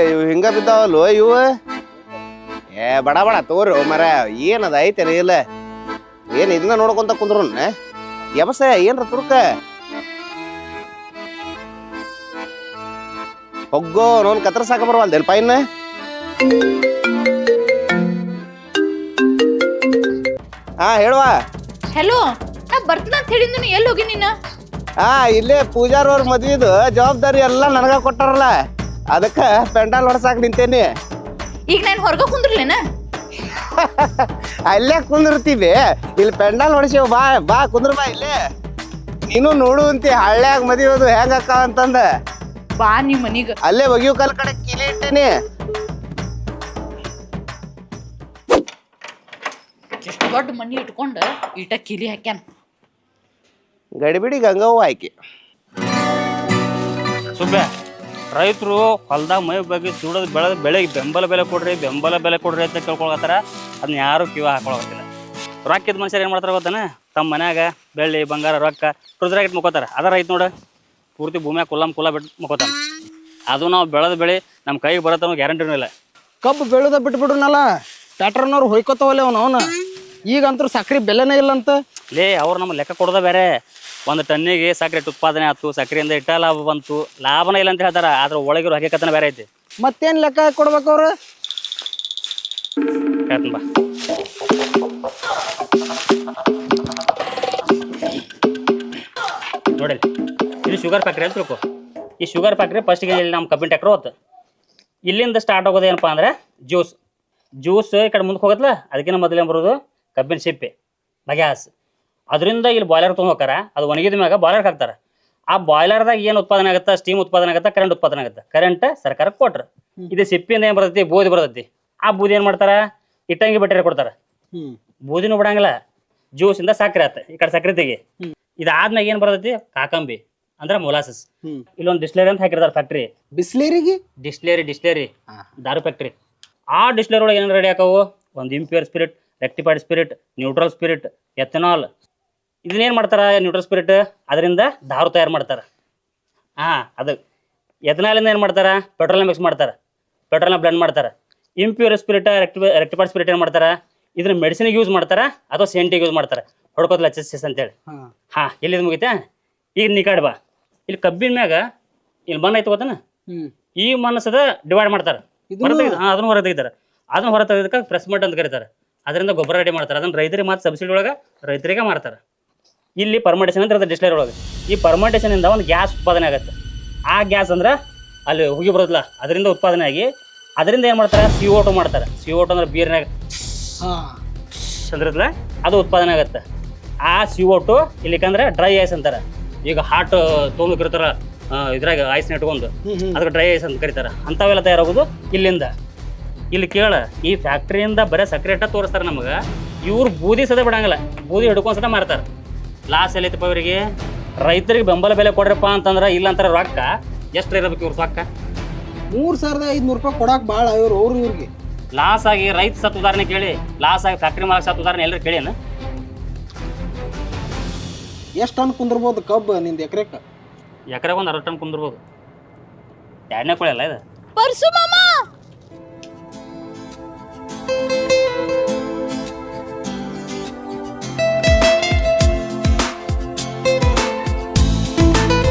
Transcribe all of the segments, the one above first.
ಇವು ಹಿಂಗ ಬಿದ್ದಾವಲ್ವ ಇವು ಏ ಬಡ ಬಡ ತೋರಿ ಮರ ಏನದ ಐತೆ ಇಲ್ಲ ಏನ್ ಇದನ್ನ ನೋಡ್ಕೊಂತ ಕುಂದ್ರು ಯಬಸ ಏನ್ರ ತುರ್ಕ ಹೊಗ್ಗೋ ನೋನ್ ಕತ್ರ ಸಾಕ ಬರವಲ್ದೇನ್ ಪೈನ್ ಹಾ ಹೇಳುವ ಹೆಲೋ ನಾ ಬರ್ತೀನಿ ಅಂತ ಹೇಳಿದ್ದು ನೀ ಎಲ್ಲಿ ಹೋಗಿ ನೀನು ಹಾ ಇಲ್ಲೇ ಪೂಜಾರ್ ಅವ್ರ ಮದ್ವಿದು ಜವಾಬ್ದಾರಿ ಎಲ್ಲ ನನಗ ಕೊಟ್ಟಾರಲ್ಲ ಅದಕ್ಕ ಪೆಂಡಾಲ್ ಹೊಡ್ಸಾಕ್ ನಿಂತೇನಿ ಈಗ ನಾನು ಹೊರಗ ಕುಂದ್ರಲೇನ ಅಲ್ಲೇ ಕುಂದಿರ್ತೀವಿ ಇಲ್ಲಿ ಪೆಂಡಾಲ್ ಹೊಡಿಸಿವ್ ಬಾ ಬಾ ಕುಂದ್ರ ಬಾ ಇಲ್ಲೇ ನೀನು ನೋಡು ಅಂತಿ ಹಳ್ಳ್ಯಾಗ ಮದುವೆ ಹೆಂಗ ಅಕ್ಕಾವ ಅಂತಂದ ಬಾ ನಿಮ್ಮ ಮನಿಗ ಅಲ್ಲೇ ಒಗಿಯೋ ಕಲ್ ಕಡೆ ಕೀಲಿ ಇಟ್ಟೇನಿ ಎಷ್ಟು ದೊಡ್ಡ ಮನಿ ಇಟ್ಕೊಂಡು ಈಟ ಕಿಲಿ ಹಾಕ್ಯಾನ ಗಡಿಬಿಡಿ ಗಂಗವ್ವ ಆಯ್ಕೆ ಸುಬ್ಬೆ ರೈತರು ಹೊಲ್ದಾಗ ಮೈ ಬಗ್ಗೆ ಸುಡೋದು ಬೆಳೆದ ಬೆಳೆಗೆ ಬೆಂಬಲ ಬೆಲೆ ಕೊಡ್ರಿ ಅಂತ ಕೇಳ್ಕೊಳತ್ತಾರ ಅದನ್ನ ಯಾರು ಕಿವ ಹಾಕೊಳತ್ತಿಲ್ಲ ರೊಕ್ಕಿದ ಮನುಷ್ಯರು ಏನು ಮಾಡ್ತಾರೆ ಗೊತ್ತಾನೆ ತಮ್ಮ ಮನ್ಯಾಗ ಬೆಳ್ಳಿ ಬಂಗಾರ ರೊಕ್ಕ ಫ್ರಿಜ್ರಾಗ ಇಟ್ಟು ಮುಕ್ಕೋತಾರೆ ಅದ ರೈತ ನೋಡ ಪೂರ್ತಿ ಭೂಮಿಯಾಗ ಕುಲ್ಲ ಬಿಟ್ಟು ಮುಕ್ಕೋತಾನೆ ಅದು ನಾವು ಬೆಳೆದ ಬೆಳೆ ನಮ್ಮ ಕೈಗೆ ಬರತ್ತ ಗ್ಯಾರಂಟಿನೂ ಇಲ್ಲ ಕಬ್ಬು ಬೆಳೆದ ಬಿಟ್ಬಿಡ್ನಲ್ಲ ಟ್ಯಾಕ್ಟರ್ನವ್ರು ಹೊಯ್ಕೋತಾವಲ್ಲ ಅವನು ಈಗಂತೂ ಸಕ್ರೆ ಬೆಲೆನೇ ಇಲ್ಲ ಅಂತ ಲೇ ಅವ್ರು ನಮ್ಮ ಲೆಕ್ಕ ಕೊಡೋದ ಬೇರೆ ಒಂದು ಟನ್ನಿಗೆ ಸಕ್ಕರೆ ಉತ್ಪಾದನೆ ಆಯ್ತು ಸಕ್ಕರೆಯಿಂದ ಇಟ್ಟ ಲಾಭ ಬಂತು ಲಾಭನೇ ಇಲ್ಲ ಅಂತ ಹೇಳ್ತಾರ ಆದ್ರೆ ಒಳಗಿರೋ ಹಕ್ಕಿಕತನ ಬೇರೆ ಐತಿ ಮತ್ತೇನು ಲೆಕ್ಕ ಕೊಡ್ಬೇಕು ಅವ್ರು ಹೇಳ್ತೀನಿ ಬಾ ನೋಡಿ ಇದು ಶುಗರ್ ಫ್ಯಾಕ್ಟ್ರಿ ಅಂತ ತಿಳ್ಕೊ ಈ ಶುಗರ್ ಫ್ಯಾಕ್ಟ್ರಿ ಫಸ್ಟ್ಗೆ ಇಲ್ಲಿ ನಮ್ಮ ಕಬ್ಬಿನ ಟ್ಯಾಕ್ಟ್ರ್ ಹೋತು ಇಲ್ಲಿಂದ ಸ್ಟಾರ್ಟ್ ಆಗೋದು ಏನಪ್ಪ ಅಂದ್ರೆ ಜ್ಯೂಸ್ ಈ ಕಡೆ ಮುಂದಕ್ಕೆ ಹೋಗತ್ತಲ್ಲ ಅದಕ್ಕಿಂತ ಮೊದಲೇ ಬರೋದು ಕಬ್ಬಿನ ಸಿಪ್ಪೆ ಬಗ್ಯಾಸ್ ಅದರಿಂದ ಇಲ್ಲಿ ಬಾಯ್ಲರ್ ತೊಗೊಂಡು ಹೋಗ್ತಾರ ಅದು ಒಣಗಿದ ಮ್ಯಾಗ ಬಾಯ್ಲರ್ಗೆ ಹಾಕ್ತಾರೆ ಆ ಬಾಯ್ಲರ್ದಾಗ ಏನು ಉತ್ಪಾದನೆ ಆಗುತ್ತೆ ಸ್ಟೀಮ್ ಉತ್ಪಾದನೆ ಆಗುತ್ತೆ ಕರೆಂಟ್ ಉತ್ಪಾದನೆ ಆಗುತ್ತೆ ಕರೆಂಟ್ ಸರ್ಕಾರಕ್ಕೆ ಕೊಟ್ರು ಇದು ಸಿಪ್ಪಿಯಿಂದ ಏನು ಬರ್ತೈತಿ ಬೂದಿ ಬರ್ತೈತಿ ಆ ಬೂದಿ ಏನು ಮಾಡ್ತಾರೆ ಇಟ್ಟಂಗಿ ಬಟ್ಟೆ ಕೊಡ್ತಾರೆ ಬೂದಿನೂ ಬಿಡಂಗಿಲ್ಲ ಜ್ಯೂಸಿಂದ ಸಕ್ಕರೆ ಆತ ಈ ಕಡೆ ಸಕ್ಕರೆ ತೆಗಿ ಇದಾದ್ಮ್ಯಾಗ ಏನು ಬರ್ತೈತಿ ಕಾಕಂಬಿ ಅಂದ್ರೆ ಮೊಲಾಸಸ್ ಇಲ್ಲೊಂದು ಡಿಸ್ಲೇರಿ ಅಂತ ಹಾಕಿರ್ತಾರೆ ಫ್ಯಾಕ್ಟ್ರಿ ಬಿಸ್ಲೇರಿಗೆ ಡಿಸ್ಲೇರಿ ದಾರು ಫ್ಯಾಕ್ಟ್ರಿ ಆ ಡಿಸ್ಲೇರಿ ಒಳಗೆ ಏನೇನು ರೆಡಿ ಹಾಕವು ಒಂದು impure spirit rectified spirit neutral spirit ethanol ಇದನ್ನೇನು ಮಾಡ್ತಾರೆ ನ್ಯೂಟ್ರಲ್ ಸ್ಪಿರಿಟ್ ಅದರಿಂದ ದಾರು ತಯಾರು ಮಾಡ್ತಾರೆ ಅದು ಎಥನಾಲಿಂದ ಏನು ಮಾಡ್ತಾರೆ ಪೆಟ್ರೋಲ್ನ ಮಿಕ್ಸ್ ಮಾಡ್ತಾರೆ ಪೆಟ್ರೋಲ್ನ ಬ್ಲೆಂಡ್ ಮಾಡ್ತಾರೆ ಇಂಪ್ಯೂರ್ ಸ್ಪಿರಿಟ್ ರೆಕ್ಟಿಫೈಡ್ ಸ್ಪಿರಿಟ್ ಏನು ಮಾಡ್ತಾರೆ ಇದನ್ನ ಮೆಡಿಸಿನ್ಗೆ ಯೂಸ್ ಮಾಡ್ತಾರೆ ಅಥವಾ ಸೆಂಟಿಗೆ ಯೂಸ್ ಮಾಡ್ತಾರೆ ಹೊಡ್ಕೋತಲ್ಲ ಚೆಸ್ ಅಂತೇಳಿ ಎಲ್ಲಿದು ಮುಗಿತಾ ಈಗ ನೀ ಕಾಡ್ ಬಾ ಇಲ್ಲಿ ಕಬ್ಬಿನ ಮ್ಯಾಗ ಇಲ್ಲಿ ಮಣ್ಣು ಐತೆ ಗೊತ್ತಾನ ಈ ಮನಸ್ಸದ ಡಿವೈಡ್ ಮಾಡ್ತಾರೆ ಅದನ್ನ ಹೊರ ತೆಗಿತಾರೆ ಅದನ್ನ ಹೊರ ತೆಗೆದಕ್ಕೆ ಪ್ರೆಸ್ ಮಡ್ ಅಂತ ಕರೀತಾರೆ ಅದರಿಂದ ಗೊಬ್ಬರ ರೆಡಿ ಮಾಡ್ತಾರೆ ಅದನ್ನ ರೈತರಿಗೆ ಮಾತ್ರ ಸಬ್ಸಿಡಿ ಒಳಗೆ ರೈತರಿಗೆ ಮಾರ್ತಾರೆ ಇಲ್ಲಿ ಪರ್ಮೆಂಟೇಷನ್ ಅಂತ ಇರುತ್ತೆ ಡಿಸ್ಲೇರಿ ಒಳಗೆ ಈ ಪರ್ಮೆಂಟೇಷನ್ ಇಂದ ಒಂದು ಗ್ಯಾಸ್ ಉತ್ಪಾದನೆ ಆಗುತ್ತೆ ಆ ಗ್ಯಾಸ್ ಅಂದ್ರೆ ಅಲ್ಲಿ ಹೋಗಿ ಬರೋದಿಲ್ಲ ಅದರಿಂದ ಉತ್ಪಾದನೆ ಆಗಿ ಅದರಿಂದ ಏನು ಮಾಡ್ತಾರೆ CO2 ಮಾಡ್ತಾರೆ CO2 ಅಂದ್ರೆ ಬೀರ್ನಾಗ ಅಂದ್ರಲ್ಲ ಅದು ಉತ್ಪಾದನೆ ಆಗುತ್ತೆ ಆ CO2 ಇಲ್ಲಿಕಂದ್ರೆ ಡ್ರೈ ಐಸ್ ಅಂತಾರೆ ಈಗ ಹಾಟ್ ತೊಗೊಂಡಿರ್ತಾರ ಇದ್ರಾಗ ಐಸ್ನ ಇಟ್ಕೊಂಡು ಅದಕ್ಕೆ ಡ್ರೈ ಐಸ್ ಅಂತ ಕರೀತಾರೆ ಅಂಥವೆಲ್ಲ ತಯಾರಾಗೋದು ಇಲ್ಲಿಂದ ಇಲ್ಲಿ ಕೇಳ ಈ ಫ್ಯಾಕ್ಟ್ರಿಯಿಂದ ಬರೀ ಸಕ್ಕರೆ ಇಟ್ಟ ತೋರಿಸ್ತಾರೆ ನಮಗೆ ಇವ್ರು ಬೂದಿ ಸದ ಬಿಡಂಗಿಲ್ಲ ಬೂದಿ ಹಿಡ್ಕೊಂಡು ಸದ ಮಾರ್ತಾರೆ ಲಾಸ್ ಎಲ್ಲೈತಪ್ಪ ಇವರಿಗೆ ರೈತರಿಗೆ ಬೆಂಬಲ ಬೆಲೆ ಕೊಡ್ರಪ್ಪ ಅಂತಂದ್ರೆ ಇಲ್ಲ ಅಂತಾರೆ ರೊಕ್ಕ ಎಷ್ಟು ಇರಬೇಕು ಇವ್ರ ರೊಕ್ಕ 3500 ರೂಪಾಯಿ ಕೊಡಾಕ್ ಭಾಳ ಇವ್ರಿಗೆ ಲಾಸ್ ಆಗಿ ರೈತ ಸತ್ ಉದಾಹರಣೆ ಕೇಳಿ ಲಾಸ್ ಆಗಿ ಫ್ಯಾಕ್ಟ್ರಿ ಮಾಲಕ್ ಸತ್ ಉದಾಹರಣೆ ಎಲ್ಲರೂ ಕೇಳೇನು ಎಷ್ಟು ಟನ್ ಕುಂದಿರ್ಬೋದು ಕಬ್ಬು ನಿಂದು ಎಕರೆಗೆ ಒಂದು 60 ಟನ್ ಕುಂದಿರ್ಬೋದು ಎರಡನೇ ಕೊಳೆ ಅಲ್ಲ ಇದು ಪರ್ಸು ಮಾಮ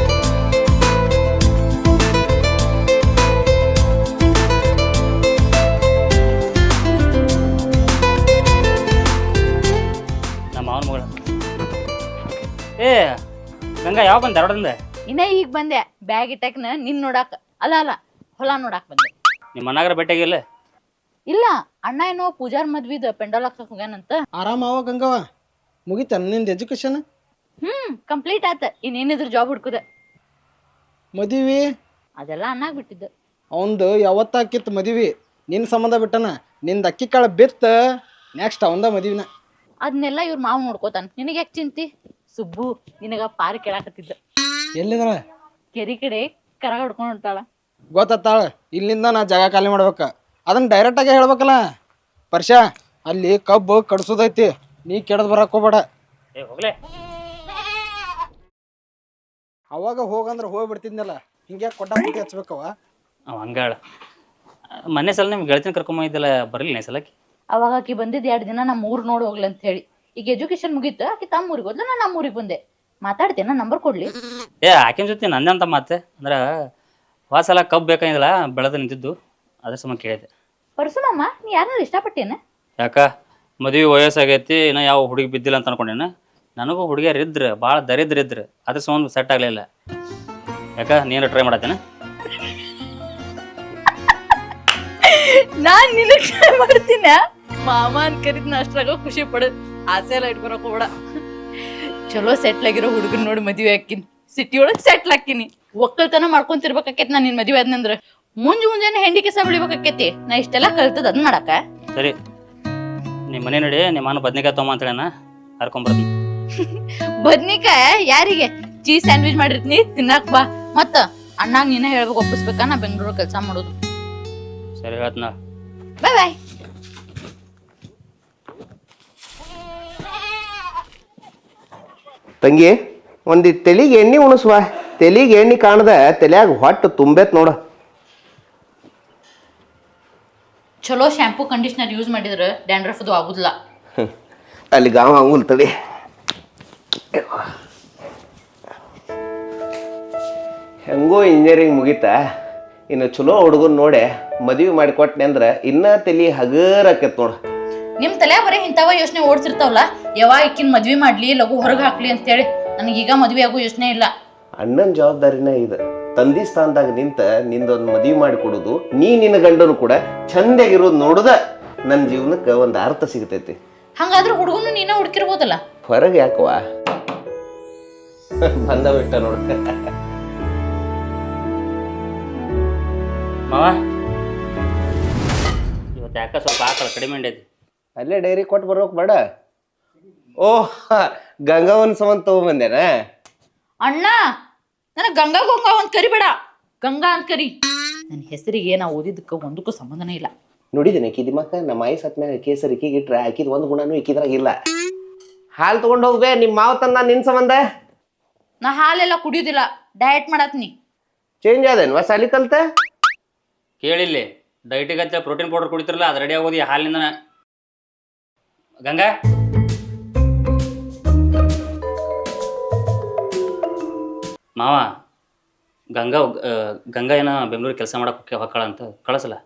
ನಮ್ಮ ಅವನ ಮಗಳ ಏ ಗಂಗಾ ಯಾವ ಬಂದ ಧಾರವಾಡದಿಂದ ಇನ್ನ ಈಗ ಬಂದೆ ಬ್ಯಾಗ್ ಇಟ್ಟಕ್ನ ನಿನ್ ನೋಡಾಕ ಅಲ್ಲ ಹೊಲ ನೋಡಾಕ್ ಬಂದೆ ನಿಮ್ಮ ಮನಾಗರ ಭೇಟಿಯಾಗಿಲ್ಲ ಇಲ್ಲ ಅಣ್ಣ ಏನೋ ಪೂಜಾರ್ ಮದ್ವಿದ ಪೆಂಡಾಲ್ ಹಾಕ್ಸಕ್ ಹೋಗ್ಯಾನಂತ ಆರಾಮ ಅವ ಗಂಗವ ಮುಗಿತ ನಿಂದ ಎಜುಕೇಶನ್ ಕಂಪ್ಲೀಟ್ ಆತ ಇನ್ನೇನಿದ್ರ ಜಾಬ್ ಹುಡ್ಕುದ ಮದುವೆ ಅದೆಲ್ಲ ಅಣ್ಣಾಗ ಬಿಟ್ಟಿದ್ದ ಅವಂದು ಯಾವತ್ತಾಕಿತ್ತು ಮದುವೆ ನಿನ್ನ ಸಂಬಂಧ ಬಿಟ್ಟನ ನಿಂದ ಅಕ್ಕಿ ಕಾಳು ಬಿತ್ತ ನೆಕ್ಸ್ಟ್ ಅವಂದ ಮದುವಿನ ಅದನ್ನೆಲ್ಲ ಇವ್ರ ಮಾವು ನೋಡ್ಕೋತಾನ ನಿನಗೆ ಯಾಕೆ ಚಿಂತಿ ಸುಬ್ಬು ನಿನಗ ಪಾರಿ ಕೇಳಾಕತ್ತಿದ್ದ ಎಲ್ಲಿದ್ರ ಕೆರಿ ಕಡೆ ಕರ ಹೊಡ್ಕೊಂಡು ಹೊಂಟಾಳ ಗೊತ್ತಾಳ ಇಲ್ಲಿಂದ ನಾ ಜಾಗ ಖಾಲಿ ಮಾಡ್ಬೇಕ ಅದನ್ನ ಡೈರೆಕ್ಟಾಗಿ ಹೇಳ್ಬೇಕಲ್ಲ ಪರ್ಷ ಅಲ್ಲಿ ಕಬ್ಬು ಕಡ್ಸೋದೈತಿ ನೀ ಕೆಡದ್ ಬರಕ್ ಹೋಗ್ಬೇಡ ಹೋಗ್ಲೇ ಅವಾಗ ಹೋಗಂದ್ರೆ ಹೋಗ್ಬಿಡ್ತಿದ್ನಲ್ಲ ಹಿಂಗೆ ಕೊಟ್ಟ ಹಚ್ಬೇಕವ ಅವ ಹಂಗಾಳ ಮೊನ್ನೆ ಸಲ ನಿಮ್ಗೆ ಗೆಳತಿನ ಕರ್ಕೊಂಬಂದಿದ್ದಲ್ಲ ಬರಲಿಲ್ಲ ಸಲಕ್ಕೆ. ಅವಾಗ ಆಕಿ ಬಂದಿದ್ದು 2 ದಿನ ನಮ್ಮ ಊರು ನೋಡಿ ಹೋಗ್ಲಿ ಅಂತ ಹೇಳಿ. ಈಗ ಎಜುಕೇಶನ್ ಮುಗೀತು, ಆಕಿ ತಮ್ಮ ಊರಿಗೆ ಹೋದ್ಲು, ನಾನು ನಮ್ಮ ಊರಿಗೆ ಬಂದೆ. ಮಾತಾಡ್ತೇನೆ, ನಂಬರ್ ಕೊಡ್ಲಿ? ಆಕಿನ ಜೊತೆ ನಂದಂತ ಮಾತೆ ಅಂದ್ರೆ ಸಲ ಕಬ್ಬು ಬೇಕಾಗಿಲ್ಲ ಬೆಳೆದು ನಿಂತಿದ್ದು, ಅದ್ರ ಸಂಬಂಧ ಕೇಳಿದೆ. ಪರಸುಮಮ್ಮ, ನೀ ಯಾರನ್ನ ಇಷ್ಟಪಟ್ಟೇನ? ಯಾಕ ಮದುವೆ ವಯಸ್ಸಾಗೈತಿ, ಇನ್ನ ಯಾವ ಹುಡುಗಿ ಬಿದ್ದಿಲ್ಲ ಅಂತ ಅನ್ಕೊಂಡೇನ. ನನಗೂ ಹುಡುಗಿಯರು ಇದ್ರು, ಭಾಳ ದರಿದ್ರ ಇದ್ರು, ಅದ್ರ ಸಂಬಂಧ ಸೆಟ್ ಆಗಲಿಲ್ಲ. ಯಾಕ ನೀನು ಟ್ರೈ ಮಾಡತ್ತೇನ? ನಾನ್ ನಿನಗ್ ಟ್ರೈ ಮಾಡ್ತೀನ? ಮಾಮ ಅಂತ ಕರಿದ್ ನಾ ಅಷ್ಟ್ರಾಗ ಖುಷಿ ಪಡೋದು, ಆಸೆ ಎಲ್ಲ ಇಟ್ಕೊಳಕ್ ಹೋಗ್ಬೇಡ. ಚಲೋ ಸೆಟ್ಲ್ ಆಗಿರೋ ಹುಡುಗನ್ ನೋಡಿ ಮದ್ವೆ ಹಾಕಿನಿ, ಸಿಟಿ ಒಳಗ್ ಸೆಟ್ಲ್ ಹಾಕಿನಿ. ಒಕ್ಕಲ್ತನ ಮಾಡ್ಕೊಂತಿರ್ಬೇಕಾಕೇತಿ. ನಾನು ನಿನ್ ಮದ್ವೆ ಆದ್ನಂದ್ರ ಮುಂಜಾನೆ ಹೆಂಡಿ ಕೆಸ ಬೆಳಿಬೇಕಾಕೇತಿ. ನಾ ಇಷ್ಟೆಲ್ಲ ಕಲ್ತದ ಅದ್ ಮಾಡಾಕ. ಸರಿ, ನಿಮ್ಮ ಮನೆ ನೋಡಿ ನಿಮ್ಮ ಅನ್ನ ಬದ್ನಿಕಾಯಿ ತೊಗೊಂಬ ಅಂತ ಹೇಳಣ, ಹರ್ಕೊಂಬರ್ತೀನಿ. ಬದ್ನಿಕಾಯ ಯಾರಿಗೆ? ಚೀಸ್ ಸ್ಯಾಂಡ್ವಿಚ್ ಮಾಡಿರ್ತೀನಿ, ತಿನ್ನಾಕ್ ಬಾ. ಮತ್ತ ಅಣ್ಣಾಗ ನೀನೇ ಹೇಳ್ಬೇಕು, ಒಪ್ಪಿಸ್ಬೇಕಾ? ನಾ ಬೆಂಗಳೂರು ಕೆಲಸ ಮಾಡೋದು. ಸರಿ ಹೇಳ್ತೀನಿ. ಬಾಯ್ ಬಾಯ್. ತಂಗಿ ಒಂದು ತೆಲಿಗೆ ಎಣ್ಣೆ ಉಣಿಸುವ. ತೆಲಿಗೆ ಎಣ್ಣೆ ಕಾಣದ ತಲೆಯಾಗ ಹೊಟ್ಟು ತುಂಬೈತ್ ನೋಡ. ಚಲೋ ಶಾಂಪೂ ಕಂಡೀಷನರ್ ಯೂಸ್ ಮಾಡಿದ್ರೆ ಡ್ಯಾಂಡ್ರಫ್ ಅದು ಆಗುದಿಲ್ಲ. ಅಲ್ಲಿ ಗಾವ ಅಂಗುಲ್ ತಡಿ. ಹೆಂಗೋ ಇಂಜಿನಿಯರಿಂಗ್ ಮುಗೀತಾ, ಇನ್ನು ಚಲೋ ಹುಡುಗನ್ ನೋಡಿ ಮದುವೆ ಮಾಡಿಕೊಟ್ನೆ ಅಂದ್ರೆ ಇನ್ನೂ ತಲೆ ಹಗರ್ ಆಕೈತ್ ನೋಡ. ನಿಮ್ ತಲೆ ಬರೀ ಇಂಥವ ಯೋಚನೆ ಓಡ್ತಿರ್ತಾವಲ್ಲ, ಯಾವಾಗ ಇಕ್ಕಿನ ಮದ್ವಿ ಮಾಡ್ಲಿ, ಲಘು ಹೊರಗೆ ಹಾಕ್ಲಿ ಅಂತೇಳಿ. ನನಗೀಗ ಮದ್ವೆ ಆಗೋ ಯೋಚನೆ ಇಲ್ಲ. ಅಣ್ಣನ ಜವಾಬ್ದಾರಿನ ಇದು. ತಂದಿ ಸ್ಥಾನದಾಗ ನಿಂತ ನಿಂದೊಂದು ಮದುವೆ ಮಾಡಿಕೊಡೋದು, ನೀ ನಿನ್ನ ಗಂಡನು ಕೂಡ ಚಂದಾಗಿರೋದು ನೋಡುದ ನನ್ನ ಜೀವನಕ್ಕೆ ಒಂದು ಅರ್ಥ ಸಿಗ್ತೈತಿ. ಹಂಗಾದ್ರೆ ಹುಡುಗನು ನೀನ ಹುಡುಕಿರ್ಬೋದಲ್ಲ. ಹೊರಗೆ ಯಾಕವ ಬಂದ ಬಿಟ್ಟ ನೋಡ. ಮಾವ ಇವತ್ತು ಯಾಕ ಸ್ವಲ್ಪ ಆಕಳ ಕಡಿಮೆ ఉండేది. ಅಲ್ಲೇ ಡೈರಿ ಕೊಟ್ಟು ಬರೋಕ್ ಬೇಡ. ಓಹ್, ಗಂಗಾವನ್ ಸಂಬಂಧ ತಗೊಂಬಂದೇನ? ಅಣ್ಣ, ನನಗೆ ಗಂಗಾ ಅಂತ ಕರಿಬೇಡ, ಗಂಗಾ ಅಂತ ಕರಿ. ನನ್ನ ಹೆಸರಿಗೆ ನಾ ಓದಿದ್ದಕ್ಕೆ ಒಂದಕ್ಕೂ ಸಂಬಂಧನೇ ಇಲ್ಲ. ನೋಡಿದ್ದೇನೆ ಕಿದಿಮಕ್ಕ ನಮ್ಮ ಆಯಿ ಸತ್ಮ್ಯಾಗ ಕೇಸರಿ ಇಕ್ಕಿಗಿಟ್ರೆ ಹಾಕಿದ್ ಒಂದು ಗುಣನೂ ಇಕ್ಕಿದ್ರಾಗ ಇಲ್ಲ. ಹಾಲು ತಗೊಂಡು ಹೋಗ್ಬೇ, ನಿಮ್ಮ ಮಾವ ತಂದ ನಿನ್ ಸಂಬಂಧ. ನಾ ಹಾಲೆಲ್ಲ ಕುಡಿಯೋದಿಲ್ಲ, ಡಯಟ್ ಮಾಡತ್ನಿ. ಚೇಂಜ್ ಆದೇನ್ವಾ ಸಾಲಿ ಕಲ್ತ? ಕೇಳಿಲ್ಲಿ, ಡೈಟಿಗೆ ಅಂತ ಪ್ರೋಟೀನ್ ಪೌಡರ್ ಕುಡಿತಿರಲ್ಲ, ಅದು ರೆಡಿ ಆಗೋದು ಹಾಲಿನಿಂದ. ಗಂಗಾ, ಮಾವ ಗಂಗಾ ಏನ ಬೆಂಗಳೂರಿಗೆ ಕೆಲಸ ಮಾಡಕ್ಕೆ ಹೊಕ್ಕಳ ಅಂತ ಕಳಿಸಲ್ಲ.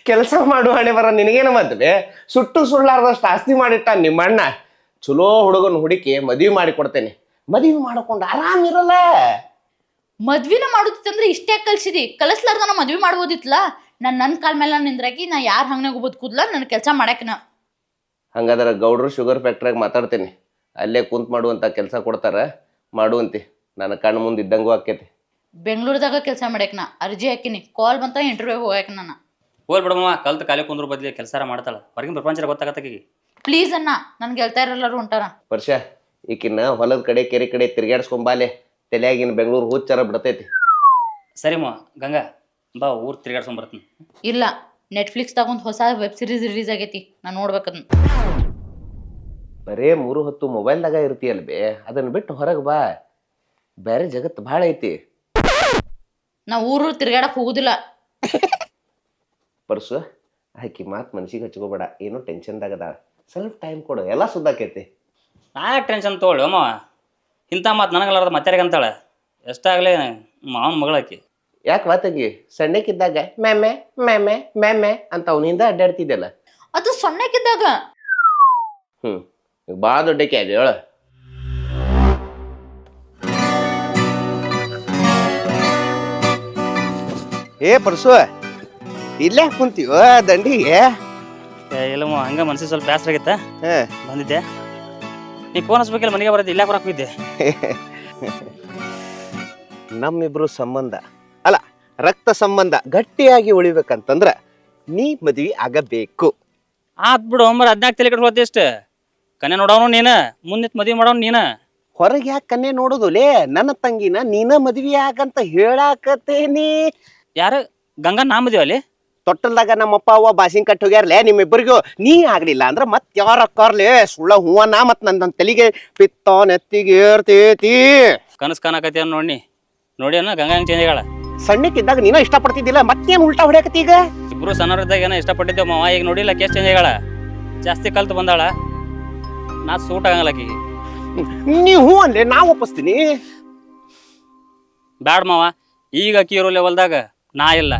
ಕೆಲಸ ಮಾಡುವ ಹಣೆ ಬರ ನಿನಗೇನ ಮದ್ವೆ? ಸುಟ್ಟು ಸುಳ್ಳಾರ್ದಷ್ಟು ಆಸ್ತಿ ಮಾಡಿಟ್ಟ ನಿಮ್ಮಣ್ಣ. ಚಲೋ ಹುಡುಗನ ಹುಡುಕಿ ಮದುವೆ ಮಾಡಿ ಕೊಡ್ತೇನೆ. ಮದುವೆ ಮಾಡ್ಕೊಂಡು ಆರಾಮ್ ಇರಲ್ಲ. ಮದ್ವಿನ ಮಾಡುತ್ತಿತ್ತಂದ್ರೆ ಇಷ್ಟೇ ಕಲ್ಸಿದಿ, ಕಲಿಸ್ಲಾರ್ದ ಮದ್ವಿ ಮಾಡ್ಬೋದಿತ್ತಲ್ಲ. ನನ್ನ ಕಾಲ ಮೇಲೆ ನಿಂದ್ರಾಗಿ ನಾ ಯಾರ ಹಂಗನಾಗ ಬದುಕುದ್ಲ, ನನ್ನ ಕೆಲಸ ಮಾಡಾಕನ. ಹಂಗಾದ್ರೆ ಗೌಡ್ರು ಶುಗರ್ ಫ್ಯಾಕ್ಟ್ರಿಯಾಗ ಮಾತಾಡ್ತೇನೆ, ಅಲ್ಲೇ ಕುಂತ್ ಮಾಡುವಂತ ಕೆಲಸ ಕೊಡ್ತಾರ, ಮಾಡುವಂತಿ. ನನ್ನ ಕಣ್ಣು ಮುಂದೆ ಇದ್ದಂಗೂ ಆಕೈತಿ. ಬೆಂಗಳೂರದಾಗ ಕೆಲಸ ಮಾಡಾಕನ ಅರ್ಜಿ ಹಾಕಿನಿ, ಕಾಲ್ ಬಂತ ಇಂಟರ್ವ್ಯೂ ಹೋಗಾಕ. ನಾನು ಹೋಲ್ ಬಿಡಮ್ಮ, ಕಲ್ತು ಕಾಲಿ ಕುಂದ್ರ ಬದ್ಲಿ ಕೆಲಸ ಮಾಡ್ತಾಳ. ಹೊರಗಿನ ಪ್ರಪಂಚ ಗೊತ್ತಾಗತ್ತಕಿ. ಪ್ಲೀಸ್ ಅಣ್ಣ, ನನ್ಗೆ ಗೆಳ್ತಾ ಇರಲ್ಲಾರು ಹೊಂಟಾರ. ವರ್ಷ ಈಕಿನ್ನ ಹೊಲದ ಕಡೆ ಕೆರೆ ಕಡೆ ತಿರ್ಗಾಡ್ಸ್ಕೊಂಬಾಲೆ, ತಲೆಯಾಗಿನ ಬೆಂಗಳೂರು ಹುಚ್ಚಾರ ಬಿಡ್ತೈತಿ. ಸರಿ ಮಾ ಗಂಗಾ, ಬಾ ಊರು ತಿರ್ಗಾಡ್ಸ್ಕೊಂಡ್ ಬರ್ತೀನಿ. ಇಲ್ಲ, ನೆಟ್ಫ್ಲಿಕ್ಸ್ದಾಗ ಒಂದು ಹೊಸ ವೆಬ್ ಸೀರೀಸ್ ರಿಲೀಸ್ ಆಗೈತಿ, ನಾನು ನೋಡ್ಬೇಕದನ್ನ. ಬರೇ 3 ಹೊತ್ತು ಮೊಬೈಲ್ದಾಗ ಇರ್ತೀಯಲ್ ಬೇ, ಅದನ್ನ ಬಿಟ್ಟು ಹೊರಗೆ ಬಾ. ಬೇರೆ ಜಗತ್ತು ಭಾಳ ಐತಿ. ನಾ ಊರು ತಿರ್ಗಾಡಕ್ ಹೋಗುದಿಲ್ಲ. ಪರ್ಸು ಆಕಿ ಮಾತು ಮನ್ಸಿಗೆ ಹಚ್ಕೋಬೇಡ, ಏನೋ ಟೆನ್ಷನ್ದಾಗದ. ಸ್ವಲ್ಪ ಟೈಮ್ ಕೊಡು, ಎಲ್ಲ ಸುದ್ದಾಕೈತಿ. ನಾ ಟೆನ್ಷನ್ ತೊಗೊಳ್ಳಿ ಅಮ್ಮ, ಇಂಥ ಮಾತು ನನಗಲ್ಲಾರ್ದ ಮತ್ತೆ ಅಂತಾಳೆ. ಎಷ್ಟಾಗಲೇ ಮಾವನ ಮಗಳಾಕಿ. ಯಾಕೆ ವಾತಂಗಿ ಸಣ್ಣಕ್ಕಿದ್ದಾಗ ಮ್ಯಾಮೆ ಮ್ಯಾಮೆ ಮ್ಯಾಮೆ ಅಂತ ಅವನಿಂದ ಅಡ್ಡಾಡ್ತಿದ್ದೆಲ್ಲ. ಅದು ಸಣ್ಣಕ್ಕಿದ್ದಾಗ. ಭಾಳ ದೊಡ್ಡಕ್ಕೆ ಅದು ಹೇಳ. ಏ ಪರ್ಸು, ಇಲ್ಲೇ ಕುಂತೀವ ದಂಡಿಗೆ? ಇಲ್ಲಮ್ಮ, ಹಂಗ ಮನ್ಸಿಗೆ ಸ್ವಲ್ಪ ಬೇಸರ ಆಗಿತ್ತ, ಬಂದಿದ್ದೆ. ನೀ ಫೋನ್ ಹಚ್ಬೇಕಿಲ್ಲ, ಮನೆಗೆ ಬರೋದು ಇಲ್ಲೇ ಬರಕ್ ಹೋಗಿದ್ದೆ. ನಮ್ಮಿಬ್ರು ಸಂಬಂಧ ಅಲ್ಲ, ರಕ್ತ ಸಂಬಂಧ ಗಟ್ಟಿಯಾಗಿ ಉಳಿಬೇಕಂತಂದ್ರ ನೀ ಮದ್ವಿ ಆಗಬೇಕು. ಆತ್ ಬಿಡು ಒಮ್ಮರ 14 ತಲೆ ಕಟ್ಕೋತಿ ಇಷ್ಟ. ಕನ್ಯಾ ನೋಡವನು ನೀನ, ಮುಂದೆ ಮದ್ವಿ ಮಾಡೋನು ನೀನ. ಹೊರಗೆ ಯಾಕೆ ಕನ್ನೆ ನೋಡೋದುಲೇ? ನನ್ನ ತಂಗಿನ ನೀನ ಮದ್ವಿ ಆಗಂತ ಹೇಳಾಕತ್ತೇನಿ. ಯಾರು ಗಂಗಾ? ನಾ ಮದ್ವಿ ಅಲ್ಲಿ ತೊಟ್ಟಲ್ದಾಗ ನಮ್ಮಪ್ಪ ಅವ್ವ ಬಾಸಿಂಗ್ ಕಟ್ಟಿ ಹೋಗ್ಯಾರ್ಲೆ ನಿಮ್ಮಿಬ್ಬರಿಗೂ. ನೀ ಆಗ್ಲಿಲ್ಲ ಅಂದ್ರ ಮತ್ ಯಾರ ಅಕ್ಕಾರ್ಲೆ ಸುಳ್ಳ ಹೂವನ ಮತ್ ನನ್ನ ತಲೆಗೆ ಪಿತ್ತ ನೆತ್ತಿಗೆ ಏರ್ತೈತಿ. ಕನಸು ಕಾಣಕತಿ ನೋಡಿ ನೋಡಿ ಅನ್ನ ಗಂಗಾ ಹೆಂಗ್ ಚೇಂಜ್ ಆಗಳ. ಸಣ್ಣಕ್ಕಿದ್ದಾಗ ನೀನ ಇಷ್ಟಪಡ್ತಿದ್ದಿಲ್ಲ ಮತ್ತೇನ್ ಉಲ್ಟಾ ಹೊಡ್ಯಾಕತ್ತಿ ಈಗ ಇಬ್ರು ಸಣ್ಣವ್ರದಾಗ ಏನೋ ಇಷ್ಟಪಟ್ಟಿದ್ದೇವೆ ಮಾವ. ಈಗ ನೋಡಿಲ್ಲ ಕೇಸ್ ಚೇಂಜ್ ಆಗ್ಯಾಳ, ಜಾಸ್ತಿ ಕಲ್ತು ಬಂದಾಳ. ನಾ ಸೂಟ್ ಆಗಲ್ಲ ಆಕಿಗೆ. ನೀವ್ ಹೂ ಅನ್ಲೆ ನಾ ಒಪ್ಪಿಸ್ತೀನಿ. ಬ್ಯಾಡ ಮಾವ, ಈಗ ಅಕ್ಕಿ ಇರೋ ಲೆವೆಲ್ದಾಗ ನಾ ಇಲ್ಲ.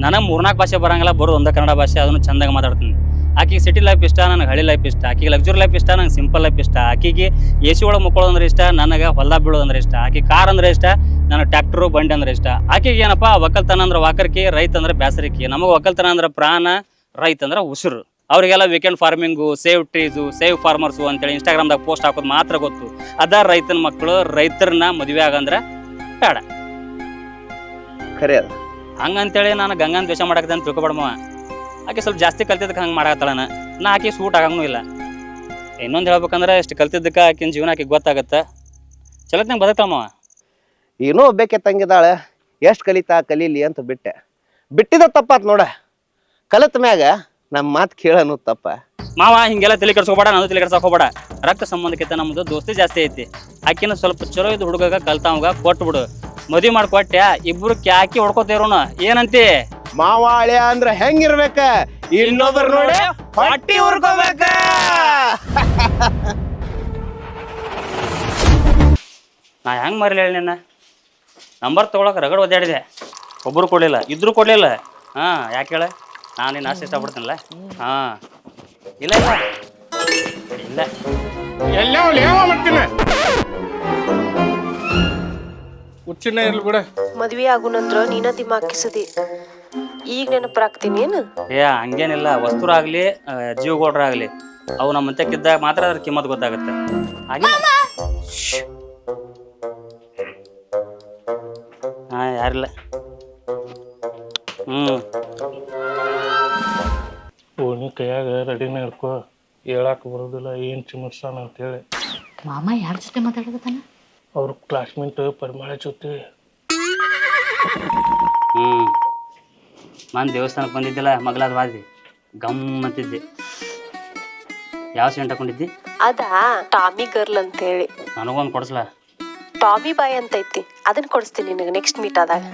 ನನಗೆ 3-4 ಭಾಷೆ ಬರಂಗಿಲ್ಲ, ಬರೋದು ಒಂದೇ ಕನ್ನಡ ಭಾಷೆ, ಅದನ್ನು ಚಂದಾಗ ಮಾತಾಡ್ತೀನಿ. ಆಕಿಗೆ ಸಿಟಿ ಲೈಫ್ ಇಷ್ಟ, ನನಗೆ ಹಳ್ಳಿ ಲೈಫ್ ಇಷ್ಟ. ಆಕಿಗೆ ಲಕ್ಸುರಿ ಲೈಫ್ ಇಷ್ಟ, ನಂಗೆ ಸಿಂಪಲ್ ಲೈಫ್ ಇಷ್ಟ. ಆಕಿಗೆ ಎ ಸಿ ಒಳಗೆ ಮುಕ್ಕೊಳ್ಳೋದಂದ್ರೆ ಇಷ್ಟ, ನನಗೆ ಹೊಲ್ದಾಗ ಬೀಳೋದಂದ್ರೆ ಇಷ್ಟ. ಆಕೆ ಕಾರ್ ಅಂದ್ರೆ ಇಷ್ಟ, ನನಗೆ ಟ್ರ್ಯಾಕ್ಟರು ಬಂಡಿ ಅಂದ್ರೆ ಇಷ್ಟ. ಆಕೆಗೆ ಏನಪ್ಪ ಒಕ್ಕಲ್ತನ ಅಂದ್ರೆ ವಾಕರ್ಕಿ, ರೈತ ಅಂದ್ರೆ ಬ್ಯಾಸರಿಕಿ. ನಮಗೆ ಒಕ್ಕಲ್ತನ ಅಂದ್ರೆ ಪ್ರಾಣ, ರೈತ ಅಂದ್ರೆ ಉಸಿರು. ಅವರಿಗೆಲ್ಲ weekend farming, save trees, save farmers ಅಂತೇಳಿ ಇನ್ಸ್ಟಾಗ್ರಾಮ್ದಾಗ ಪೋಸ್ಟ್ ಹಾಕೋದು ಮಾತ್ರ ಗೊತ್ತು. ಅದ ರೈತನ ಮಕ್ಕಳು ರೈತರನ್ನ ಮದುವೆ ಆಗಂದ್ರೆ ಬೇಡ. ಖರೆ ಅದ ಹಂಗಂತೇಳಿ ನಾನು ಗಂಗನ ದ್ವೇಷ ಮಾಡಾಕತ್ತೆ ಅಂತ ತಿಳ್ಕೊಬೇಡಮ್ಮ. ಆಕೆ ಸ್ವಲ್ಪ ಜಾಸ್ತಿ ಕಲ್ತಿದ್ದಕ್ಕೆ ಹಂಗೆ ಮಾಡಾಕತ್ತಾಳನ. ನಾ ಆಕೆ ಸೂಟ್ ಆಗಂಗೂ ಇಲ್ಲ. ಇನ್ನೊಂದು ಹೇಳ್ಬೇಕಂದ್ರೆ ಇಷ್ಟು ಕಲ್ತಿದ್ದಕ್ಕೆ ಆಕಿನ ಜೀವನ ಆಕೆಗೆ ಗೊತ್ತಾಗತ್ತೆ. ಚಲತ್ನಂಗೆ ಬದುಕ್ತಾಳಮ್ಮ. ಏನೋ ಒಬ್ಬೇಕೆ ತಂಗಿದಾಳ, ಎಷ್ಟು ಕಲೀಲಿ ಅಂತ ಬಿಟ್ಟಿದ ತಪ್ಪಾತ್ ನೋಡ. ಕಲತ್ ಮ್ಯಾಗ ನಮ್ಮ ಮಾತು ಕೇಳನು ತಪ್ಪ. ಮಾವ ಹಿಂಗೆಲ್ಲ ತಲೆ ಕೆಡ್ಸ್ಕೊಬೇಡ, ನಾನು ತಲೆ ಕೆಡ್ಸಕ್ ಹೋಗ್ಬೇಡ. ರಕ್ತ ಸಂಬಂಧಕ್ಕಿಂತ ನಮ್ಮದು ದೋಸ್ತಿ ಜಾಸ್ತಿ ಐತಿ. ಆಕಿನ ಸ್ವಲ್ಪ ಚಲೋ ಇದ್ದು ಹುಡುಗ ಕಲ್ತಾವಾಗ ಕೊಟ್ಟು ಬಿಡು, ಮದುವೆ ಮಾಡ್ಕೊಟ್ಟ್ಯಾ, ಇಬ್ರು ಕ್ಯಾಕಿ ಹೊಡ್ಕೋತಿರೋಣ. ಏನಂತಿ? ಮಾವಾಳ್ಯ ಅಂದ್ರ ಹೆಂಗಿರ್ಬೇಕ, ಇನ್ನೊಬ್ರು ನೋಡಿ ಹೊಟ್ಟಿ ಉರ್ಕೋಬೇಕ. ನಾ ಹೆಂಗ್ ಮರಲಿ ಹೇಳಿ ನಿನ್ನ ನಂಬರ್ ತೊಗೊಳಕ್ಕೆ ರಗಡ್ ಒದ್ದಾಡಿದೆ, ಒಬ್ಬರು ಕೊಡಲಿಲ್ಲ, ಇದ್ರೂ ಕೊಡಲಿಲ್ಲ. ಹಾಂ, ಯಾಕೆ ಹೇಳ? ನಾನು ನಿನ್ನ ಆಸೆ ಇಷ್ಟಪಡ್ತೀನಲ್ಲ. ಹಾಂ, ಇಲ್ಲ ಇಲ್ಲ ಇಲ್ಲ ಎಲ್ಲ ಮಾಡ್ತೀನಿ. ಹುಚ್ಚಿನ ಇರ್ಲಿ ಬಿಡ. ಮದ್ವೆ ಆಗು ನಂತರ ನೀನ ದಿಮಾಕಿಸದಿ, ಈಗ ನೆನಪರಾಗ್ತೀನಿ ಏನು? ಏ ಹಂಗೇನಿಲ್ಲ, ವಸ್ತುರಾಗ್ಲಿ ಜೀವಗೌಡ್ರಾಗ್ಲಿ ಅವು ನಮ್ಮ ಮಂತಕ್ಕಿದ್ದಾಗ ಮಾತ್ರ ಅದ್ರ ಕಿಮ್ಮತ್ ಗೊತ್ತಾಗುತ್ತೆ. ಹಾಗೆ ಹಾ, ಯಾರಿಲ್ಲ. ಓಣಿ ಕೈಯಾಗ ರೆಡಿನ ಇರ್ಕೋ, ಹೇಳಾಕ ಬರೋದಿಲ್ಲ ಏನ್ ಚಿಮರ್ಸಾನ ಅಂತೇಳಿ. ಮಾಮ ಯಾರ ಜೊತೆ ಮಾತಾಡಕತ್ತಾನ? ಅವ್ರ ಕ್ಲಾಸ್ಮೇಟ್ ಪರಿಮಳ ಜೊತೆ. ನಾನು ದೇವಸ್ಥಾನಕ್ಕೆ ಬಂದಿದ್ದಿಲ್ಲ, ಮಗಳಾದ ವಾದಿ ಗಮ್ ಅಂತಿದ್ದೆ. ಯಾವ ಸೆಂಟ್ ಹಾಕೊಂಡಿದ್ದಿ? ಅದಾ ಟಾಮಿ ಗರ್ಲ್ ಅಂತ ಹೇಳಿ. ನನಗೊಂದು ಕೊಡಿಸ್ಲಾ? ಟಾಮಿ ಬಾಯ್ ಅಂತ ಐತಿ, ಅದನ್ನ ಕೊಡಿಸ್ತೀನಿ ನಿನಗೆ ನೆಕ್ಸ್ಟ್ ಮೀಟ್ ಆದಾಗ.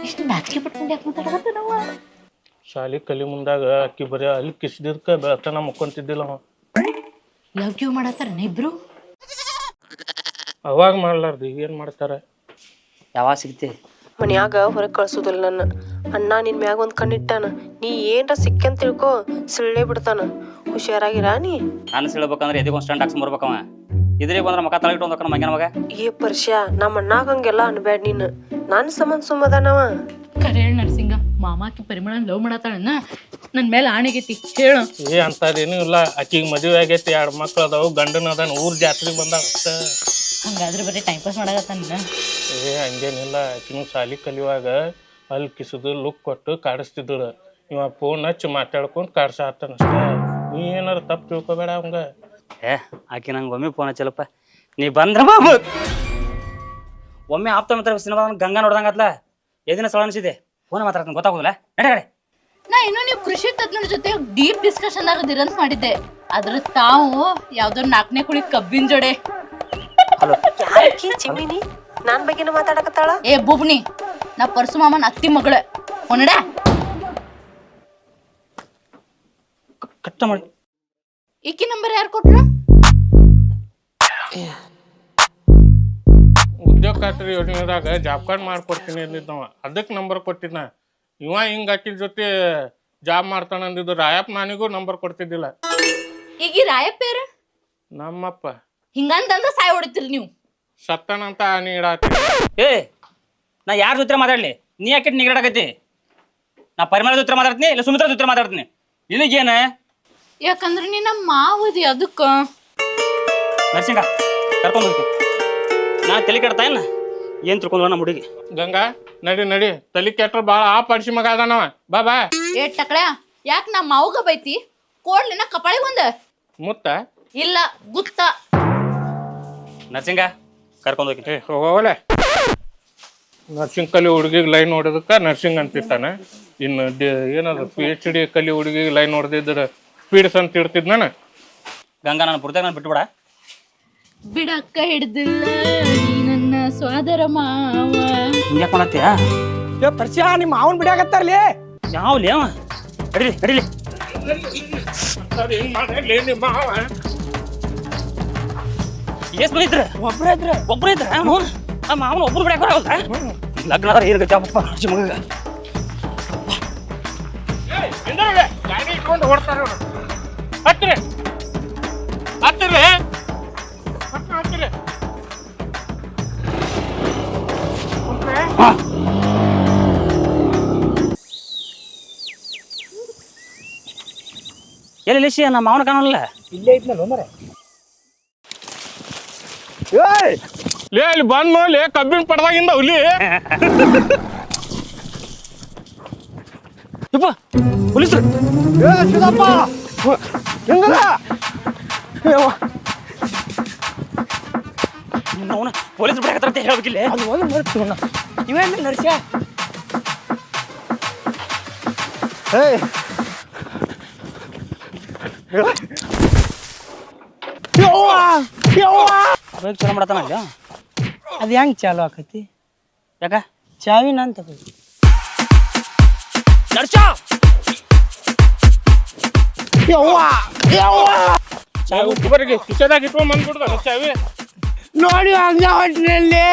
ಇಷ್ಟು ನಾಚಿಕೆ ಪಟ್ಕೊಂಡು ಯಾಕೆ ಮಾತಾಡಕತ್ತಾನವ? ಶಾಲಿ ಕಲಿ ಮುಂದಾಗ ಅಕ್ಕಿ ಬರೀ ಅಲ್ಲಿ ಕಿಸ್ದಿದ್ಕ ಬೆಳತನ ಮುಕ್ಕೊಂತಿದ್ದಿಲ್ಲ ಅವ. ಲವ್ ಯು ಮಾಡತ್ತಾರ ಇಬ್ರು? ಅವಾಗ ಮಾಡ್ಲಾರ್ದು ಏನ್ ಮಾಡ್ತಾರ? ಯಾವಾಗ ಸಿಗ್ತಿ? ಮನ್ಯಾಗ ಹೊರಗೆ ಕಳ್ಸೋದಿಲ್ಲ ನನ್ನ ಅಣ್ಣ. ನಿನ್ ಮ್ಯಾಗ ಒಂದ್ ಕಣ್ಣಿಟ್ಟಾನ, ನೀ ಏನ್ರ ಸಿಕ್ಕಂತ ತಿಳ್ಕೊ ಸಿಳ್ಳೆ ಬಿಡ್ತಾನ. ಹುಷಾರಾಗಿರ ನೀ. ನಾನು ಸಿಳ್ಬೇಕಂದ್ರೆ ಎದಕ್ಕೊಂದು ಸ್ಟ್ಯಾಂಡ್ ಹಾಕ್ಸಿ ಬರ್ಬೇಕವ. ಇದ್ರಿಗೆ ಬಂದ್ರೆ ಮಕ ತಳಗಿಟ್ಟು ಒಂದಕ್ಕ ಮಂಗ್ಯಾನ ಮಗ. ಏ ಪರ್ಷ, ನಮ್ಮ ಅಣ್ಣಾಗ ಹಂಗೆಲ್ಲ ಅನ್ಬ್ಯಾಡ ನೀನು. ನಾನು ಸಂಬಂಧ ಸುಮ್ಮದಾನವ. ಕರೆ ಹೇಳ ನರ್ಸಿಂಗ, ಮಾಮಾಕಿ ಪರಿಮಳ ಲವ್ ಮಾಡತ್ತಾಳನ್ನ ನನ್ನ ಮೇಲೆ ಆಣೆಗೈತಿ ಹೇಳು. ಏ ಅಂತದೇನು ಇಲ್ಲ, ಆಕಿಗೆ ಮದುವೆ ಆಗೈತಿ, 2 ಮಕ್ಳು ಅದಾವು, ಗಂಡನ ಅದಾನ, ಊರ್ ಜಾತ್ರೆಗೆ ಬಂದಾಗ ಅಷ್ಟ. ಹಂಗಾದ್ರೆ ಬರೀ ಟೈಮ್ ಪಾಸ್ ಮಾಡಕತ್ತಾನ. ಏ ಹಂಗೇನಿಲ್ಲ, ಆಕಿನೂ ಶಾಲಿ ಕಲಿಯುವಾಗ ಅಲ್ಲಿ ಕಿಸುದು ಲುಕ್ ಕೊಟ್ಟು ಕಾಡಿಸ್ತಿದ್ರು. ಇವ ಫೋನ್ ಹಚ್ಚಿ ಮಾತಾಡ್ಕೊಂಡು ಕಾಡ್ಸಾತಾನ ಅಷ್ಟೇ. ನೀ ಏನಾರ ತಪ್ಪು ತಿಳ್ಕೊಬೇಡ ಅವಂಗ. ಏ ಆಕೆ ನಂಗೆ ಒಮ್ಮೆ ಫೋನ್ ಹಚ್ಚಲಪ್ಪ, ನೀ ಬಂದ್ರ ಬಾಬು. ಒಮ್ಮೆ ಆಪ್ತ ಮಾತ್ರ ಸಿನಿಮಾ ಗಂಗಾ ನೋಡ್ದಂಗತ್ಲ, ಎದಿನ ಸಲ ಅನಿಸಿದೆ. ಫೋನ್ ಮಾತಾಡ್ತಾನೆ ಗೊತ್ತಾಗೋದಿಲ್ಲ. ನಡೆ ನಾ ಇನ್ನೂ ನೀವು ಕೃಷಿ ತಜ್ಞರ ಜೊತೆ ಡೀಪ್ ಡಿಸ್ಕಷನ್ ಆಗದಿರಂತ ಮಾಡಿದ್ದೆ, ಅದ್ರ ತಾವು ಯಾವ್ದೋ 4ನೇ ಕುಳಿ ಕಬ್ಬಿನ ಜೋಡೆ. ಯಾರಕ್ಕಿ ಚಿಮ್ಮಿನಿ ನಾನ್ ಬಗ್ಗೆನ ಮಾತಾಡಕತ್ತಾಳ? ಏ ಬುಬ್ನಿ, ನಾ ಪರಸು ಮಾಮನ್ ಅತ್ತಿ ಮಗಳ ಹೊನಡ ಕಟ್ಟ ಮಾಡಿ. ಈಕಿ ನಂಬರ್ ಯಾರು ಕೊಟ್ರು? ಉದ್ಯೋಗ ಖಾತ್ರಿ ಯೋಜನೆದಾಗ ಜಾಬ್ ಕಾರ್ಡ್ ಮಾಡ್ಕೊಡ್ತೀನಿ ಅಂದಿದ್ದವ, ಅದಕ್ಕೆ ನಂಬರ್ ಕೊಟ್ಟಿದ್ನ. ಇವ ಹಿಂಗ ಆಕಿನ ಜೊತೆ ಜಾಬ್ ಮಾಡ್ತಾನ ಅಂದಿದ್ದು. ರಾಯಪ್ಪ ನನಗೂ ನಂಬರ್ ಕೊಡ್ತಿದ್ದಿಲ್ಲ. ಈಗ ರಾಯಪ್ಪ ಯಾರ? ನಮ್ಮಪ್ಪ. ಹಿಂಗಂತಂದ್ರ ಸಾಯ್ ಹೊಡಿತಿಲ್ ನೀವು. ಸತ್ತನಂತ ಆನಿ ಇಡಾತಿ. ಏ ನಾ ಯಾರ ಜೊತೆ ಮಾತಾಡ್ಲಿ? ನೀ ಯಾಕೆ ನಿಗಡಾಕತಿ? ನಾ ಪರಿಮಳ ಜೊತೆ ಮಾತಾಡ್ತೀನಿ, ಇಲ್ಲ ಸುಮಿತ್ರಾ ಜೊತೆ ಮಾತಾಡ್ತೀನಿ. ನಿನಗೇನ? ಯಾಕಂದ್ರೆ ನೀ ನಮ್ಮ ಮಾವದಿ, ಅದಕ್ಕ. ನರ್ಸಿಂಗ ಕರ್ಕೊಂಡು ಹೋಗ್ತೀನಿ. ನಾ ತಲೆ ಕೆಡ್ತಾ ಏನ್ ತಿಳ್ಕೊಂಡ್ವ ನಮ್ಮ ಹುಡುಗಿ. ಗಂಗಾ ನಡಿ ನಡಿ, ತಲೆ ಕೆಟ್ರ ಬಾಳ ಆ ಪಡಿಸಿ ಮಗ ಅದಾನವ. ಬಾ ಬಾ. ಏ ಟಕಳ, ಯಾಕೆ ನಮ್ಮ ಮಾವಗ ಬೈತಿ? ಕೋಡ್ಲಿನ ಕಪಾಳಿಗೆ ಒಂದ ಮುತ್ತ ಇಲ್ಲ ಗುತ್ತ. ನರ್ಸಿಂಗ ಕರ್ಕೊಂಡು ಹೋಗಿ. ಏ ಹೋಗವಲ್ಲ. ನರ್ಸಿಂಗ್ ಕಲಿ ಹುಡುಗಿಗೆ ಲೈನ್ ನೋಡೋದಕ್ಕ ನರ್ಸಿಂಗ್ ಅಂತಿರ್ತಾನೆ. ಇನ್ನು ಏನದು PhD ಕಲಿ ಹುಡುಗಿಗೆ ಲೈನ್ ನೋಡ್ದಿದ್ರ ಸ್ಪೀಡ್ಸ್ ಅಂತ ಇಡ್ತಿದ್ ನಾನು. ಗಂಗಾ ನಾನು ಪುರ್ತಾಗ ನಾನು ಬಿಟ್ಬಿಡ. ಬಿಡಕ್ಕ ಹಿಡ್ದಿಲ್ಲ ನೀ ನನ್ನ ಸ್ವಾದರ ಮಾವ ಹಿಂಗ್ಯಾಕ್ ಮಾಡತ್ತೀಯ ಏ ಪರ್ಸ್ಯಾ ನಿಮ್ಮ ಮಾವನ್ ಬಿಡಾಕತ್ತಾರ್ಲಿ ಯಾವ ಲೇವ ಅಡಿಲಿ ಅಡಿಲಿ ಎಷ್ಟ್ ಮಂದಿ ಇದ್ರ ಒಬ್ರು ಇದ್ರ ಮಾವನ ಒಬ್ರು ಬಿಡಾಕ ಬರವಲ್ದ ಲಗ್ನ ಆದ್ರೆ ಏನ್ ಗಚ್ಚಪ್ಪ ಮಗ ಗಾಡಿ ಇಟ್ಕೊಂಡು ಹೊಡ್ತಾರ ಹತ್ತಿರಿ ಹತ್ತಿರಿ ಹತ್ತಿರಿ ಎಲ್ಲಿ ಲಿಶಿ ನಮ್ಮ ಮಾವನ ಕಾಣಲ್ಲ ಇಲ್ಲೇ ಐತ್ನಲ್ಲ ಮರೆ ಲೇ ಇಲ್ಲಿ ಬಂದ್ ಮೇಲೆ ಕಬ್ಬಿನ ಪಡ್ದಾಗಿಂದ ಹುಲಿ ಯಪ್ಪ ಪೊಲೀಸರು ಅವನ ಪೊಲೀಸರು ಬಿಡಕತ್ತಾರ ಅಂತ ಹೇಳ್ಬೇಕಿಲ್ಲ ಅದು ಒಂದು ಮರ್ತು ಇವೇನು ನರ್ಸ್ಯ ಬೈಕ್ ಚಲೋ ಮಾಡತ್ತಾನ ಅಲ್ಲ ಅದು ಹೆಂಗೆ ಚಾಲು ಆಕೈತಿ ಯಾಕ ಚಾವಿ ನಾನು ತಗೋ ನಡ್ಸ ಚಾವಿ ಉಪ್ಪರಿಗೆ ಕಿಸೆದಾಗ ಇಟ್ಕೊಂಡ್ ಬಂದ್ಬಿಡ್ದ ಚಾವಿ ನೋಡಿ ಹಂಗ ಹೊಂಟ್ರಲ್ಲಿ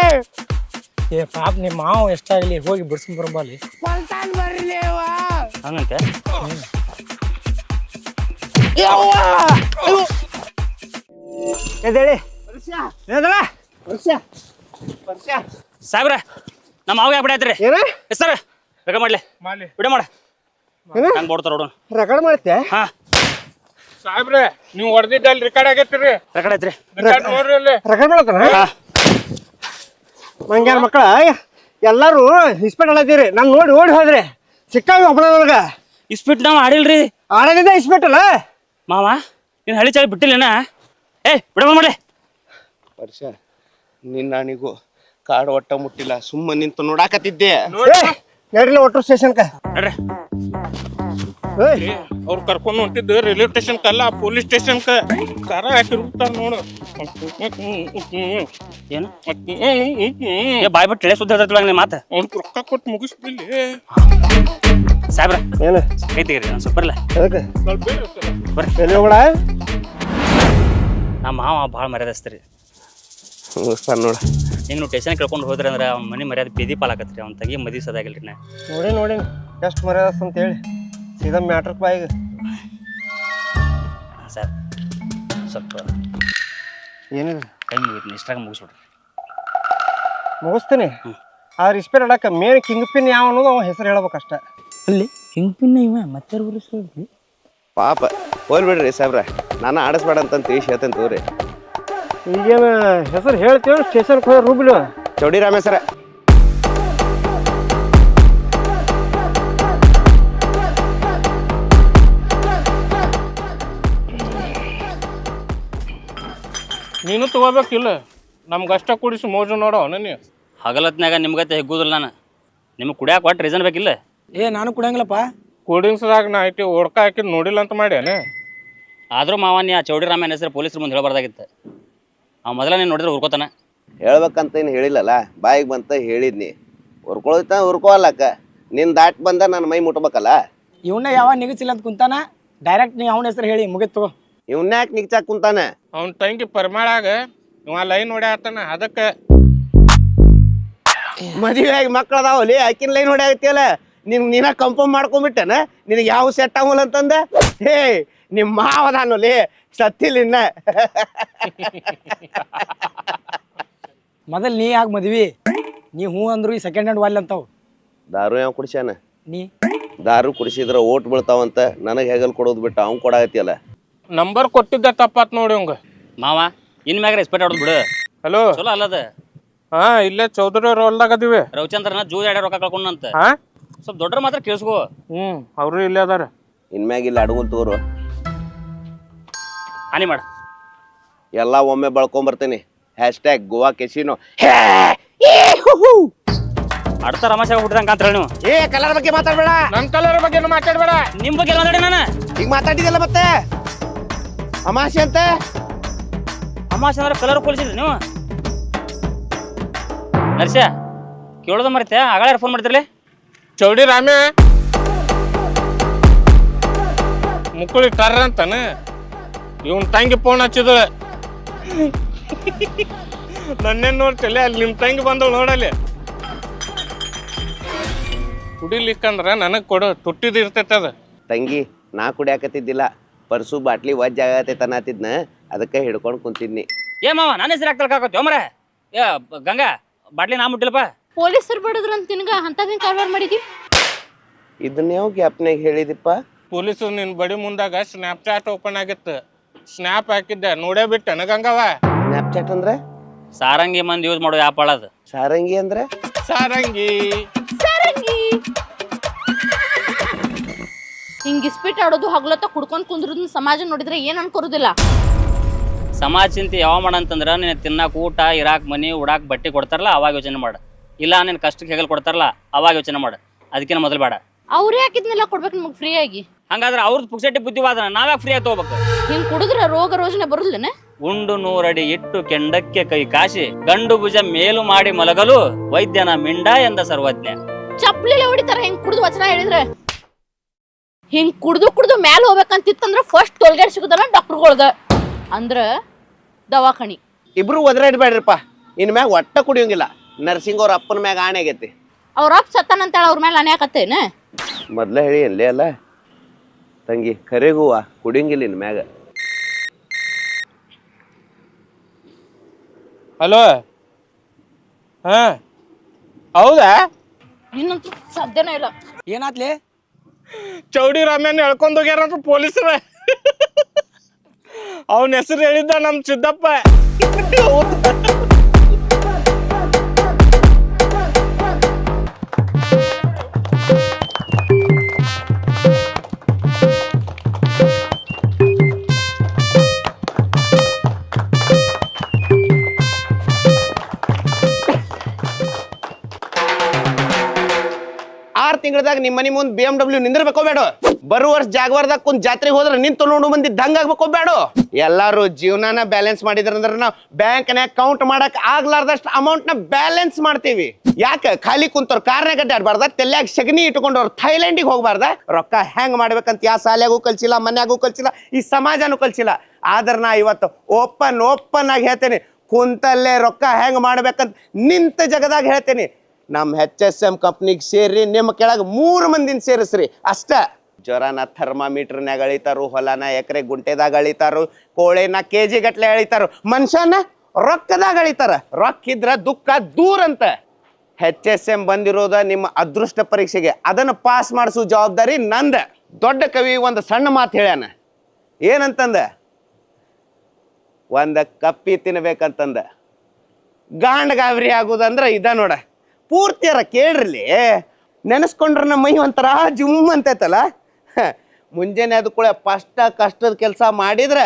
ಏ ಪಾಪ ನಿಮ್ಮ ಮಾವ ಎಷ್ಟಾಗಲಿ ಹೋಗಿ ಬಿಡ್ಸ್ಕೊಂಡ್ ಬರಂಬಲ್ಲಿ ಹೊಲ್ತಾನ್ ಬರ್ಲಿ ಹಂಗಂತೆ ಎದೇಳಿ ಸಾಹೇಬ್ರ ನಮ್ಮ ಮಾವ ಯಾವ ಬಿಡಾಯ್ತ್ರಿ ಏನ ಸರ್ ಬೇಗ ಮಾಡ್ಲಿ ಮಾಡ್ಲಿ ಬಿಡ ಮಾಡ ಹಂಗೆ ಬೋಡ್ತಾರ ನೋಡು ರೆಕಾರ್ಡ್ ಮಾಡ್ತೆ ಹಾ ಸಾಹೇಬ್ರೆ ನೀವು ಹೊಡೆದಿದ್ದಲ್ಲಿ ರೆಕಾರ್ಡ್ ಆಗೈತಿರಿ ರೆಕಾರ್ಡ್ ಐತ್ರಿ ರೆಕಾರ್ಡ್ ನೋಡ್ರಿ ಅಲ್ಲಿ ರೆಕಾರ್ಡ್ ಮಾಡ್ತಾನ ಹಾ ಮಂಗ್ಯಾರ ಮಕ್ಕಳ ಎಲ್ಲಾರು ಇಸ್ಪೆಟ್ ಅಲ್ಲದಿರಿ ನಾನು ನೋಡಿ ಓಡಿ ಹೋದ್ರಿ ಸಿಕ್ಕಾವಿ ಒಬ್ಬನ ನನಗ ಇಸ್ಪಿಟ್ ನಾವು ಆಡಿಲ್ರಿ ಆಡೋದಿಂದ ಇಸ್ಪೆಟ್ ಅಲ್ಲ ಮಾವ ನೀನು ಹಳಿ ಚಾಳಿ ಬಿಟ್ಟಿಲ್ಲೇನ ಏ ಬಿಡ ಮಾಡ್ಲಿ ವರ್ಷ ನಿನ್ನಾಣಿಗೂ ಕಾಡು ಒಟ್ಟ ಮುಟ್ಟಿಲ್ಲ ಸುಮ್ಮ ನಿಂತು ನೋಡಾಕತ್ತಿದ್ದೆ ನಡಿಲ್ಲ ಒಟ್ಟು ಸ್ಟೇಷನ್ಕ ನೋಡ್ರಿ ಅವ್ರು ಕರ್ಕೊಂಡು ಹೊಂಟಿದ್ದು ರೈಲ್ವೆ ಸ್ಟೇಷನ್ ಅಲ್ಲ ಪೊಲೀಸ್ ಸ್ಟೇಷನ್ ಕಾರ ಹಾಕಿರ್ತಾರ ನೋಡು ಏನು ಏ ಬಾಯ್ ಬಿಟ್ಟು ಇಳೆ ಸುದ್ದಿ ಹೇಳ್ತಿಲ್ಲ ನಿಮ್ಮ ಮಾತು ಅವ್ನ ರೊಕ್ಕ ಕೊಟ್ಟು ಮುಗಿಸ್ಬಿಲ್ಲಿ ಸಾಹೇಬ್ರ ಏನು ಕೈ ತೆಗೀರಿ ನಾನು ಸೂಪರ್ಲ ಅದಕ್ಕೆ ಸ್ವಲ್ಪ ಬೇರೆ ಇರ್ತದೆ. ಬರ್ರಿ ಎಲ್ಲಿ ಹೋಗ್ಬೇಡ ನಮ್ಮ ಮಾವ ಭಾಳ ಮರ್ಯಾದಸ್ತ್ರಿ ಮುಗಿಸ್ತಾನ ನೋಡ ಹಿಂಗೆ ನೀವು ಟೇಷನ್ ಕೇಳ್ಕೊಂಡು ಹೋದ್ರಿ ಅಂದ್ರೆ ಅವ್ನ ಮನೆ ಮರ್ಯಾದೆ ಬೀದಿ ಪಾಲಾಕತ್ರಿ ಅವ್ನ ತಗಿ ಮದಿ ಸದಾಗಿಲ್ರಿ ನಾ ನೋಡಿ ಎಷ್ಟು ಮರ್ಯಾದ ಅಂತ ಹೇಳಿ ಸೀದಾ ಮ್ಯಾಟ್ರಕ್ ಬಾಯಿಗೆ ಸರ್ ಸ್ವಲ್ಪ ಏನಿದೆ ಕೈ ಮುಗಿತೀನಿ ಇಷ್ಟಾಗ ಮುಗಿಸ್ಬಿಡ್ರಿ ಮುಗಿಸ್ತೀನಿ ಆದ್ರೆ ಇಸ್ಪೆಟ್ ಆಡಕ್ಕೆ ಮೇನ್ ಕಿಂಗ್ ಪಿನ್ ಯಾವ ಅನ್ನೋದು ಅವ ಹೆಸರು ಹೇಳ್ಬೇಕಷ್ಟ ಅಲ್ಲಿ ಹಿಂಗ್ ಪಿನ್ನ ಇವ ಮತ್ತೆ ಉರಿಸ್ಕೊಳ್ರಿ ಪಾಪ ಹೋಲ್ ಬಿಡ್ರಿ ಸಾಬ್ರ ನಾನು ಆಡಿಸ್ಬೇಡ ಅಂತ ತಿಳಿಸಿ ಹೇಳ್ತೇನೆ ತೋರಿ ಈಗೇನು ಹೆಸರು ಹೇಳ್ತೀವಿ ಸ್ಟೇಷನ್ಗೆ ಹೋಗಿ ರೂಬ್ಲು ಚೌಡಿ ರಾಮೇಶ್ವರ ನೀನು ತಗೋಬೇಕಿಲ್ಲ ನಮ್ಗಷ್ಟ ಕುಡಿಸಿ ಮೋಜು ನೋಡೋ ನೀ ಹಗಲತ್ನಾಗ ನಿಮ್ಗತ್ತೆ ಹೆಗ್ಗುದಿಲ್ಲ ನಾನು ನಿಮ್ಗೆ ಕುಡಿಯಾಕ ಒಟ್ಟು ರೀಸನ್ ಬೇಕಿಲ್ಲ ಏ ನಾನು ಕುಡಿಯಂಗಿಲ್ಲಪ್ಪ ಕೂಡಿಂಗ್ಸ್ದಾಗ ನಾ ಐತಿ ಓಡ್ಕ ಹಾಕಿದ್ ನೋಡಿಲ್ಲ ಅಂತ ಮಾಡ್ಯಾನೆ ಆದರೂ ಮಾವ ನೀ ಆ ಚೌಡಿ ರಾಮಯ್ಯನ ಹೆಸರು ಪೊಲೀಸ್ರ ಮುಂದೆ ಹೇಳಬಾರ್ದಾಗಿತ್ತು ಅವ ಮೊದಲ ನೀನು ನೋಡಿದ್ರೆ ಉರ್ಕೋತಾನ ಹೇಳ್ಬೇಕಂತ ಏನು ಹೇಳಿಲ್ಲಲ್ಲ ಬಾಯಿಗೆ ಬಂತ ಹೇಳಿದ್ನಿ ಉರ್ಕೊಳ್ತಾ ಉರ್ಕೋಲ್ಲಕ್ಕ ನಿನ್ ದಾಟ್ ಬಂದ ನನ್ನ ಮೈ ಮುಟ್ಬೇಕಲ್ಲ ಇವನ್ನ ಯಾವ ನಿಗಸಿಲ್ಲ ಅಂತ ಕುಂತಾನ ಡೈರೆಕ್ಟ್ ನೀ ಅವನ ಹೆಸರು ಹೇಳಿ ಮುಗಿತು ಇವ್ನ್ಯಾಕೆ ನಿಗ್ಚಾಕ್ ಕುಂತಾನೆ ಅವ್ನ ತಂಗಿ ಪರಿಮಾಳಾಗ ಇವ ಲೈನ್ ಹೊಡ್ಯಾತಾನ ಅದಕ್ಕೆ ಮದುವೆ ಆಗಿ ಮಕ್ಳು ಅದಾವಲ್ಲಿ ಆಕಿನ ಲೈನ್ ಹೊಡ್ಯಾಗತ್ತಿಯಲ್ಲ ನೀನ ಕಂಫರ್ಮ್ ಮಾಡ್ಕೊಂಡ್ಬಿಟ್ಟೆನ ನಿನಗೆ ಯಾವ ಸೆಟ್ ಆಗಲ್ಲ ಅಂತಂದ ಹೇ ನಿಮ್ಮ ಮಾವದಾನಲ್ಲಿ ಸತ್ತಿಲ್ಲ ಇನ್ನ ಮೊದಲ್ ನೀ ಯಾಕೆ ಮದ್ವಿ ನೀ ಹೂ ಅಂದ್ರು ಈ ಸೆಕೆಂಡ್ ಹ್ಯಾಂಡ್ ವಾಲ್ ಅಂತಾವ್ ದಾರು ಯಾವ ಕುಡಿಸ್ಯಾನ ನೀ ದಾರು ಕುಡಿಸಿದ್ರ ಓಟ್ ಬೀಳ್ತಾವಂತ ನನಗೆ ಹೆಗಲ್ ಕೊಡೋದು ಬಿಟ್ಟು ಅವ್ನು ಕೊಡಾಗತ್ತಿಯಲ್ಲ ನಂಬರ್ ಕೊಟ್ಟಿದ್ದ ತಪ್ಪಾತ್ ನೋಡಿ ಅವಂಗ ಮಾವ ಇನ್ ಮ್ಯಾಗ ರೆಸ್ಪೆಕ್ಟ್ ಆಡೋದು ಬಿಡು ಹಲೋ ಚಲೋ ಅಲ್ಲದ ಹಾ ಇಲ್ಲೇ ಚೌಧರಿ ಅವ್ರ ಹೊಲ್ದಾಗ ಅದೀವಿ ರವಿಚಂದ್ರನ ಜೂ ಎಡೆ ರೊಕ್ಕ ಕಳ್ಕೊಂಡಂತ ಹಾ ಸ್ವಲ್ಪ ದೊಡ್ಡ ಮಾತ್ರ ಕೇಳಿಸ್ಕೋ ಅವರು ಇಲ್ಲೇ ಅದಾರ ಇನ್ಮ್ಯಾಗ ಇಲ್ಲಿ ಅಡಗುಲ್ ತೋರು ಹಾನಿ ಮಾಡ ಎಲ್ಲ ಒಮ್ಮೆ ಬಳ್ಕೊಂಬರ್ತೀನಿ ಹ್ಯಾಶ್ಟ್ಯಾಗ್ ಗೋವಾ ಕೆಸಿನೋ ಅಡ್ತ ರಮಾಶಾಗ ಹುಟ್ಟಿದಂಗ ಅಂತ ಹೇಳಿ ನೀವು ಏ ಕಲರ್ ಬಗ್ಗೆ ಮಾತಾಡ್ಬೇಡ ನನ್ ಕಲರ್ ಬಗ್ಗೆ ಮಾತಾಡ್ಬೇಡ ನಿಮ್ ಬಗ್ಗೆ ಎಲ್ಲ ಮಾತಾಡಿ ನಾನು ಈಗ ಮಾತಾಡಿದಲ್ಲ ಮತ್ತೆ ಅಮಾಶೆ ಅಂತ ಅಮಾಶ ಅಂದ್ರೆ ಕಲರ್ ಕೊಲಿಸಿದ್ರಿ ನೀವು ನರ್ಸ ಕೇಳೋದ ಮರಿತೆ ಆಗಳ ಫೋನ್ ಮಾಡ್ತಿರ್ಲಿ ಚೌಡಿ ರಾಮೆ ಮುಕ್ಕಳಿ ಕರ್ರ ಅಂತಾನ ಇವನ್ ತಂಗಿ ಫೋನ್ ಹಚ್ಚಿದಳ ನನ್ನೇನ್ ನೋಡ್ತಿಲ್ಲ ಅಲ್ಲಿ ನಿಮ್ ತಂಗಿ ಬಂದಳು ನೋಡಲ್ಲಿ ಕುಡಿಲಿಕ್ಕಂದ್ರ ನನಗ್ ಕೊಡು ತುಟ್ಟಿದ್ ಇರ್ತೈತೆ ಅದ ತಂಗಿ ನಾ ಕುಡಿಯಾಕತ್ತಿದ್ದಿಲ್ಲ ಪರ್ಸು ಬಾಟ್ಲಿ ವಜ್ಜ ಆಗತೈತ ಅನ್ನತ್ತಿದ್ನ ಅದಕ್ಕೆ ಹಿಡ್ಕೊಂಡು ಕುಂತಿದ್ನಿ. ಏ ಮಾವ ನನ್ನ ಹೆಸರು ಹಾಕ್ತಲ್ಕಾಕತ್ತಿ ಮರ ಏ ಗಂಗಾ ಬಾಟ್ಲಿ ನಾ ಮುಟ್ಟಿಲ್ಲಪ್ಪ ಪೊಲೀಸರು ಬಡದ್ರ ಅಂತ ನಿನಗ ಅಂತದೇನ್ ಕಾರ್ಬಾರ್ ಮಾಡಿದಿ? ಇದನ್ನ ಯಾವ ಗ್ಯಾಪ್ನಾಗ ಹೇಳಿದಿಪ್ಪ? ಪೊಲೀಸರು ನಿನ್ ಬಡಿ ಮುಂದಾಗ ಸ್ನ್ಯಾಪ್ ಚಾಟ್ ಓಪನ್ ಆಗಿತ್ತು. ಸ್ನ್ಯಾಪ್ ಹಾಕಿದ್ದೆ ನೋಡೇ ಬಿಟ್ಟೆನ ಗಂಗವ. ಸ್ನ್ಯಾಪ್ಚಾಟ್ ಅಂದ್ರೆ ಸಾರಂಗಿ ಮಂದಿ ಯೂಸ್ ಮಾಡೋ ಆ್ಯಪ್ ಅಳದು. ಸಾರಂಗಿ ಅಂದ್ರೆ ಸಾರಂಗಿ ಹಿಂಗ್ ಇಸ್ಪಿಟ್ ಆಡೋದು ಹಗ್ಲತ್ತ ಕುಡ್ಕೊಂಡ್ ಕುಂದ್ರದನ್ನ ಸಮಾಜ ನೋಡಿದ್ರೆ ಏನ್ ಅನ್ಕೊರುದಿಲ್ಲ. ಸಮಾಜ ಚಿಂತೆ ಯಾವ ಮಾಡ ಅಂತಂದ್ರೆ ನೀನು ತಿನ್ನಾಕ ಊಟ ಇರಾಕ್ ಮನಿ ಉಡಾಕ್ ಬಟ್ಟೆ ಕೊಡ್ತಾರಲ್ಲ ಅವಾಗ ಯೋಚನೆ ಮಾಡು. ಇಲ್ಲ ನೀನು ಕಷ್ಟಕ್ಕೆ ಹೆಗಲ್ ಕೊಡ್ತಾರಲ್ಲ ಅವಾಗ ಯೋಚನೆ ಮಾಡು. ಅದಕ್ಕಿಂತ ಮೊದಲು ಬೇಡ. ಅವ್ರೇ ಹಾಕಿದ್ನೆಲ್ಲ ಕೊಡ್ಬೇಕು ನಿಮಗ್ ಫ್ರೀ ಆಗಿ. ಹಂಗಾದ್ರೆ ಅವ್ರದ್ದು ಪುಕ್ಸೆಟ್ಟಿ ಬುದ್ಧಿವಾದನ ನಾವ್ಯಾಕೆ ಫ್ರೀ ಆಗಿ ತಗೋಬೇಕು? ಹಿಂಗ್ ಕುಡಿದ್ರ ರೋಗ ರೋಜನೆ ಬರುದಿಲ್ಲನ? ಉಂಡು 100 ಅಡಿ ಇಟ್ಟು ಕೆಂಡಕ್ಕೆ ಕೈ ಕಾಶಿ ಗಂಡು ಭುಜ ಮೇಲು ಮಾಡಿ ಮಲಗಲು ವೈದ್ಯನ ಮಿಂಡ ಎಂದ ಸರ್ವಜ್ಞ. ಚಪ್ಲಿಲೆ ಹೊಡಿತಾರ ಹಿಂಗ್ ಕುಡ್ದು ವಚನ ಹೇಳಿದ್ರೆ. ಹಿಂಗ್ ಕುಡ್ದು ಮ್ಯಾಲ ಹೋಗ್ಬೇಕಂತಿತ್ತಂದ್ರ ಫಸ್ಟ್ ಟೋಲ್ಗೇಟ್ ಸಿಗುದಲ್ಲ ಡಾಕ್ಟರ್ಗಳ್ದ ಅಂದ್ರ ದವಾಖಾನಿ. ಇಬ್ರು ಒದರಾಡ್ಬೇಡ್ರಿಪ್ಪ. ಇನ್ ಮ್ಯಾಗ ಒಟ್ಟ ಕುಡಿಯೋಂಗಿಲ್ಲ. ನರ್ಸಿಂಗ್ ಅವ್ರ ಅಪ್ಪನ ಮ್ಯಾಗ ಆಣೆ ಆಗೈತಿ. ಅವ್ರ ಅಪ್ಪ ಸತ್ತಾನಂತೇಳ ಅವ್ರ ಮೇಲೆ ಅನ್ಯಾಕತ್ತೇನ? ಮೊದ್ಲ ಹೇಳಿ ಅಲ್ಲೇ ಅಲ್ಲ ತಂಗಿ ಕರೆಗುವ ಕುಡಿಯಂಗಿಲ್ಲ ಇನ್ ಮ್ಯಾಗ. ಹಲೋ ಹಾ ಹೌದಾ? ಇನ್ನಂತೂ ಸಾಧ್ಯನೇ ಇಲ್ಲ. ಏನಾತ್ಲಿ? ಚೌಡಿ ರಾಮ್ಯಾನ ಹೇಳ್ಕೊಂಡ್ ಹೋಗ್ಯಾರಂತ ಪೊಲೀಸರ. ಅವನ ಹೆಸರು ಹೇಳಿದ್ದ ನಮ್ ಸಿದ್ದಪ್ಪ. ತಿಂಗಳದಾಗ ನಿಮ್ಮ ಮನಿ ಮುಂದ್ BMW ನಿಂದಿರ್ಬೇಕೋ ಬೇಡ? ಬರುವ ವರ್ಷ ಜಾಗವಾರದಾಗ ಕುಂತ್ ಜಾತ್ರೆಗೆ ಹೋದ್ರ ನಿಂತು ನೋಡು ಮಂದಿ ದಂಗ ಆಗ್ಬೇಕೋ ಬೇಡ? ಎಲ್ಲಾರು ಜೀವನಾನ ಬ್ಯಾಲೆನ್ಸ್ ಮಾಡಿದ್ರಂದ್ರ ನಾವು ಬ್ಯಾಂಕ್ನ್ಯಾಗ ಕೌಂಟ್ ಮಾಡಕ್ ಆಗ್ಲಾರ್ದಷ್ಟು ಅಮೌಂಟ್ ನ ಬ್ಯಾಲೆನ್ಸ್ ಮಾಡ್ತೀವಿ. ಯಾಕ ಖಾಲಿ ಕುಂತವ್ರ ಕಾರ್ನಾಗ ಅಡ್ಡಾಡ್ಬಾರ್ದ? ತೆಲ್ಯಾಗ ಸಗಣಿ ಇಟ್ಕೊಂಡವ್ರು ಥೈಲ್ಯಾಂಡಿಗೆ ಹೋಗ್ಬಾರ್ದ? ರೊಕ್ಕ ಹೆಂಗ್ ಮಾಡ್ಬೇಕಂತ ಯಾ ಶಾಲ್ಯಾಗೂ ಕಲ್ಸಿಲ್ಲ, ಮನ್ಯಾಗೂ ಕಲ್ಸಿಲ್ಲ, ಈ ಸಮಾಜನೂ ಕಲ್ಸಿಲ್ಲ. ಆದ್ರ ನಾ ಇವತ್ತು ಓಪನ್ ಆಗಿ ಹೇಳ್ತೇನೆ, ಕುಂತಲ್ಲೇ ರೊಕ್ಕ ಹೆಂಗ್ ಮಾಡ್ಬೇಕಂತ ನಿಂತ ಜಗದಾಗ ಹೇಳ್ತೇನೆ. ನಮ್ಮ HSM ಕಂಪ್ನಿಗೆ ಸೇರಿ ನಿಮ್ಮ ಕೆಳಗೆ 3 ಮಂದಿನ ಸೇರಿಸ್ರಿ ಅಷ್ಟ. ಜ್ವರನ ಥರ್ಮಾಮೀಟರ್ನಾಗ ಅಳಿತಾರು, ಹೊಲನ ಎಕರೆ ಗುಂಟೆದಾಗ ಅಳಿತಾರು, ಕೋಳೆನ KG ಗಟ್ಲೆ ಅಳಿತಾರು, ಮನುಷ್ಯನ ರೊಕ್ಕದಾಗ ಅಳಿತಾರ. ರೊಕ್ಕ ಇದ್ರ ದುಃಖ ದೂರ ಅಂತ. HSM ಬಂದಿರೋದ ನಿಮ್ಮ ಅದೃಷ್ಟ ಪರೀಕ್ಷೆಗೆ. ಅದನ್ನು ಪಾಸ್ ಮಾಡಿಸೋ ಜವಾಬ್ದಾರಿ ನಂದ. ದೊಡ್ಡ ಕವಿ ಒಂದು ಸಣ್ಣ ಮಾತು ಹೇಳ್ಯಾನ. ಏನಂತಂದ? ಒಂದ ಕಪ್ಪಿ ತಿನ್ಬೇಕಂತಂದ. ಗಾಂಡ್ ಗಾಬರಿ ಆಗುದಂದ್ರ ಇದ ನೋಡ. ಪೂರ್ತಿಯಾರ ಕೇಳ್ರಲ್ಲಿ. ನೆನೆಸ್ಕೊಂಡ್ರ ನಮ್ಮ ಮೈ ಒಂಥರ ಜುಮ್ ಅಂತೈತಲ್ಲ. ಮುಂಜಾನೆ ಅದು ಕೂಡ ಕಷ್ಟದ ಕೆಲಸ ಮಾಡಿದ್ರೆ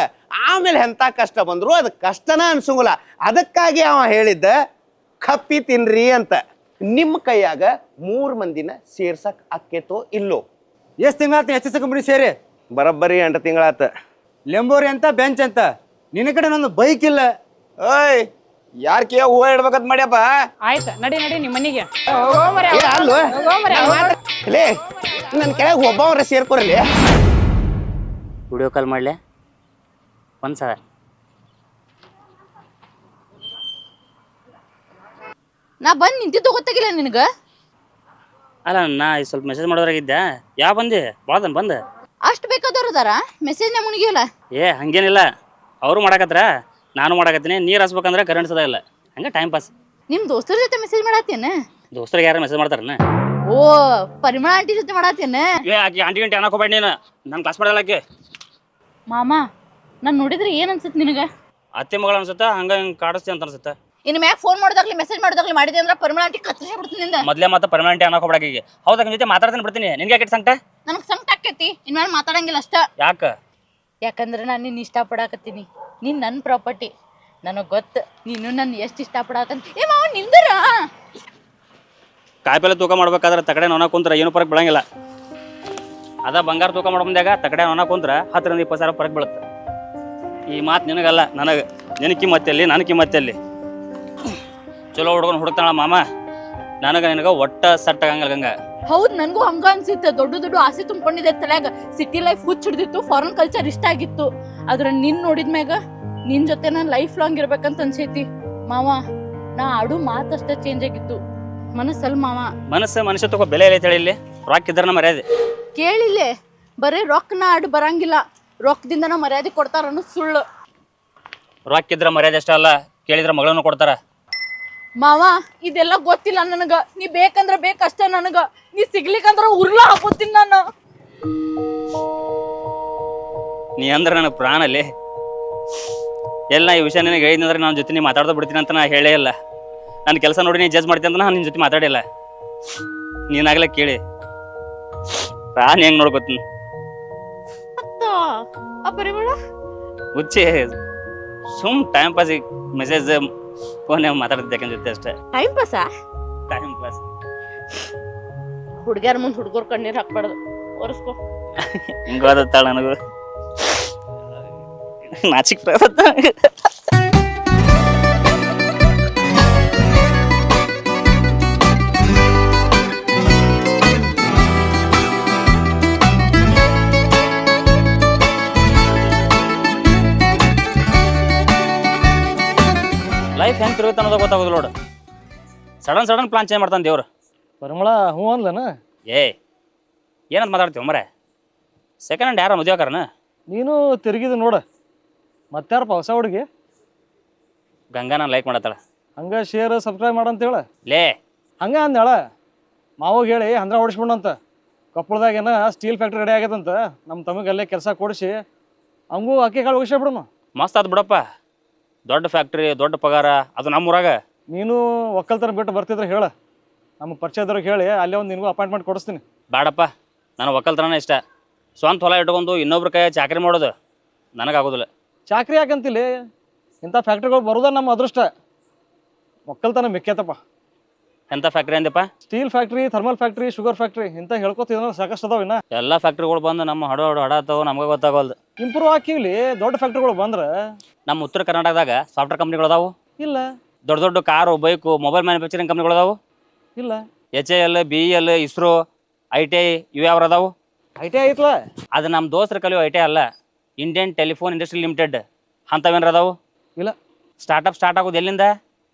ಆಮೇಲೆ ಎಂಥ ಕಷ್ಟ ಬಂದ್ರು ಅದು ಕಷ್ಟನ ಅನ್ಸಂಗಿಲ್ಲ. ಅದಕ್ಕಾಗಿ ಅವ ಹೇಳಿದ್ದ ಕಪ್ಪಿ ತಿನ್ರಿ ಅಂತ. ನಿಮ್ಮ ಕೈಯಾಗ 3 ಮಂದಿನ ಸೇರ್ಸಕ್ ಅಕ್ಕೇತೋ ಇಲ್ಲೋ? ಎಷ್ಟು ತಿಂಗಳಾತ HSM ಕಂಪ್ನಿ ಸೇರಿ? ಬರೋಬ್ಬರಿ 8 ತಿಂಗಳಾತ. ಲೆಂಬೋರಿ ಅಂತ ಬೆಂಚ್ ಅಂತ. ನಿನ್ನ ಕಡೆ ನಂದು ಬೈಕ್ ಇಲ್ಲ. ಓಯ್ ಯಾರ್ ಕೇ ಹೂವ ಇಡ್ಬೇಕಂತ ಮಾಡ್ಯಪ್ಪ? ಆಯ್ತು ನಡಿ ನಿಮ್ಮ ಮನೆಗೆ. ಏ ಅಲ್ವ ಲೇ, ನನ್ನ ಕೆಳಗೆ ಒಬ್ಬವ್ರ ಸೇರ್ಕೊರಲಿ. ವಿಡಿಯೋ ಕಾಲ್ ಮಾಡಲೆ ಒಂದ್ಸಲ. ನಾ ಬಂದ್ ನಿಂತಿದ್ದು ಗೊತ್ತಾಗಿಲ್ಲ ನಿನಗ? ಅಲ್ಲ ನಾ ಸ್ವಲ್ಪ ಮೆಸೇಜ್ ಮಾಡೋದ್ರಾಗಿದ್ದೆ. ಯಾವ ಬಂದಿ ಭಾಳ ಬಂದ ಅಷ್ಟು ಬೇಕಾದವ್ರು ಅದಾರ ಮೆಸೇಜ್ನ ಮುಣಿಗಿಲ್ಲ. ಏ ಹಂಗೇನಿಲ್ಲ, ಅವರು ಮಾಡಾಕತ್ರ ನಾನು ಮಾಡಾಕತ್ತೀನಿ. ನೀರು ಹಸ್ಬೇಕಂದ್ರೆ ಕರೆಂಟ್ ಸದ ಇಲ್ಲ, ಹಂಗೆ ಟೈಮ್ ಪಾಸ್. ನಿಮ್ ದೋಸ್ತರ ಜೊತೆ ಮೆಸೇಜ್ ಮಾಡತ್ತೇನ? ದೋಸ್ತರಿಗೆ ಯಾರು ಮೆಸೇಜ್ ಮಾಡ್ತಾರನ? ಓ ಪರಿಮಳ ಆಂಟಿ ಜೊತೆ ಮಾಡತ್ತೇನ? ಏ ಆಕಿ ಆಂಟಿ ಗಂಟೆ ಅನ್ನಕೋಬೇಡ ನೀನು. ನನ್ನ ಕ್ಲಾಸ್ ಮಾಡಲ್ಲ ಆಕೆ. ಮಾಮ ನಾನ್ ನೋಡಿದ್ರೆ ಏನ್ ಅನ್ಸುತ್ತೆ ನಿನಗ? ಅತ್ತೆ ಮಗಳು ಅನ್ಸುತ್ತಾ? ಹಂಗೆ ಹಿಂಗೆ ಕಾಡಿಸ್ತಿ ಅಂತ ಅನ್ಸುತ್ತೆ. ಇನ್ ಮ್ಯಾಗ ಫೋನ್ ಮಾಡೋದಾಗ್ಲಿ ಮೆಸೇಜ್ ಮಾಡೋದಾಗ್ಲಿ ಮಾಡಿದೆ ಅಂದ್ರೆ ಪರಿಮಳ ಆಂಟಿ ಕತ್ತರಿಸಿ ಬಿಡ್ತೀನಿ ನಿಂದ. ಮೊದಲೇ ಮತ್ತೆ ಪರ್ಮನೆಂಟ್ ಅನ್ನಕೋಬೇಡ ಆಕಿಗೆ. ಹೌದಾ ನಿನ್ ಜೊತೆ ಮಾತಾಡ್ತೀನಿ ಬಿಡ್ತೀನಿ. ನಿನ್ಗೆ ಯಾಕೆ ಸಂಕಟ? ನನಗೆ ಸಂಕಟ ಆಕೈತಿ. ಇನ್ಮೇಲೆ ಮಾತಾಡಂಗಿಲ್ಲ ಅಷ್ಟ. ಯಾಕೆ? ಯಾಕಂದ್ರೆ ನಾನು ನಿನ್ನ ಇಷ್ಟಪಡಾಕತ್ತೀನಿ. ನೀನ್ ನನ್ನ ಪ್ರಾಪರ್ಟಿ. ನನಗೆ ಗೊತ್ತು ನೀನು ನನ್ನ ಎಷ್ಟು ಇಷ್ಟಪಡಾಕಂತ. ಏ ಮಾವ ನಿಂದ್ರ ಕಾಯಿಪಲ್ಲೆ ತೂಕ ಮಾಡ್ಬೇಕಾದ್ರೆ ತಕಡೆ ನೋನ ಕುಂತ್ರ ಏನು ಫರಕ್ ಬೀಳಂಗಿಲ್ಲ. ಅದ ಬಂಗಾರ ತೂಕ ಮಾಡೋ ಮುಂದಾಗ ತಕಡೆ ನೋನ ಕುಂತ್ರ 10 ರಿಂದ 20 ಸಾವಿರ ಫರಕ್ ಬೀಳುತ್ತೆ. ಈ ಮಾತು ನಿನಗಲ್ಲ, ನನಗೆ. ನಿನ್ನ ಕಿಮ್ಮತ್ತಲ್ಲಿ, ನನ್ನ ಕಿಮ್ಮತ್ತಲ್ಲಿ. ಚಲೋ ಹುಡ್ಕೊಂಡು ಹುಡುಕ್ತಾಳ ಮಾಮ. ನನಗೆ ನಿನಗೆ ಒಟ್ಟ ಸಟ್ ಆಗಂಗಿಲ್ಲ ಗಂಗ. ಹೌದ್ ನನ್ಗೂ ಹಂಗ ಅನ್ಸಿತ್ತು. ದೊಡ್ಡ ದೊಡ್ಡ ಆಸೆ ತುಂಬಿಕೊಂಡಿದ್ದೆ ತಲ್ಯಾಗ. ಸಿಟಿ ಲೈಫ್ ಹುಚ್ಚ ಹಿಡ್ದಿತ್ತು, ಫಾರಿನ್ ಕಲ್ಚರ್ ಇಷ್ಟ ಆಗಿತ್ತು. ಆದ್ರ ನಿನ್ ನೋಡಿದ್ಮ್ಯಾಗ ನಿನ್ ಜೊತೆ ನಾನು ಲೈಫ್ ಲಾಂಗ್ ಇರ್ಬೇಕಂತ ಅನ್ಸೈತಿ ಮಾವ. ನಾ ಆಡು ಮಾತಷ್ಟೇ ಚೇಂಜ್ ಆಗಿತ್ತು ಮನಸ್ಸಲ್ಲಿ ಮಾವ. ಮನುಷ್ಯ ತಗೋ ಬೆಲೆ ಇಲ್ಲ ಹೇಳಿ. ಇಲ್ಲಿ ರೊಕ್ಕ ಇದ್ರನ ಮರ್ಯಾದೆ ಕೇಳಿಲ್ಲೇ, ಬರೀ ರೊಕ್ಕನ ಆಡು ಬರಂಗಿಲ್ಲ, ರೊಕ್ಕದಿಂದನ ಮರ್ಯಾದೆ ಕೊಡ್ತಾರ ಅನ್ನೋದು ಸುಳ್ಳು. ರೊಕ್ಕ ಇದ್ರ ಮರ್ಯಾದೆ ಅಷ್ಟ ಅಲ್ಲ, ಕೇಳಿದ್ರ ಮಗಳನ್ನು ಕೊಡ್ತಾರ. ಮಾವ ಇದೆಲ್ಲ ಗೊತ್ತಿಲ್ಲ ನನಗ. ನೀ ಬೇಕಂದ್ರ ಬೇಕಷ್ಟ ನನಗ. ನೀ ಸಿಗ್ಲಿಕ್ಕಂದ್ರ ಉರ್ಲ ಹಾಕೋತೀನಿ ನಾನು. ನೀ ಅಂದ್ರೆ ನನಗೆ ಪ್ರಾಣಲ್ಲಿ ಎಲ್ಲ ಈ ವಿಷಯ ನಿನಗೆ ಹೇಳಿದ್ರೆ ನನ್ನ ಜೊತೆ ನೀ ಮಾತಾಡ್ತಾ ಬಿಡ್ತೀನಿ ಅಂತ ನಾ ಹೇಳೇ ಇಲ್ಲ. ನನ್ನ ಕೆಲಸ ನೋಡಿ ನೀ ಜಡ್ಜ್ ಮಾಡ್ತೀನಿ ಅಂತ ನಾನು ನಿನ್ನ ಜೊತೆ ಮಾತಾಡಿಲ್ಲ. ನೀನಾಗಲೇ ಕೇಳಿ ಪ್ರಾಣ ಹೆಂಗೆ ನೋಡ್ಕೊತೀನಿ ಹುಚ್ಚಿ. ಸುಮ್ ಟೈಮ್ ಪಾಸಿಗೆ ಮೆಸೇಜ್ ಫೋನ್ ಮಾತಾಡ್ತಿದ್ದೆ ಜೊತೆ ಅಷ್ಟೇ. ಟೈಮ್ ಪಾಸಾ? Time pass. ಹುಡುಗ್ಯಾರ ಮುಂದೆ ಹುಡುಗರು ಕಣ್ಣೀರ್ ಹಾಕ್ಬಾರ್ದು, ಒರೆಸ್ಕೋ. ಹಿಂಗೆ ಓದತ್ತಾಳ ನನಗೂ ನಾಚಿಕ್ ಬರತ್ತ. ಲೈಫ್ ಹೆಂಗೆ ತಿರುಗುತ್ತೆ ಅನ್ನೋದು ಗೊತ್ತಾಗೋದು ನೋಡು. ಸಡನ್ ಪ್ಲಾನ್ ಚೇಂಜ್ ಮಾಡ್ತಾನೆ ದೇವ್ರು. ಪರಿಮಳ ಹ್ಞೂ ಅನ್ಲನ? ಏನಂತ ಮಾತಾಡ್ತೀವಿ ಮರೆ? ಸೆಕೆಂಡ್ ಹ್ಯಾಂಡ್ ಯಾರ ಮದುವೆ ಆಕಾರನ? ನೀನು ತಿರುಗಿದ ನೋಡ. ಮತ್ತಾರಪ್ಪ ಹೊಸ ಹುಡುಗಿ? ಗಂಗಾ ನಾನು ಲೈಕ್ ಮಾಡತ್ತಾಳ. ಹಂಗೆ ಶೇರ್ ಸಬ್ಸ್ಕ್ರೈಬ್ ಮಾಡಂತೇಳ. ಲೇ ಹಂಗೆ ಅಂದೇಳ. ಮಾವಾಗ ಹೇಳಿ ಹಂದ್ರ ಹೊಡಿಸ್ಬಿಡಂತ. ಕೊಪ್ಪಳದಾಗ ಏನ ಸ್ಟೀಲ್ ಫ್ಯಾಕ್ಟ್ರಿ ರೆಡಿ ಆಗೈತಂತ. ನಮ್ಮ ತಮಗೆ ಅಲ್ಲೇ ಕೆಲಸ ಕೊಡಿಸಿ ಹಂಗೂ ಅಕ್ಕಿ ಕಾಳು ಹೋಗಿಸೇ ಬಿಡಮ್ಮ. ಮಸ್ತ್ ಆದ್ ಬಿಡಪ್ಪ. ದೊಡ್ಡ ಫ್ಯಾಕ್ಟ್ರಿ, ದೊಡ್ಡ ಪಗಾರ, ಅದು ನಮ್ಮೂರಾಗ. ನೀನು ಒಕ್ಕಲ್ತನ ಬಿಟ್ಟು ಬರ್ತಿದ್ರೆ ಹೇಳ, ನಮ್ಮ ಪರಿಚಯದವ್ರಿಗೆ ಹೇಳಿ ಅಲ್ಲೇ ಒಂದು ನಿನಗೂ ಅಪಾಯಿಂಟ್ಮೆಂಟ್ ಕೊಡಿಸ್ತೀನಿ. ಬೇಡಪ್ಪ, ನನಗೆ ಒಕ್ಕಲ್ತನ ಇಷ್ಟ. ಸ್ವಂತ ಹೊಲ ಇಟ್ಕೊಂಡು ಇನ್ನೊಬ್ರ ಕೈ ಚಾಕರಿ ಮಾಡೋದು ನನಗಾಗೋದಿಲ್ಲ. ಚಾಕ್ರಿ ಯಾಕಂತಿಲ್ಲ, ಇಂಥ ಫ್ಯಾಕ್ಟ್ರಿಗಳು ಬರೋದ ನಮ್ಮ ಅದೃಷ್ಟ. ಒಕ್ಕಲ್ತನ ಮಿಕ್ಕೈತಪ್ಪ. ಎಂಥ factory Andappa? Steel factory, thermal factory, sugar factory ಇಂಥ ಹೇಳ್ಕೊತಿದ್ರೆ ಸಾಕಷ್ಟು ಅದಾವ. ಇನ್ನ ಎಲ್ಲ ಫ್ಯಾಕ್ಟ್ರಿಗಳು ಬಂದು ನಮ್ಮ ಹಡಾತಾವ, ನಮ್ಗೆ ಗೊತ್ತಾಗೋಲ್ದು. ಇಂಪ್ರೂವ್ ಹಾಕಿವ್ಲಿ. ದೊಡ್ಡ ಫ್ಯಾಕ್ಟ್ರಿಗಳು ಬಂದ್ರೆ ನಮ್ಮ ಉತ್ತರ ಕರ್ನಾಟಕದಾಗ ಸಾಫ್ಟ್ವೇರ್ ಕಂಪ್ನಿಗಳು ಅದಾವು ಇಲ್ಲ. ದೊಡ್ಡ ದೊಡ್ಡ ಕಾರು, ಬೈಕು, ಮೊಬೈಲ್ ಮ್ಯಾನುಫ್ಯಾಕ್ಚರಿಂಗ್ ಕಂಪ್ನಿಗಳು ಅದಾವು ಇಲ್ಲ. HAL, BEL, ISRO, ITI ಇವು ಯಾವ ಅದಾವು? ITI ಐತ್ಲ. ಅದು ನಮ್ಮ ದೋಸ್ತರ ಕಲಿಯೋ ITI ಅಲ್ಲ, ಇಂಡಿಯನ್ ಟೆಲಿಫೋನ್ ಇಂಡಸ್ಟ್ರಿ ಲಿಮಿಟೆಡ್ ಅಂಥವೇನ್ರ ಅದಾವು? ಇಲ್ಲ. ಸ್ಟಾರ್ಟ್ ಆಗೋದು ಎಲ್ಲಿಂದ?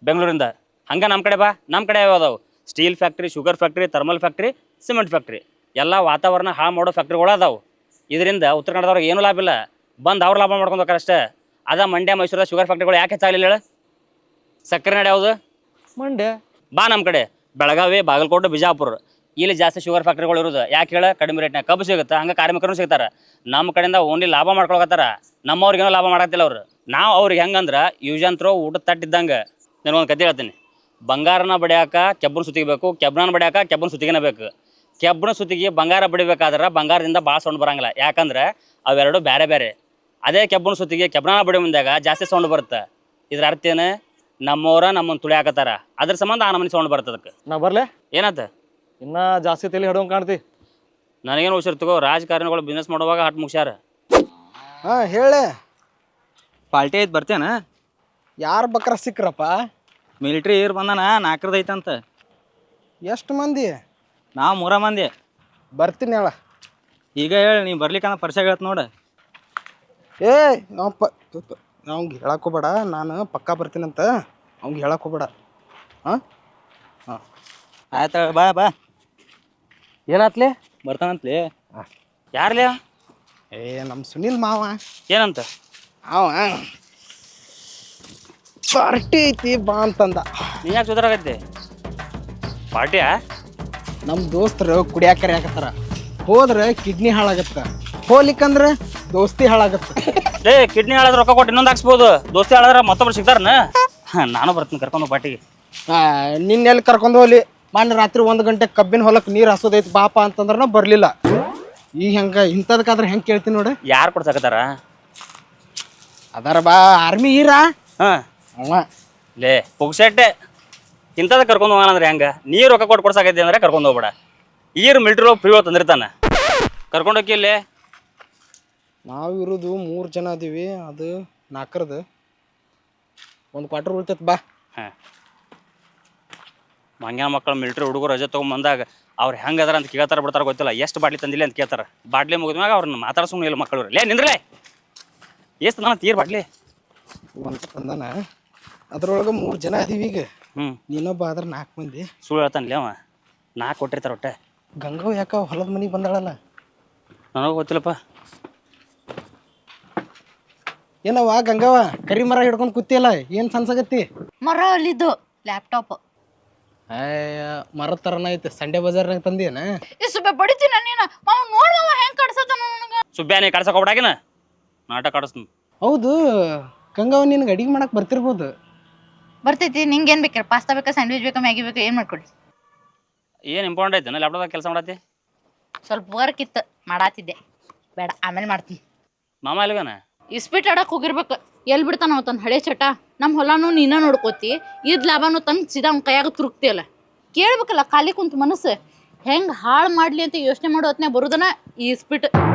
ಬೆಂಗಳೂರಿಂದ. ಹಂಗೆ ನಮ್ಮ ಕಡೆ ಬಾ, ನಮ್ಮ ಕಡೆ ಯಾವ ಅದಾವು? Steel factory, sugar factory, thermal factory, cement factory, ಎಲ್ಲ ವಾತಾವರಣ ಹಾಳು ಮಾಡೋ ಫ್ಯಾಕ್ಟ್ರಿಗಳು ಅದಾವು. ಇದರಿಂದ ಉತ್ತರ ಕನ್ನಡದವ್ರಿಗೆ ಏನೂ ಲಾಭ ಇಲ್ಲ. ಬಂದು ಅವ್ರು ಲಾಭ ಮಾಡ್ಕೊಂಡು ಹೋಗ್ತಾರೆ ಅಷ್ಟೇ. ಅದ ಮಂಡ್ಯ, ಮೈಸೂರದ ಶುಗರ್ ಫ್ಯಾಕ್ಟ್ರಿಗಳು ಯಾಕೆ ಹೆಚ್ಚಾಗಲಿಲ್ಲ ಹೇಳ? ಸಕ್ಕರೆ ನಾಡು ಯಾವುದು? ಮಂಡ್ಯ. ಬಾ ನಮ್ಮ ಕಡೆ ಬೆಳಗಾವಿ, ಬಾಗಲಕೋಟೆ, ಬಿಜಾಪುರ, ಇಲ್ಲಿ ಜಾಸ್ತಿ ಶುಗರ್ ಫ್ಯಾಕ್ಟ್ರಿಗಳು ಇರೋದು. ಯಾಕೆ ಹೇಳ? ಕಡಿಮೆ ರೇಟ್ನಾಗ ಕಬ್ಬು ಸಿಗುತ್ತೆ, ಹಂಗೆ ಕಾರ್ಮಿಕರು ಸಿಗ್ತಾರೆ. ನಮ್ಮ ಕಡೆಯಿಂದ ಓನ್ಲಿ ಲಾಭ ಮಾಡ್ಕೊಳಕತ್ತಾರ. ನಮ್ಮವ್ರಿಗೇನೋ ಲಾಭ ಮಾಡತ್ತಿಲ್ಲ ಅವ್ರು. ನಾವು ಅವ್ರಿಗೆ ಹೆಂಗಂದ್ರೆ ಯೂಸ್ ಅಂತ್ರೋ ಊಟದ ತಟ್ಟಿದ್ದಂಗೆ. ನಾನು ಒಂದು ಕತೆ ಹೇಳ್ತೀನಿ. ಬಂಗಾರನ ಬಡಿಯಾಕ ಕೆಬ್ಬನ ಸುತ್ತಿಗೆ ಬೇಕು, ಕೆಬ್ಬನ ಬಡಿಯಾಕ ಕೆಬ್ಬನ ಸುತ್ತಿಗೆನ ಬೇಕು. ಕೆಬ್ಬನ ಸುತ್ತಿಗೆ ಬಂಗಾರ ಬಡಿಬೇಕಾದ್ರೆ ಬಂಗಾರದಿಂದ ಭಾಳ ಸೌಂಡ್ ಬರಂಗಿಲ್ಲ, ಯಾಕಂದ್ರೆ ಅವೆರಡು ಬೇರೆ ಬೇರೆ. ಅದೇ ಕೆಬ್ಬನ ಸುತ್ತಿಗೆ ಕೆಬ್ಬನ ಬಡಿ ಮುಂದಾಗ ಜಾಸ್ತಿ ಸೌಂಡ್ ಬರುತ್ತೆ. ಇದ್ರ ಅರ್ಥ ಏನು? ನಮ್ಮವ್ರ ನಮ್ಮನ್ನು ತುಳಿಯಾಕತ್ತಾರ, ಅದ್ರ ಸಂಬಂಧ ಆ ನಮ್ಮನೆ ಸೌಂಡ್ ಬರ್ತದೆ. ಅದಕ್ಕೆ ನಾ ಬರ್ಲೆ? ಏನಾಯ್ತು? ಇನ್ನ ಜಾಸ್ತಿ ತಲೆ ಹಿಡ್ಕೊಂಡ್ ಕಾಣ್ತಿ. ನನಗೇನು ಹುಷಾರು ತಗೋ, ರಾಜಕಾರಣಿಗಳು ಬಿಸ್ನೆಸ್ ಮಾಡುವಾಗ ಹಟ್ ಮುಗ್ಸ್ಯಾರ. ಹಾಂ ಹೇಳೆ. ಪಾರ್ಟಿ ಐತೆ ಬರ್ತೇನ? ಯಾರು ಬಕ್ರ ಸಿಕ್ರಪ್ಪ? ಮಿಲಿಟ್ರಿ ಏರ್ ಬಂದಾನ, 4 ಐತಂತ. ಎಷ್ಟು ಮಂದಿ? ನಾವು 3 ಮಂದಿ. ಬರ್ತೀನಿ ಹೇಳ. ಈಗ ಹೇಳಿ, ನೀ ಬರ್ಲಿಕ್ಕಂದ್ರೆ ಪರಿಚಯ ಹೇಳ್ತ ನೋಡು. ಅವ್ಗೆ ಹೇಳಕ್ಕೆ ಹೋಗ್ಬೇಡ, ನಾನು ಪಕ್ಕಾ ಬರ್ತೀನಂತ. ಅವ್ಗೆ ಹೇಳಕ್ಕೆ ಹೋಗ್ಬೇಡ. ಹಾಂ ಹಾಂ ಆಯ್ತು, ಬಾ ಬಾ. ಏನಾತ್ಲೆ? ಬರ್ತಾನಂತ್ಲಿ. ಯಾರ್ಲೇ? ನಮ್ಮ ಸುನಿಲ್ ಮಾವ. ಏನಂತ? ಅವ ಪಾರ್ಟಿ ಐತಿ ಬಾ ಅಂತಂದ. ನೀ ಯಾಕೆ ಸುಧಾರಾಗತ್ತೆ? ಪಾರ್ಟಿಯಾ? ನಮ್ಮ ದೋಸ್ತರು ಕುಡಿಯಾಕ ಕರಿಯಾಕತ್ತಾರ. ಹೋದ್ರೆ ಕಿಡ್ನಿ ಹಾಳಾಗತ್ತ, ಹೋಲಿಕ್ಕಂದ್ರೆ ದೋಸ್ತಿ ಹಾಳಾಗತ್ತ. ಲೇ, ಕಿಡ್ನಿ ಹಾಳಾದ್ರೆ ರೊಕ್ಕ ಕೊಟ್ಟು ಇನ್ನೊಂದು ಹಾಕ್ಸ್ಬೋದು. ದೋಸ್ತಿ ಹಾಳಾದ್ರೆ ಮತ್ತೊಬ್ರು ಸಿಗ್ತಾರನ? ನಾನು ಬರ್ತೀನಿ ಕರ್ಕೊಂಡು ಪಾರ್ಟಿಗೆ. ನಿನ್ನೆಲ್ಲಿ ಕರ್ಕೊಂಡು ಹೋಗ್ಲಿ? ಮೊನ್ನೆ ರಾತ್ರಿ 1 ಗಂಟೆ ಕಬ್ಬಿನ ಹೊಲಕ್ಕೆ ನೀರು ಹಸೋದೈತಿ ಬಾಪ ಅಂತಂದ್ರೆ ಬರಲಿಲ್ಲ. ಈಗ ಹೆಂಗೆ ಇಂಥದಕ್ಕಾದ್ರೆ ಹೆಂಗೆ ಕೇಳ್ತೀನಿ ನೋಡಿ. ಯಾರು ಕೊಡ್ಸಕತ್ತಾರ? ಅದಾರ ಬಾ, ಆರ್ಮಿ ಈರ. ಹಾಂ ಅವ ಲೇ ಪುಗ್ಸೆಟ್ಟೆ ಇಂಥದ್ದು ಕರ್ಕೊಂಡು ಹೋಗೋಣ ಹೆಂಗೆ? ನೀರು ರೊಕ್ಕ ಕೊಟ್ಟು ಕೊಡ್ಸಾಕೈತಿ ಅಂದ್ರೆ ಕರ್ಕೊಂಡು ಹೋಗ್ಬೇಡ. ಈರು ಮಿಲ್ಟ್ರಿ ಫ್ರೀ ತಂದಿರ್ತಾನೆ, ಕರ್ಕೊಂಡೋಗಿ ಇಲ್ಲಿ. ನಾವು ಇರೋದು 3 ಜನ ಅದೀವಿ, ಅದು 4ರದು 1 ಕ್ವಾರ್ಟರ್ ಉಳ್ತೈತೆ ಬಾ. ಹಾಂ ಮಂಗ್ಯಾನ ಮಕ್ಕಳು ಮಿಲಿಟ್ರಿ ಹುಡುಗರು ರಜೆ ತೊಗೊಂಬಂದಾಗ ಅವ್ರು ಹೆಂಗೆ ಅದಾರ ಅಂತ ಕೇಳ್ತಾರ ಬಿಡ್ತಾರ ಗೊತ್ತಿಲ್ಲ ಎಷ್ಟು ಬಾಟ್ಲಿ ತಂದಿಲ್ಲ ಅಂತ ಕೇಳ್ತಾರೆ. ಬಾಟ್ಲಿ ಮುಗಿದ್ಮ್ಯಾಗ ಅವ್ರನ್ನ ಮಾತಾಡ್ಸೋಂಗಿಲ್ಲ ಇಲ್ಲ ಮಕ್ಕಳು ಲೇ ನಿಂದ್ರಲೇ ಎಷ್ಟು ನಾನು ತೀರ್ ಬಾಟ್ಲಿ ಒಂದು ತಂದಾನ ಅದ್ರೊಳಗೆ 3 ಜನ ಅದೀವಿ ಈಗ. ನೀನೊಬ್ಬ ಆದ್ರೆ 4 ಮಂದಿ. ಸುಳ್ಳು ಹೇಳ್ತಾನಲ್ಲ ಅವ 4 ಕೊಟ್ಟಿರ್ತಾರ ಒಟ್ಟೆ. ಗಂಗವ್ ಯಾಕ ಹೊಲದ ಮನೆಗೆ ಬಂದಾಳಲ್ಲ? ನನಗೂ ಗೊತ್ತಿಲ್ಲಪ್ಪ. ಏನವ್ವ ಗಂಗವ್ವ ಕರಿ ಮರ ಹಿಡ್ಕೊಂಡು ಕೂತಿಯಲ್ಲ, ಏನು ಸನ್ಸಾಗತ್ತಿ? ಮರ ಅಲ್ಲಿದ್ದು ಲ್ಯಾಪ್ಟಾಪ್ ಮರದ ಥರನ ಐತೆ, ಸಂಡೆ ಬಜಾರ್ನಾಗ ತಂದೇನ? ಸುಬ್ಬೆ ಬಡಿತೀನಿ ನೀನು. ಮಾವ ನೋಡ್ ಮಾವ ಹೆಂಗ್ ಕಡ್ಸತಾನ ನನಗ. ಸುಬ್ಯಾನಿ ಕಡ್ಸಕ್ ಹೋಗ್ಬಿಡಾಗಿನ ನಾಟಕ ಆಡಿಸ್ತೀನಿ. ಹೌದು ಗಂಗವ್ವ, ನಿನಗೆ ಅಡಿಗೆ ಮಾಡಕ್ ಬರ್ತಿರ್ಬೋದು. ಬರ್ತೈತಿ. ನಿಂಗೇನ್ ಬೇಕಾರ? ಪಾಸ್ತಾ ಬೇಕಾ, ಸ್ಯಾಂಡ್ವಿಚ್ ಬೇಕಾ, ಮ್ಯಾಗಿ ಬೇಕಾ? ಏನ್ ಮಾಡ್ಕೊಡಿ? ಏನು ಇಂಪಾರ್ಟೆಂಟ್ ಐತೆ ಲ್ಯಾಪ್ಟಾಪ್ದಾಗ ಕೆಲಸ ಮಾಡತ್ತಿ? ಸ್ವಲ್ಪ ವರ್ಕ್ ಇತ್ತು ಮಾಡಾತಿದ್ದೆ. ಬೇಡ ಆಮೇಲೆ ಮಾಡ್ತೀನಿ. ಮಾಮ ಇಲ್ವೇನ? ಇಸ್ಪಿಟ್ ಆಡಕ್ ಹೋಗಿರ್ಬೇಕು. ಎಲ್ಲಿ ಬಿಡ್ತಾನ ಅವ ತನ್ನ ಹಳೆ ಚಟ. ನಮ್ಮ ಹೊಲಾನು ನೀನ ನೋಡ್ಕೋತಿ, ಇದ್ ಲಾಭನು ತಂದು ಸೀದಾ ಅವ್ನ ಕೈಯಾಗ ತುರುಕ್ತಿಯಲ್ಲ. ಕೇಳ್ಬೇಕಲ್ಲ ಖಾಲಿ ಕುಂತ ಮನಸ್ಸು ಹೆಂಗ್ ಹಾಳು ಮಾಡ್ಲಿ ಅಂತ ಯೋಚನೆ ಮಾಡೋ ಹೊತ್ನ್ಯಾಗ ಬರುದನ ಈ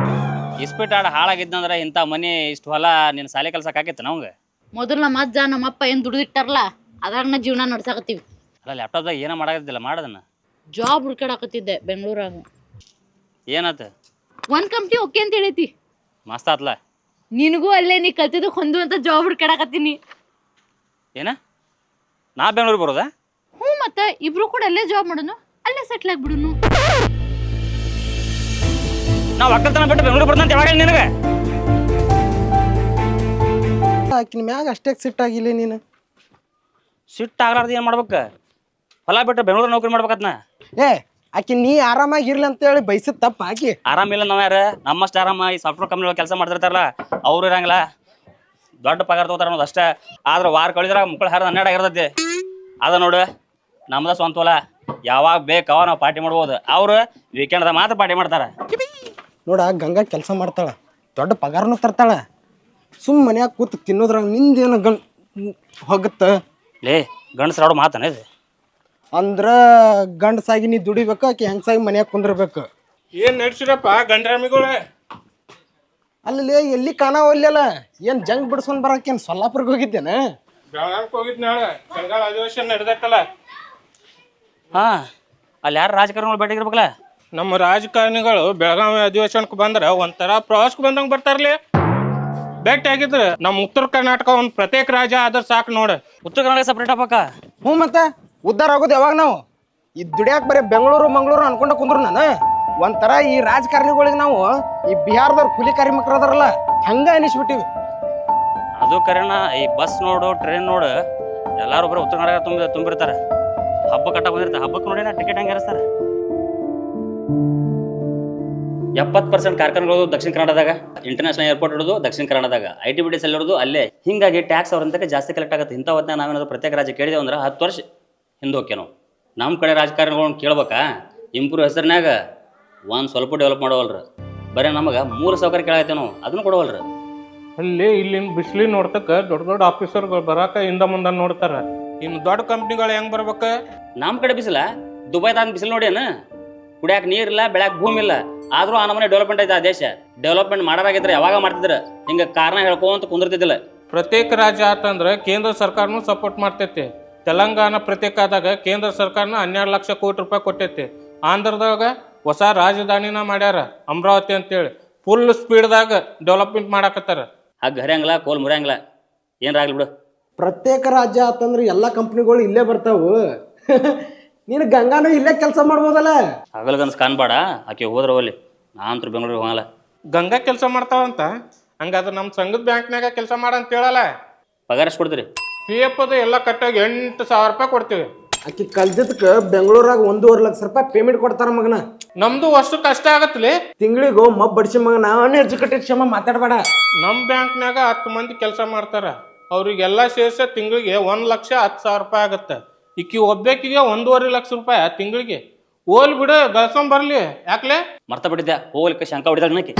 ಇಸ್ಪಿಟ್ ಆಡ ಹಾಳಾಗಿದ್ದಂದ್ರೆ ಇಂಥ ಮನೆ ಇಷ್ಟು ಹೊಲ ನಿನ್ನ ಸಾಲೆ ಕೆಲ್ಸಕ್ಕೆ ಆಕೈತೆ ನಮ್ಗೆ. ಮೊದಲು ನಮ್ಮ ಅಜ್ಜ ನಮ್ಮಪ್ಪ ಏನು ದುಡ್ದಿಟ್ಟಾರಲ್ಲ ಅದ್ರಾಗ ಜೀವನ ನಡ್ಸಾಕತ್ತೀವಿ. ಅಲ್ಲ ಲ್ಯಾಪ್ಟಾಪ್ದಾಗ ಏನೋ ಮಾಡಾಕತ್ತಿಲ್ಲ ಮಾಡೋದನ್ನ. ಜಾಬ್ ಹುಡ್ಕಾಡಕತ್ತಿದ್ದೆ ಬೆಂಗಳೂರಾಗ. ಏನಾತ? ಒಂದ್ ಕಂಪ್ನಿ ಓಕೆ ಅಂತ ಹೇಳೈತಿ. ಮಸ್ತ್ ಆತ್ಲ. ನಿನಗೂ ಅಲ್ಲೇ ನೀ ಕಲ್ತಿದ್ದಕ್ಕೆ ಹೊಂದುವಂತ ಜಾಬ್ ಹುಡ್ಕಾಡಕತ್ತೀನಿ. ಏನ ನಾ ಬೆಂಗಳೂರಿಗೆ ಬರೋದಾ? ಹ್ಞೂ ಮತ್ತೆ ಇಬ್ರು ಕೂಡ ಅಲ್ಲೇ ಜಾಬ್ ಮಾಡೋನು, ಅಲ್ಲೇ ಸೆಟ್ಲ್ ಆಗ್ಬಿಡುನು. ನಾವು ಒಕ್ಕಲ್ತನ ಬಿಟ್ಟು ಬೆಂಗಳೂರು ಬರ್ದಂತ ಯಾವಾಗ ನಿನಗೆ? ಆಕಿನ ಮ್ಯಾಗ ಅಷ್ಟೇ ಸಿಟ್ಟಾಗಿಲ್ಲ ನೀನು. ಸಿಟ್ಟು ಆಗ್ಲಾರ್ದು ಏನು ಮಾಡ್ಬೇಕು? ಹೊಲ ಬಿಟ್ಟು ಬೆಂಗಳೂರು ನೌಕರಿ ಮಾಡ್ಬೇಕದ್ನ. ಆಕಿ ನೀ ಆರಾಮಾಗಿರ್ಲಿ ಅಂತ ಹೇಳಿ ಬಯಸಿದ್ ತಪ್ಪ. ಆಕಿ ಆರಾಮಿಲ್ಲ ನಾವ್ ಯಾರು ನಮ್ಮಷ್ಟು ಆರಾಮ ಈ ಸಾಫ್ಟ್ವೇರ್ ಕಂಪ್ನಿ ಕೆಲಸ ಮಾಡ್ತಿರ್ತಾರಲ್ಲ ಅವ್ರು ಇರಂಗಿಲ್ಲ. ದೊಡ್ಡ ಪಗಾರ ತಗೋತಾರ ಅನ್ನೋದು ಅಷ್ಟೇ. ಆದ್ರೆ ವಾರ ಕಳಿದ್ರ ಮಕ್ಕಳು ಹಾರ 12 ಆಗಿರ್ತೈತಿ. ಅದ ನೋಡು ನಮ್ದ ಸ್ವಂತ ಹೊಲ, ಯಾವಾಗ ಬೇಕು ನಾವು ಪಾರ್ಟಿ ಮಾಡ್ಬೋದು. ಅವ್ರು ವೀಕೆಂಡ್ದಾಗ ಮಾತ್ರ ಪಾರ್ಟಿ ಮಾಡ್ತಾರ. ನೋಡ ಗಂಗಾ ಕೆಲಸ ಮಾಡ್ತಾಳ, ದೊಡ್ಡ ಪಗಾರನು ತರ್ತಾಳ. ಸುಮ್ ಮನ್ಯಾಗ ಕೂತ್ ತಿನ್ನೋದ್ರಾಗ ನಿಂದೇನು ಹೋಗುತ್ತ? ಲೇ ಗಂಡಸ್ರಾಡು ಮಾತಾನೆ ಇದು. ಅಂದ್ರ ಗಂಡಸಾಗಿ ನೀ ದುಡಿಬೇಕು, ಆಕಿ ಹೆಂಗಸಾಗಿ ಮನ್ಯಾಗ ಕುಂದಿರ್ಬೇಕು. ಏನ್ ನಡ್ಸಿರಪ್ಪ ಗಂಡ್ರಾಮಿಗಳು? ಅಲ್ಲಿ ಎಲ್ಲಿ ಕಾಣವಲ್ಲಲ್ಲ, ಏನ್ ಜಂಗ್ ಬಿಡ್ಸ್ಕೊಂಡ್ ಬರಕೇನ್ ಸೊಲ್ಲಾಪುರ್ಗೆ ಹೋಗಿದ್ದೇನ? ಬೆಳಗಾವಿಗೆ ಹೋಗಿದ್ ನಾಳೆ ಚಳಿಗಾಲ ಅಧಿವೇಶನ ನಡೆದೈತಲ್ಲ. ಹಾ ಅಲ್ಲಿ ಯಾರು ರಾಜಕಾರಣಿಗಳು ಭೇಟಿಗಿರ್ಬೇಕಲ್ಲ. ನಮ್ಮ ರಾಜಕಾರಣಿಗಳು ಬೆಳಗಾವಿ ಅಧಿವೇಶನಕ್ಕೆ ಬಂದ್ರೆ ಒಂಥರ ಪ್ರವಾಸಕ್ಕೆ ಬಂದಂಗೆ ಬರ್ತಾರಲಿ. ಭೇಟಿ ಆಗಿದ್ರು ನಮ್ಮ ಉತ್ತರ ಕರ್ನಾಟಕ ಒಂದು ಪ್ರತ್ಯೇಕ ರಾಜ್ಯ ಆದ್ರೆ ಸಾಕು ನೋಡ. ಉತ್ತರ ಕರ್ನಾಟಕ ಸಪ್ರೇಟ್ ಆಗ್ಬೇಕ. ಹ್ಞೂ ಮತ್ತೆ ಉದ್ದಾರ ಆಗೋದು ಯಾವಾಗ? ನಾವು ಈ ದುಡಿಯಾಕ ಬರೀ ಬೆಂಗಳೂರು ಮಂಗಳೂರು ಅನ್ಕೊಂಡ ಕುಂದ್ರು ನಾನು. ಒಂಥರ ಈ ರಾಜಕಾರಣಿಗಳಿಗೆ ನಾವು ಈ ಬಿಹಾರದವ್ರು ಕೂಲಿ ಕಾರ್ಮಿಕರು ಅದಾರಲ್ಲ ಹಂಗ ಅನಿಸ್ಬಿಟ್ಟಿವಿ. ಅದು ಕರೆನ ಈ ಬಸ್ ನೋಡು ಟ್ರೈನ್ ನೋಡು ಎಲ್ಲಾರು ಒಬ್ಬರು ಉತ್ತರ ಕರ್ನಾಟಕ ತುಂಬಿರ್ತಾರೆ. ಹಬ್ಬ ಕಟ್ಟ ಬಂದಿರ್ತಾರೆ. ಹಬ್ಬಕ್ಕೆ ನೋಡಿ ಟಿಕೆಟ್ ಹಂಗೆ ಇರಿಸ್ತಾರೆ. 70% ಕಾರ್ಖಾನೆಗಳು ದಕ್ಷಿಣ ಕನ್ನಡದಾಗ, ಇಂಟರ್ನ್ಯಾಷನಲ್ ಏರ್ಪೋರ್ಟ್ ಇರೋದು ದಕ್ಷಿಣ ಕನ್ನಡದಾಗ, IT BTS ಇರೋದು ಅಲ್ಲೇ. ಹಿಂಗಾಗಿ ಟ್ಯಾಕ್ಸ್ ಅವ್ರಂತಕ್ಕೆ ಜಾಸ್ತಿ ಕಲೆಕ್ಟ್ ಆಗುತ್ತೆ. ಇಂಥ ಹೊತ್ತಿನಾಗ ನಾವೇನಾದ್ರು ಪ್ರತ್ಯೇಕ ರಾಜ್ಯ ಕೇಳಿದೇವೆ ಅಂದ್ರೆ 10 ವರ್ಷ ಹಿಂದೆ ಹೋಗ್ಯ ನಾವು. ನಮ್ಮ ಕಡೆ ರಾಜಕಾರಣಿಗಳನ್ನ ಕೇಳ್ಬೇಕಾ? ಇಂಪ್ರೂವ್ ಹೆಸರಿನಾಗ ಒಂದು ಸ್ವಲ್ಪ ಡೆವಲಪ್ ಮಾಡೋವಲ್ರಿ. ಬರೀ ನಮಗೆ 3 ಸೌಕರ್ಯ ಕೇಳಾಯ್ತೇವೆ ನಾವು, ಅದನ್ನು ಕೊಡವಲ್ರಿ. ಅಲ್ಲಿ ಇಲ್ಲಿನ ಬಿಸಿಲಿ ನೋಡ್ತಕ್ಕ ದೊಡ್ಡ ದೊಡ್ಡ ಆಫೀಸರ್ಗಳು ಬರಾಕ ಹಿಂದ ಮುಂದೆ ನೋಡ್ತಾರ. ಇನ್ನು ದೊಡ್ಡ ಕಂಪ್ನಿಗಳು ಹೆಂಗ್ ಬರ್ಬೇಕ? ನಮ್ಮ ಕಡೆ ಬಿಸಿಲ ದುಬೈದಾಗ ಬಿಸಿಲು ನೋಡೇನು? ಕುಡಿಯಾಕ ನೀರಿಲ್ಲ, ಬೆಳ್ಯಾಕ ಭೂಮಿ ಇಲ್ಲ. ಆದ್ರೂ ಆ ನಮ್ಮನೆ ಡೆವಲಪ್ಮೆಂಟ್ ಐತೆ. ಆ ದೇಶ ಡೆವಲಪ್ಮೆಂಟ್ ಮಾಡಾರಾಗಿದ್ರೆ ಯಾವಾಗ ಮಾಡ್ತಿದ್ರು? ಹಿಂಗೆ ಕಾರಣ ಹೇಳ್ಕೊಂತ ಕುಂದಿರ್ತಿದ್ದಿಲ್ಲ. ಪ್ರತ್ಯೇಕ ರಾಜ್ಯ ಆತಂದ್ರೆ ಕೇಂದ್ರ ಸರ್ಕಾರನು ಸಪೋರ್ಟ್ ಮಾಡ್ತೈತಿ. ತೆಲಂಗಾಣ ಪ್ರತ್ಯೇಕ ಆದಾಗ ಕೇಂದ್ರ ಸರ್ಕಾರನ 12 ಲಕ್ಷ ಕೋಟಿ ರೂಪಾಯಿ ಕೊಟ್ಟೈತಿ. ಆಂಧ್ರದಾಗ ಹೊಸ ರಾಜಧಾನಿನ ಮಾಡ್ಯಾರ ಅಮರಾವತಿ ಅಂತೇಳಿ. ಫುಲ್ ಸ್ಪೀಡ್ದಾಗ ಡೆವಲಪ್ಮೆಂಟ್ ಮಾಡಾಕತ್ತಾರ. ಹಗ್ಗ ಹರಿಯಂಗಿಲ್ಲ, ಕೋಲ್ ಮುರಿಯಂಗಿಲ್ಲ, ಏನಾಗ್ಲಿ ಬಿಡು. ಪ್ರತ್ಯೇಕ ರಾಜ್ಯ ಆತಂದ್ರೆ ಎಲ್ಲ ಕಂಪ್ನಿಗಳು ಇಲ್ಲೇ ಬರ್ತಾವು. ನೀನು ಗಂಗಾನು ಇಲ್ಲೇ ಕೆಲಸ ಮಾಡ್ಬೋದಲ್ಲ. ಹಗಲ್ಗನ್ಸ್ ಕಾಣ್ಬೇಡ. ಆಕೆ ಹೋದ್ರ ಹೋಗ್ಲಿ, ನಾನಂತೂ ಬೆಂಗಳೂರಿಗೆ ಹೋಗಲ್ಲ. ಗಂಗಾ ಕೆಲಸ ಮಾಡ್ತಾವಂತ ಹಂಗಾದ್ರೆ ನಮ್ಮ ಸಂಘದ ಬ್ಯಾಂಕ್ನಾಗ ಕೆಲಸ ಮಾಡಂತ ಹೇಳಲ್ಲ. ಪಗಾರ ಎಷ್ಟು ಕೊಡ್ತೀರಿ? PF ಅದು ಎಲ್ಲ ಕಟ್ಟಾಗಿ 8,000 ರೂಪಾಯಿ ಕೊಡ್ತೀವಿ. ಆಕಿ ಕಲ್ದಿದ್ದಕ್ಕೆ ಬೆಂಗಳೂರಾಗ 1.5 ಲಕ್ಷ ರೂಪಾಯಿ ಪೇಮೆಂಟ್ ಕೊಡ್ತಾರ ಮಗನ. ನಮ್ದು ಅಷ್ಟು ಕಷ್ಟ ಆಗತ್ಲಿ. ತಿಂಗಳಿಗೂ ಮಬ್ಬ ಬಡಿಸಿ ಮಗ. ನಾನು ಎಜುಕೇಟೆಡ್ ಕ್ಷಮ ಮಾತಾಡಬೇಡ. ನಮ್ಮ ಬ್ಯಾಂಕ್ನಾಗ 10 ಮಂದಿ ಕೆಲಸ ಮಾಡ್ತಾರ. ಅವ್ರಿಗೆಲ್ಲ ಸೇರಿಸ ತಿಂಗಳಿಗೆ 1,10,000 ರೂಪಾಯಿ ಆಗತ್ತೆ. ಈಕಿ ಒಬ್ಬೇಕಿಗೆ 1.5 ಲಕ್ಷ ರೂಪಾಯಿ ತಿಂಗಳಿಗೆ. ಹೋಲ್ ಬಿಡು, ಗಳಸೊಂಡ್ ಬರ್ಲಿ. ಯಾಕ್ಲೆ ಮರ್ತ ಬಿಟ್ಟಿದ್ದೆ, ಹೋಗ್ಲಿಕ್ಕೆ ಶಂಕ ಹೊಡಿದಾಳ ನಕ್ಕೆ.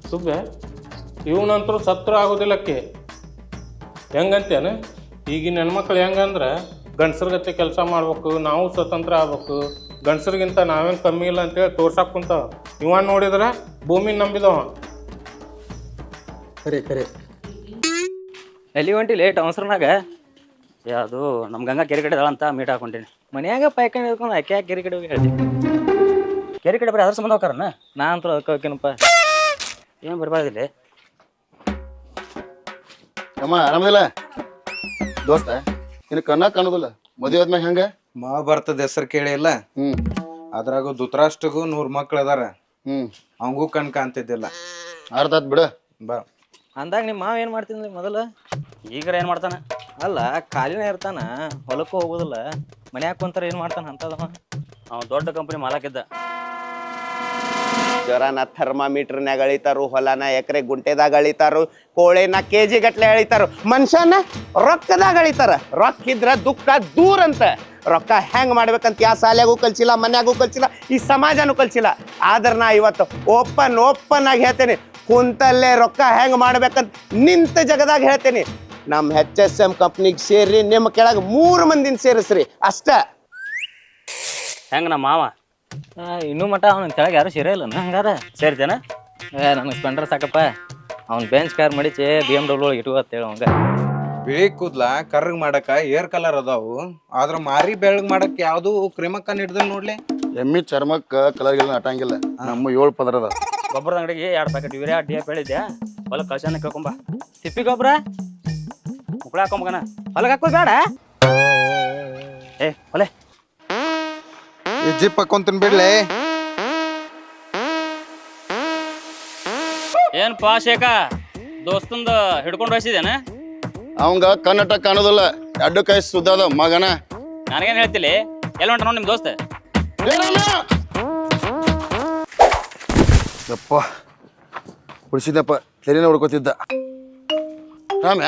ಸುಬ್ಬೆ ಇವನಂತರೂ ಸತ್ರು ಆಗೋದಿಲ್ಲಕ್ಕೆ. ಹೆಂಗಂತೇನು ಈಗಿನ ಹೆಣ್ಮಕ್ಳು ಹೆಂಗಂದ್ರೆ ಗಂಡಸ್ರ ಗತೆ ಕೆಲಸ ಮಾಡ್ಬೇಕು, ನಾವು ಸ್ವತಂತ್ರ ಆಗ್ಬೇಕು, ಗಂಡಸ್ರಿಗಿಂತ ನಾವೇನು ಕಮ್ಮಿ ಇಲ್ಲ ಅಂತೇಳಿ ತೋರ್ಸಾಕ್ ಕುಂತಾವ. ಇವ ನೋಡಿದ್ರೆ ಭೂಮಿ ನಂಬಿದವ. ಖರೆ ಖರೆ ಎಲ್ಲಿ ಹೊಂಟಿ ಲೇಟ್ ಅವಸರನಾಗ ಅದು ನಮ್ಮ ಗಂಗಾ ಕೆರೆ ಕಡೆ ಅಂತ ಮೀಟ್ ಹಾಕೊಂಡೀನಿ. ಮನ್ಯಾಗ ಪಾಯ್ಕೊಂಡು ಹಿಡ್ಕೊಂಡು ಆಕೆ ಕೆರೆ ಕಡೆ ಹೋಗಿ ಹೇಳ್ತಿ ಕೆರೆ ಕಡೆ ಬರೀ ಅದ್ರ ಸಂಬಂಧ ಹೋಗಾರನ? ನಾ ಅಂತೂ ಅದಕ್ಕೆ ಹೋಗ್ತೀನಪ್ಪ. ಏನು ಬರಬಾರ್ದಿಲ್ಲ. ಅಮ್ಮ ಆರಾಮದಿಲ್ಲ ದೋಸ್ತ? ಇನ್ನು ಕಣ್ಣ ಕಾಣೋದಿಲ್ಲ. ಮದುವೆ ಆದ್ಮ್ಯಾಗ ಹೆಂಗ? ಮಹಾಭಾರತದ ಹೆಸರು ಕೇಳಿಲ್ಲ? ಅದ್ರಾಗ ಧೃತರಾಷ್ಟ್ರಗೂ 100 ಮಕ್ಳು ಅದಾರ. ಅವಂಗೂ ಕಣ್ ಕಾಣ್ತಿದ್ದಿಲ್ಲ. ಅರ್ಧ ಆತ್ ಬಿಡ. ಬಾ ಅಂದಾಗ ನಿಮ್ಮ ಮಾವ ಏನು ಮಾಡ್ತೀನಿ ಮೊದಲು? ಈಗಾರ ಏನು ಮಾಡ್ತಾನೆ? ಅಲ್ಲ ಖಾಲಿನೇ ಇರ್ತಾನ, ಹೊಲಕ್ಕೂ ಹೋಗೋದಿಲ್ಲ, ಮನ್ಯಾಗ ಕುಂತಾರ ಏನು ಮಾಡ್ತಾನ ಅಂತದವ? ಅವ್ನು ದೊಡ್ಡ ಕಂಪನಿ ಮಾಲಕಿದ್ದ. ಜ್ವರನ ಥರ್ಮಾಮೀಟರ್ನ್ಯಾಗ ಅಳಿತಾರು, ಹೊಲನ ಎಕರೆ ಗುಂಟೆದಾಗ ಅಳಿತಾರು, ಕೋಳೆನ ಕೆಜಿ ಗಟ್ಲೆ ಅಳಿತಾರು, ಮನುಷ್ಯನ ರೊಕ್ಕದಾಗ ಅಳಿತಾರ. ರೊಕ್ಕ ಇದ್ರ ದುಃಖ ದೂರ ಅಂತ. ರೊಕ್ಕ ಹೆಂಗ್ ಮಾಡ್ಬೇಕಂತ ಯಾ ಶಾಲ್ಯಾಗೂ ಕಲ್ಸಿಲ್ಲ, ಮನ್ಯಾಗೂ ಕಲ್ಸಿಲ್ಲ, ಈ ಸಮಾಜನೂ ಕಲ್ಸಿಲ್ಲ. ಆದ್ರ ನಾ ಇವತ್ತು ಓಪನ್ ಆಗಿ ಹೇಳ್ತೇನೆ, ಕುಂತಲ್ಲೇ ರೊಕ್ಕ ಹೆಂಗ್ ಮಾಡ್ಬೇಕಂತ ನಿಂತ ಜಗದಾಗ ಹೇಳ್ತೇನೆ. ನಮ್ಮ HSM ಕಂಪ್ನಿಗೆ ಸೇರಿ ನಿಮ್ಮ ಕೆಳಗೆ 3 ಮಂದಿನ ಸೇರಿಸ್ರಿ ಅಷ್ಟ. ಹೆಂಗೆ ನಮ್ಮ ಮಾವ ಇನ್ನೂ ಮಟ ಅವ್ನ ಕೆಳಗೆ ಯಾರು ಸೇರೇ ಇಲ್ಲ ಹಂಗಾರ? ಸೇರ್ತೇನೆ. ನನಗೆ ಸ್ಪೆಂಡರ್ ಸಾಕಪ್ಪ. ಅವ್ನು ಬೆಂಚ್ ಕಾರ್ ಮಡಿಚಿ BMW ಒಳಗೆ ಇಟ್ಕೋ ಅಂತೇಳಿ ಅವಂಗ. ಬಿಳಿ ಕೂದ್ಲ ಕರ್ಗ್ ಮಾಡಕ ಏರ್ ಕಲರ್ ಅದಾವು, ಆದ್ರ ಮಾರಿ ಬೆಳಗ್ ಮಾಡಕ್ ಯಾವ್ದು ಕ್ರಿಮಕ್ಕ ಹಿಡ್ದ ನೋಡ್ಲಿ. ಎಮ್ಮಿ ಚರ್ಮಕ್ಕ ಕಲರ್ ಗಿಲ್ಲ ಅಟಂಗಿಲ್ಲ. ನಮ್ಮ 7 ಪದರ ಅದ. ಗೊಬ್ಬರದ ಅಂಗಡಿಗೆ 2 ಪ್ಯಾಕೆಟ್ ಯೂರಿಯಾ DAP ಹೇಳಿದ್ದೆ. ಹೊಲಕ್ಕೆ ಕಳ್ಸನ ಕೇಳ್ಕೊಂಬ. ತಿಪ್ಪಿ ಗೊಬ್ಬರ ಮುಕ್ಕಳ ಹಾಕೊಂಬಗನ. ಹೊಲಕ್ಕೆ ಹಾಕೋದು ಬೇಡ. ಹೊಲೆ ಈ ಜಿಪ್ ಹಾಕೊಂತೀನಿ ಬಿಡ್ಲಿ. ಏನಪ್ಪಾ ಶೇಖ, ದೋಸ್ತಂದ ಹಿಡ್ಕೊಂಡು ಬಯಸಿದೇನ? ಅವಂಗ ಕನ್ನಟ ಕಾಣೋದಿಲ್ಲ, 2 ಕೈ ಸುದ್ದದ ಮಗನ. ನನಗೇನು ಹೇಳ್ತಿಲ್ಲ, ಎಲ್ಲಿ ಹೊಂಟ ನೋಡಿ ನಿಮ್ಮ ದೋಸ್ತ? ಯಪ್ಪ ಉಳಿಸಿದಪ್ಪ, ತೆರಿನ ಹುಡ್ಕೋತಿದ್ದ. ರಾಮ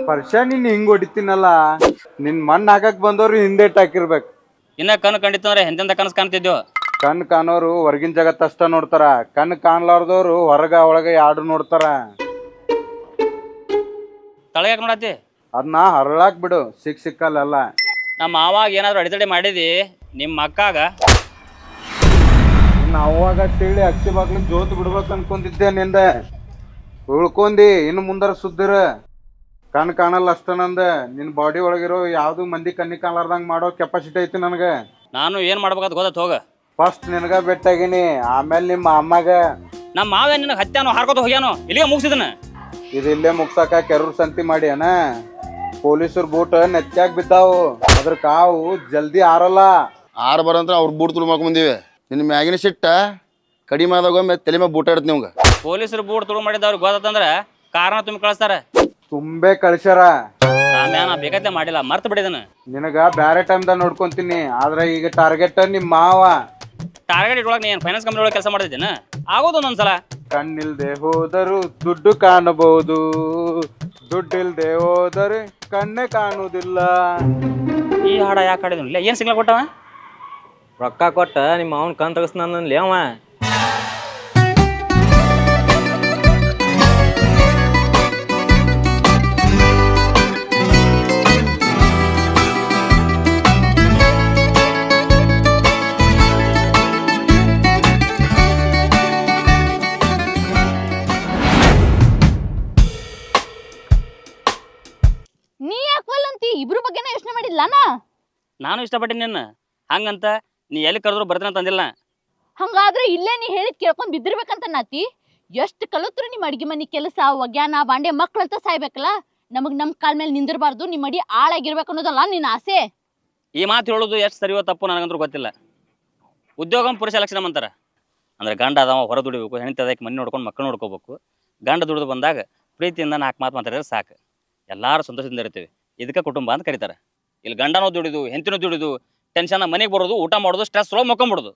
ವರ್ಷ ನೀನ್ ಹಿಂಗ್ ಹೊಡಿತೀನಲ್ಲ, ನಿನ್ ಮಣ್ಣು ಹಾಕಕ್ ಬಂದವ್ರು ಹಿಂದೆ ಹಾಕಿರ್ಬೇಕು. ಇನ್ನ ಕಣ್ಣು ಕಂಡಿತ್ತಂದ್ರೆ ಎಂತೆಂತ ಕನಸು ಕಾಣ್ತಿದ್ಯೋ. ಕಣ್ ಕಾಣೋರು ಹೊರಗಿನ ಜಗತ್ ಅಷ್ಟ ನೋಡ್ತಾರ, ಕಣ್ ಕಾಣ್ಲಾರ್ದವ್ರು ಹೊರಗ ಒಳಗ ಯಾರು ನೋಡ್ತಾರ. ತಳಗ್ಯಾಕ ನೋಡತ್ತಿ? ಅದನ್ನ ಹರಳಾಕ್ ಬಿಡು, ಸಿಕ್ಕಲ್ಲ. ನಮ್ಮ ಮಾವಾಗ ಏನಾದ್ರು ಅಡಿತಡೆ ಮಾಡಿದಿ ನಿಮ್ಮ ಅಕ್ಕಾಗ? ಅವಾಗ ತಿಳಿ ಅಕ್ಕಿ ಬಾಗ್ಲಿಗೆ ಜೋತ್ ಬಿಡ್ಬೇಕು ಅನ್ಕೊಂಡಿದ್ದೆ ನಿಂದ. ಉಳ್ಕೊಂಡಿ ಇನ್ನು ಮುಂದರ ಸುದ್ದಿರ. ಕಣ್ ಕಾಣಲ್ಲ ಅಷ್ಟ ನಂದ. ನಿನ್ ಬಾಡಿ ಒಳಗಿರೋ ಯಾವ್ದು ಮಂದಿ ಕಣ್ಣಿ ಕಾಣಲಾರ್ದಂಗ್ ಮಾಡೋ ಕೆಪಾಸಿಟಿ ಐತಿ ನನಗೆ. ನಾನು ಏನ್ ಮಾಡ್ಬೇಕಂತ ಗೊತ್ತ ಹೋಗ. ಫಸ್ಟ್ ನಿನಗ ಬೆಟ್ಟಾಗಿನಿ, ಆಮೇಲೆ ನಿಮ್ಮ ಅಮ್ಮಗ. ನಮ್ಮ ಮಾವೇ ನಿನಗೆ ಹತ್ಯಾನೋ ಹಾರ್ಕೋತ ಹೋಗ್ಯಾನೋ, ಇಲ್ಲಿಗೆ ಮುಗಿಸಿದನ. ಇದು ಇಲ್ಲೇ ಮುಗ್ಸಾಕ ಕೆರೂರ್ ಸಂತಿ ಮಾಡಿ ಅನ. ಪೊಲೀಸರು ಬೂಟ್ ನೆಚ್ಚಾಗ ಬಿದ್ದಾವು, ಅದ್ರ ಕಾವು ಜಲ್ದಿ ಆರಲ್ಲ. ಆರು ಬರಂತ್ರ ಅವ್ರ ಬೂಟ್ ತುಳು ಮಾಡ್ಕೊಂಬಂದಿವಿ. ನಿನ್ನ ಮ್ಯಾಗಿನ ಸಿಟ್ಟ ಕಡಿಮೆ ಆದಾಗ ತಲೆ ಮ್ಯಾಗ ಬೂಟ ಇಡ್ತಿ ನಿಮ್ಗೆ. ಪೊಲೀಸರು ಬೂಟ್ ತುಳು ಮಾಡಿದವ್ರಿಗೆ ಗೊತ್ತಂದ್ರ ಕಾರಣ ತುಂಬಿ ಕಳಿಸ್ತಾರ. ತುಂಬೆ ಕಳ್ಸ್ಯಾರ. ನಾ ಬೇಕತ್ತೆ ಮಾಡಿಲ್ಲ, ಮರ್ತು ಬಿಡಿದನ. ನಿನಗ ಬ್ಯಾರೆ ಟೈಮ್ದಾಗ ನೋಡ್ಕೊಂತೀನಿ, ಆದ್ರೆ ಈಗ ಟಾರ್ಗೆಟ್ ನಿಮ್ಮ ಮಾವ. ಟಾರ್ಗೆಟ್ ಇಟ್ಕೊಳಕ್ ನೀನು ಫೈನಾನ್ಸ್ ಕಂಪ್ನಿ ಒಳಗೆ ಕೆಲಸ ಮಾಡಿದ್ದೇನ? ಆಗೋದು ಒಂದೊಂದ್ಸಲ. ಕಣ್ಣಿಲ್ದೆ ಹೋದರು ದುಡ್ಡು ಕಾಣಬಹುದು, ದುಡ್ಡಿಲ್ದೆ ಹೋದರೆ ಕಣ್ಣೆ ಕಾಣುವುದಿಲ್ಲ. ಈ ಹಾಡ ಯಾಕೆ ಹಾಡಿದ್ನು? ಏನ್ ಸಿಗ್ಲ ಕೊಟ್ಟವ? ರೊಕ್ಕ ಕೊಟ್ಟ ನಿಮ್ಮ ಅವನ್ ಕಣ್ ತೆಗಸ್ನಲ್ಲಿ ಅವ. ನೀ ಯಾಕವಲ್ಲಂತಿ? ಇಬ್ರು ಬಗ್ಗೆನ ಯೋಚನೆ ಮಾಡಿಲ್ಲ ನಾನು ಇಷ್ಟಪಟ್ಟಿನಿ ನಿನ್ನ. ಹಂಗಂತ ನೀ ಎಲ್ಲಿ ಕರೆದ್ರು ಬರ್ತೀನಿ ಅಂತ ಅಂದಿಲ್ಲ. ಹಂಗಾದ್ರೆ ಇಲ್ಲೇ ನೀ ಹೇಳಿದ್ ಕೇಳ್ಕೊಂಡ್ ಬಿದ್ದಿರ್ಬೇಕಂತ ನಾತಿ. ಎಷ್ಟು ಕಲಿತ್ರು ನಿಮ್ ಅಡಿಗೆ ಮನಿ ಕೆಲಸ, ಒಗ್ಯಾನ ಬಾಂಡೆ, ಮಕ್ಳಂತ ಸಾಯ್ಬೇಕಲ್ಲ. ನಮಗ್ ನಮ್ ಕಾಲ್ ಮೇಲೆ ನಿಂದಿರ್ಬಾರ್ದು, ನಿಮ್ ಅಡಿ ಆಳಾಗಿರ್ಬೇಕು ಅನ್ನೋದಲ್ಲ ನಿನ್ನ ಆಸೆ. ಈ ಮಾತು ಹೇಳೋದು ಎಷ್ಟು ಸರಿಯೋ ತಪ್ಪು ನನಗಂದ್ರೂ ಗೊತ್ತಿಲ್ಲ. ಉದ್ಯೋಗ ಪುರುಷ ಲಕ್ಷಣ ಅಂತಾರ. ಅಂದ್ರೆ ಗಂಡ ಅದಾವ ಹೊರ ದುಡಿಬೇಕು, ಹೆಣ್ತಿ ಅದಕ್ಕೆ ಮನೆ ನೋಡ್ಕೊಂಡು ಮಕ್ಕಳು ನೋಡ್ಕೋಬೇಕು. ಗಂಡ ದುಡಿದು ಬಂದಾಗ ಪ್ರೀತಿಯಿಂದ 4 ಮಾತು ಮಾತಾಡಿದ್ರೆ ಸಾಕು, ಎಲ್ಲಾರು ಸಂತೋಷದಿಂದ ಇರ್ತೀವಿ. ಇದಕ್ಕೆ ಕುಟುಂಬ ಅಂತ ಕರೀತಾರೆ. ಇಲ್ಲಿ ಗಂಡನೂ ದುಡಿದು ಹೆಂಡತಿನೂ ದುಡಿದು ಟೆನ್ಷನ್ ಮನೆಗೆ ಬರೋದು, ಊಟ ಮಾಡೋದು, ಸ್ಟ್ರೆಸ್ ಒಳಗೆ ಮಕ್ಕೊಂಬಿಡೋದು.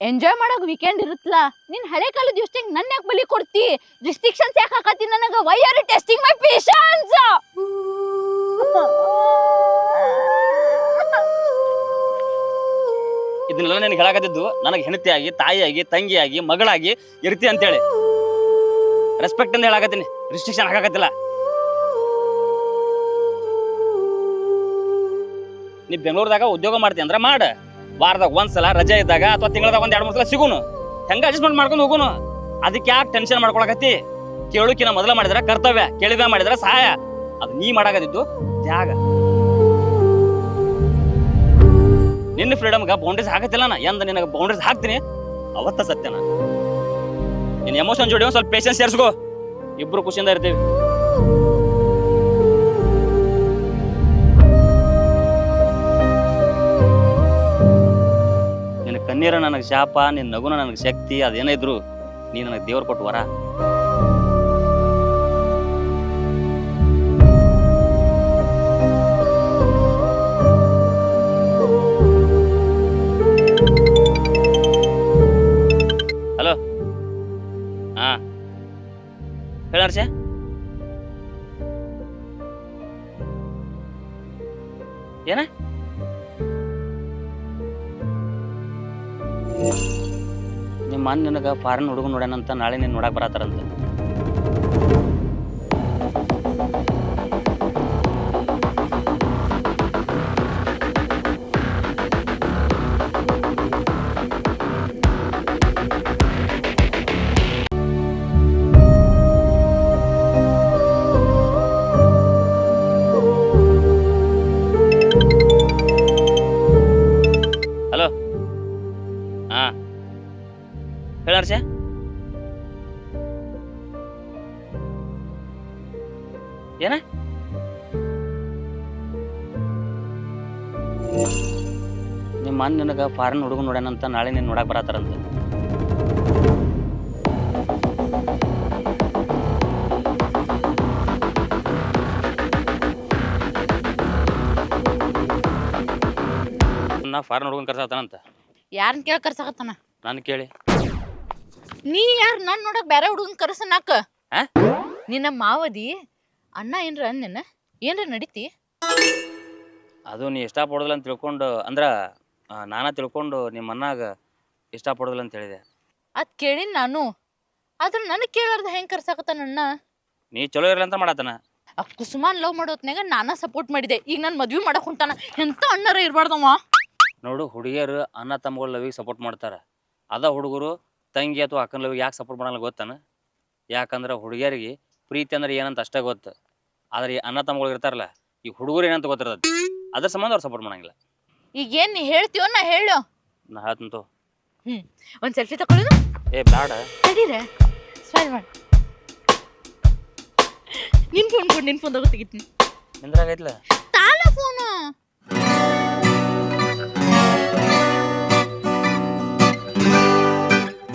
ಎಂಜಾಯ್ ಮಾಡಕ್ ವೀಕೆಂಡ್ ಇರುತ್ತಲ್ಲ. ನಿನ್ ಹಳೆ ಕಾಲದ ಯೋಚನೆ ನನ್ನ ಯಾಕೆ ಬಲಿ ಕೊಡ್ತಿ? ರಿಸ್ಟ್ರಿಕ್ಷನ್ಸ್ ಯಾಕೆ ಹಾಕತಿ ನನಗ? Why are you testing my patience? ಇದನ್ನೆಲ್ಲ ನಿನಗೆ ಹೇಳಾಕತ್ತಿದ್ದು ನನಗೆ ಹೆಂಡತಿಯಾಗಿ, ತಾಯಿಯಾಗಿ, ತಂಗಿಯಾಗಿ, ಮಗಳಾಗಿ ಇರ್ತಿ ಅಂತೇಳಿ ರೆಸ್ಪೆಕ್ಟ್ ಅಂತ ಹೇಳಾಕತ್ತೀನಿ, ರಿಸ್ಟ್ರಿಕ್ಷನ್ ಹಾಕಾಕತ್ತಿಲ್ಲ. ನೀ ಬೆಂಗಳೂರದಾಗ ಉದ್ಯೋಗ ಮಾಡ್ತಿ ಅಂದ್ರೆ ಮಾಡ. ವಾರದಾಗ ಒಂದ್ಸಲ ರಜೆ ಇದ್ದಾಗ ಅಥವಾ ತಿಂಗಳದಾಗ 1-2-3 ಸಲ ಸಿಗುನು, ಹೆಂಗ ಅಡ್ಜಸ್ಟ್ಮೆಂಟ್ ಮಾಡ್ಕೊಂಡು ಹೋಗುನು. ಅದಕ್ಕೆ ಯಾಕೆ ಟೆನ್ಷನ್ ಮಾಡ್ಕೊಳಕತ್ತಿ? ಕೇಳುಕಿನ ಮೊದಲ ಮಾಡಿದ್ರೆ ಕರ್ತವ್ಯ, ಕೇಳಿದ ಮಾಡಿದ್ರೆ ಸಹಾಯ. ಅದು ನೀ ಮಾಡಾಕತ್ತಿದ್ದು ತ್ಯಾಗ. ನಿನ್ನ ಫ್ರೀಡಮ್ಗೆ ಬೌಂಡ್ರೀಸ್ ಹಾಕತ್ತಿಲ್ಲ ನಾ. ಎಂದ ನಿನಗೆ ಬೌಂಡ್ರೀಸ್ ಹಾಕ್ತೀನಿ ಅವತ್ತ ಸತ್ಯನ. ನಿನ್ನ ಎಮೋಷನ್ ಜೋಡಿ ಸ್ವಲ್ಪ ಪೇಷನ್ಸ್ ಸೇರಿಸ್ಕೋ. ಇಬ್ರು ಖುಷಿಯಿಂದ ಇರ್ತೀವಿ. ನಿನ್ನ ಕಣ್ಣೀರ ನನಗೆ ಶಾಪ, ನಿನ್ನ ನಗುನ ನನಗೆ ಶಕ್ತಿ. ಅದೇನೇ ಇದ್ರು ನೀ ನನಗೆ ದೇವ್ರು ಕೊಟ್ಟು ವರ. ಹಲೋ, ಹಾ ಹೇಳ ಹರ್ಷ. ಏನ ನಿಮ್ಮ ಅಣ್ಣ ನಿನಗ ಫಾರಿನ್ ಹುಡುಗ ನೋಡ್ಯಾನಂತ ನಾಳೆ ನೀನು ನೋಡಕ್ ಬರತ್ತಾರಂತ. ಹಲೋ, ಹಾ ಹೇಳ ಹರ್ಷ. ಏನ ನಿಮ್ಮ ಅಣ್ಣ ನಿನಗ ಫಾರಿನ್ ಹುಡುಗ ನೋಡ್ಯಾನಂತ ನಾಳೆ ನೀನು ನೋಡಕ್ ಬರತ್ತಾರಂತ. ನಾ ಫಾರಿನ್ ಹುಡುಗನ್ ಕರ್ಸಾತಾನಂತ. ಯಾರನ್ನ ಕೇಳಿ ಕರ್ಸಾಕತ್ತಾನ? ನಾನು ಕೇಳಿ. ನೀ ಯಾರು ನಾನು ನೋಡಕ್ ಬೇರೆ ಹುಡುಗನ್ ಕರ್ಸನಾಕ? ಆ? ನಿನ್ನ ಮಾವದಿ ಅಣ್ಣ ಏನ್ರ ಅಂದೆನ? ಏನ್ರ ನಡೀತಿ? ಅದು ನೀ ಇಷ್ಟಪಡೋದಿಲ್ಲ ಅಂತ ತಿಳ್ಕೊಂಡು, ಅಂದ್ರ ನಾನ ತಿಳ್ಕೊಂಡು ನಿಮ್ಮ ಅಣ್ಣಾಗ ಇಷ್ಟಪಡೋದಿಲ್ಲ ಅಂತ ಹೇಳಿದೆ. ಅದ್ ಕೇಳಿನ್ ನಾನು. ಆದ್ರ ನನಗ್ ಕೇಳಾರ್ದ ಹೆಂಗ್ ಕರ್ಸಾಕತ್ತಾನ ಅಣ್ಣ? ನೀ ಚಲೋ ಇರಲ್ಲ ಅಂತ ಮಾಡಾತನ. ಆ ಕುಸುಮಾನ್ ಲವ್ ಮಾಡೋತ್ನಾಗ ನಾನ ಸಪೋರ್ಟ್ ಮಾಡಿದೆ. ಈಗ ನಾನು ಮದ್ವಿ ಮಾಡಕ್ ಹೊಂಟಾನ. ಎಂತ ಅಣ್ಣರ ಇರ್ಬಾರ್ದವ. ನೋಡು, ಹುಡುಗಿಯರು ಅಣ್ಣ ತಮ್ಮಗಳ ಲವಿಗೆ ಸಪೋರ್ಟ್ ಮಾಡ್ತಾರ. ಅದ ಹುಡುಗರು ತಂಗಿ ಅಥವಾ ಅಕ್ಕನ ಲವಿಗೆ ಯಾಕೆ ಸಪೋರ್ಟ್ ಮಾಡಲ್ಲ ಗೊತ್ತಾನ? ಯಾಕಂದ್ರೆ ಹುಡುಗಿಯರಿಗೆ ಪ್ರೀತಿ ಅಂದ್ರೆ ಏನಂತ ಅಷ್ಟೇ ಗೊತ್ತು. ಆದ್ರೆ ಈ ಅಣ್ಣ ತಮ್ಮಗಳು ಇರ್ತಾರಲ್ಲ, ಈ ಹುಡುಗರು ಏನಂತ ಗೊತ್ತಿರ್ತದೆ. ಅದ್ರ ಸಂಬಂಧ ಅವ್ರು ಸಪೋರ್ಟ್ ಮಾಡಂಗಿಲ್ಲ. ಈಗ ಏನ್ ನೀ ಹೇಳ್ತೀವೋ ನಾ ಹೇಳು. ನಾ ಹೇಳ್ತಂತು. ಒಂದ್ ಸೆಲ್ಫಿ ತಕೊಳ್ಳೋದು? ಏ ಬ್ಯಾಡ, ತಡೀರೆ, ಸ್ಮೈಲ್ ಮಾಡಿ. ನಿನ್ ಫೋನ್ ಕೊಡು, ನಿನ್ ಫೋನ್ ತಗೋ ತೆಗಿತೀನಿ. ನಿಂದ್ರಾಗೈತ್ಲ ತಾಲ ಫೋನು.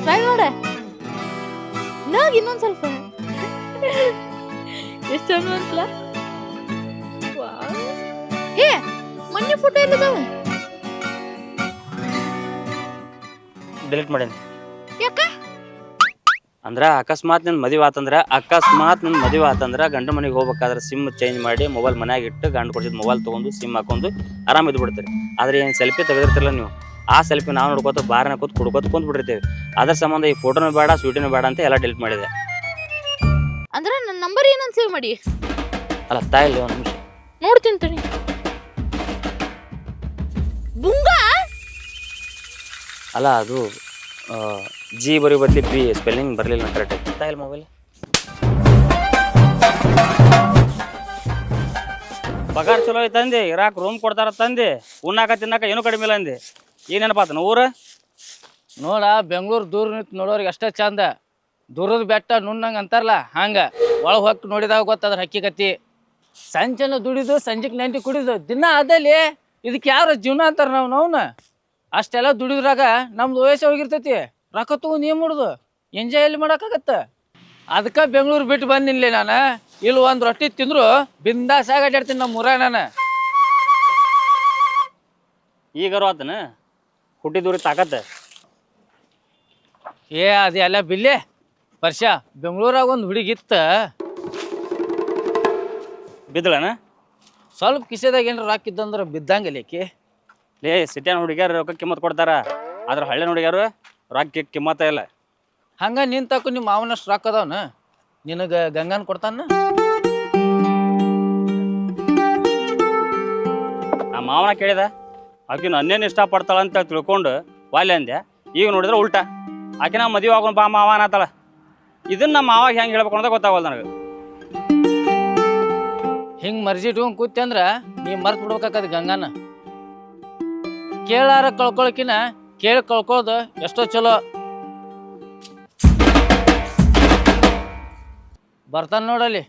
ಸ್ಮೈಲ್ ಮಾಡ. ನಾಗ್ ಇನ್ನೊಂದ್ ಸ್ವಲ್ಪ. ಎಷ್ಟು ಚಂದ ಅನ್ಸಲ? ಏ ಮೊನ್ನೆ ಫೋಟೋ ಎಲ್ಲದಾವ? ಡಿಲೀಟ್ ಮಾಡೇನಿ. ಯಾಕ? ಅಂದ್ರ ಅಕಸ್ಮಾತ್ ನಿನ್ ಮದುವೆ ಆತಂದ್ರ ಗಂಡ ಮನೆಗೆ ಹೋಗ್ಬೇಕಾದ್ರೆ ಸಿಮ್ ಚೇಂಜ್ ಮಾಡಿ ಮೊಬೈಲ್ ಮನ್ಯಾಗ ಇಟ್ಟು ಗಂಡ ಕೊಡ್ಸಿದ್ ಮೊಬೈಲ್ ತಗೊಂಡು ಸಿಮ್ ಹಾಕೊಂಡು ಆರಾಮ್ ಇದ್ದು ಬಿಡ್ತೀರಿ. ಆದ್ರೆ ಏನ್ ಸೆಲ್ಫಿ ತೆಗೆದಿರ್ತಿರಲ್ಲ ನೀವು, ಆ ಸೆಲ್ಫಿ ನಾವು ನೋಡ್ಕೋತ ಬಾರ್ನ ಕೂತ್ ಕುಡ್ಕೋತ ಕುಂತ್ ಬಿಟ್ಟಿರ್ತೇವೆ. ಅದ್ರ ಸಂಬಂಧ ಈ ಫೋಟೋನು ಬೇಡ, ಸ್ವೀಟನು ಬೇಡ ಅಂತ ಎಲ್ಲ ಡಿಲೀಟ್ ಮಾಡಿದೆ. ಅಂದ್ರ ನನ್ನ ನಂಬರ್ ಏನಂತ ಸೇವ್ ಮಾಡಿ? ಅಲ್ಲ ತಾಯಿಲ್ಲ, ಒಂದು ನಿಮಿಷ ನೋಡ್ತೀನಿ ತಡಿ. ಬುಂಗ ಅಲ್ಲ, ಅದು ಜಿ ಬರೀ ಬದ್ಲಿ ಬಿ ಸ್ಪೆಲ್ಲಿಂಗ್ ಬರಲಿಲ್ಲ ಕರೆಕ್ಟ್ ಆಗಿ. ತಾಯಿಲ್ಲ ಮೊಬೈಲ್. ಪಗಾರ ಚಲೋ ಐತೆ ಅಂದೆ, ಇರಾಕ್ ರೂಮ್ ಕೊಡ್ತಾರ ತಂದೆ, ಉಣ್ಣಾಕ ತಿನ್ನಾಕ ಏನೂ ಕಡಿಮೆ ಇಲ್ಲ ಅಂದೆ. ಏನೇನಪ್ಪ ಊರು ನೋಡ, ಬೆಂಗಳೂರು ದೂರ ನಿಂತು ನೋಡೋರಿಗೆ ಅಷ್ಟೇ ಚಂದ. ದೂರದ ಬೆಟ್ಟ ನುಣ್ಣಂಗೆ ಅಂತಾರಲ್ಲ ಹಂಗ ಒಳಗೆ ಹೊಕ್ಕ ನೋಡಿದಾಗ ಗೊತ್ತದ್ರ ಹಕ್ಕಿಕತ್ತಿ. ಸಂಜೆನ ದುಡಿದು ಸಂಜೆಗೆ ನೆಂಟಿ ಕುಡಿದು ದಿನ ಅದಲ್ಲಿ ಇದಕ್ಕೆ ಯಾರು ಜೀವನ ಅಂತಾರ ನಾವ್ನ. ಅಷ್ಟೆಲ್ಲ ದುಡಿದ್ರಾಗ ನಮ್ದು ವಯಸ್ಸು ಹೋಗಿರ್ತೈತಿ. ರೊಕ್ಕ ತಗೊಂಡು ಏನ್ ಮಾಡುದು? ಎಂಜಾಯ್ ಎಲ್ಲಿ ಮಾಡೋಕ್ಕಾಗತ್ತ? ಅದಕ್ಕೆ ಬೆಂಗಳೂರು ಬಿಟ್ಟು ಬಂದಿನ್ಲಿ ನಾನು. ಇಲ್ಲಿ ಒಂದು ರೊಟ್ಟಿ ತಿಂದ್ರು ಬಿಂದಾಸ್ ಆಗಾಡ್ತೀನಿ ನಮ್ಮ ಊರಾಗ ನಾನು. ಈಗಾರು ಆತನ ಹುಟ್ಟಿದೂರಿ ತಾಕತ್ತ. ಏ ಅದೆಲ್ಲ ಬಿಲ್ಲೆ ವರ್ಷ ಬೆಂಗಳೂರಾಗ ಒಂದು ಹುಡುಗಿತ್ತ ಬಿದ್ದಳನ? ಸ್ವಲ್ಪ ಕಿಸೆದಾಗ ಏನಾರ ರೊಕ್ಕ ಇದ್ದಂದ್ರೆ ಬಿದ್ದಂಗಲೇಕಿ. ಲೇ, ಸಿಟಿಯನ್ ಹುಡುಗಿಯಾರು ರೊಕ್ಕ ಕಿಮ್ಮತ್ ಕೊಡ್ತಾರ, ಆದ್ರೆ ಹಳ್ಳಿ ಹುಡುಗಿಯಾರು ರೊಕ್ಕ ಕಿಮ್ಮತ್ತ ಇಲ್ಲ. ಹಂಗ ನಿನ್ ತಕ್ಕ ನಿಮ್ಮ ಮಾವನಷ್ಟು ರೊಕ್ಕ ಅದಾವನ? ನಿನಗೆ ಗಂಗನ್ ಕೊಡ್ತಾನ? ನಮ್ಮ ಮಾವನ ಕೇಳಿದ, ಆಕಿನ ಅನ್ನೇನು ಇಷ್ಟಪಡ್ತಾಳ ಅಂತ ತಿಳ್ಕೊಂಡು ವಾಲ್ಯ ಅಂದೆ. ಈಗ ನೋಡಿದ್ರೆ ಉಲ್ಟಾ, ಆಕಿನ ಮದುವೆ ಆಗೋಣ ಬಾ ಮಾವ ಅನ್ನತ್ತಾಳ. ಇದನ್ನ ನಮ್ಮ ಮಾವಾಗ ಹೆಂಗೆ ಹೇಳ್ಬೇಕು ಅನ್ನೋದು ಗೊತ್ತಾಗಲ್ಲ ನನಗೆ. ಹಿಂಗ್ ಮರ್ಜಿ ಇಟ್ಕೊಂಡ್ ಕೂತಿ ಅಂದ್ರ ನೀ ಮರ್ತ್ ಬಿಡ್ಬೇಕಾಕದ ಗಂಗಾನ. ಕೇಳಾರ ಕಳ್ಕೊಳಕಿನ ಕೇಳಿ ಕಳ್ಕೊಳ್ಳೋದು ಎಷ್ಟೋ ಚಲೋ. ಬರ್ತಾನ ನೋಡಲ್ಲಿ,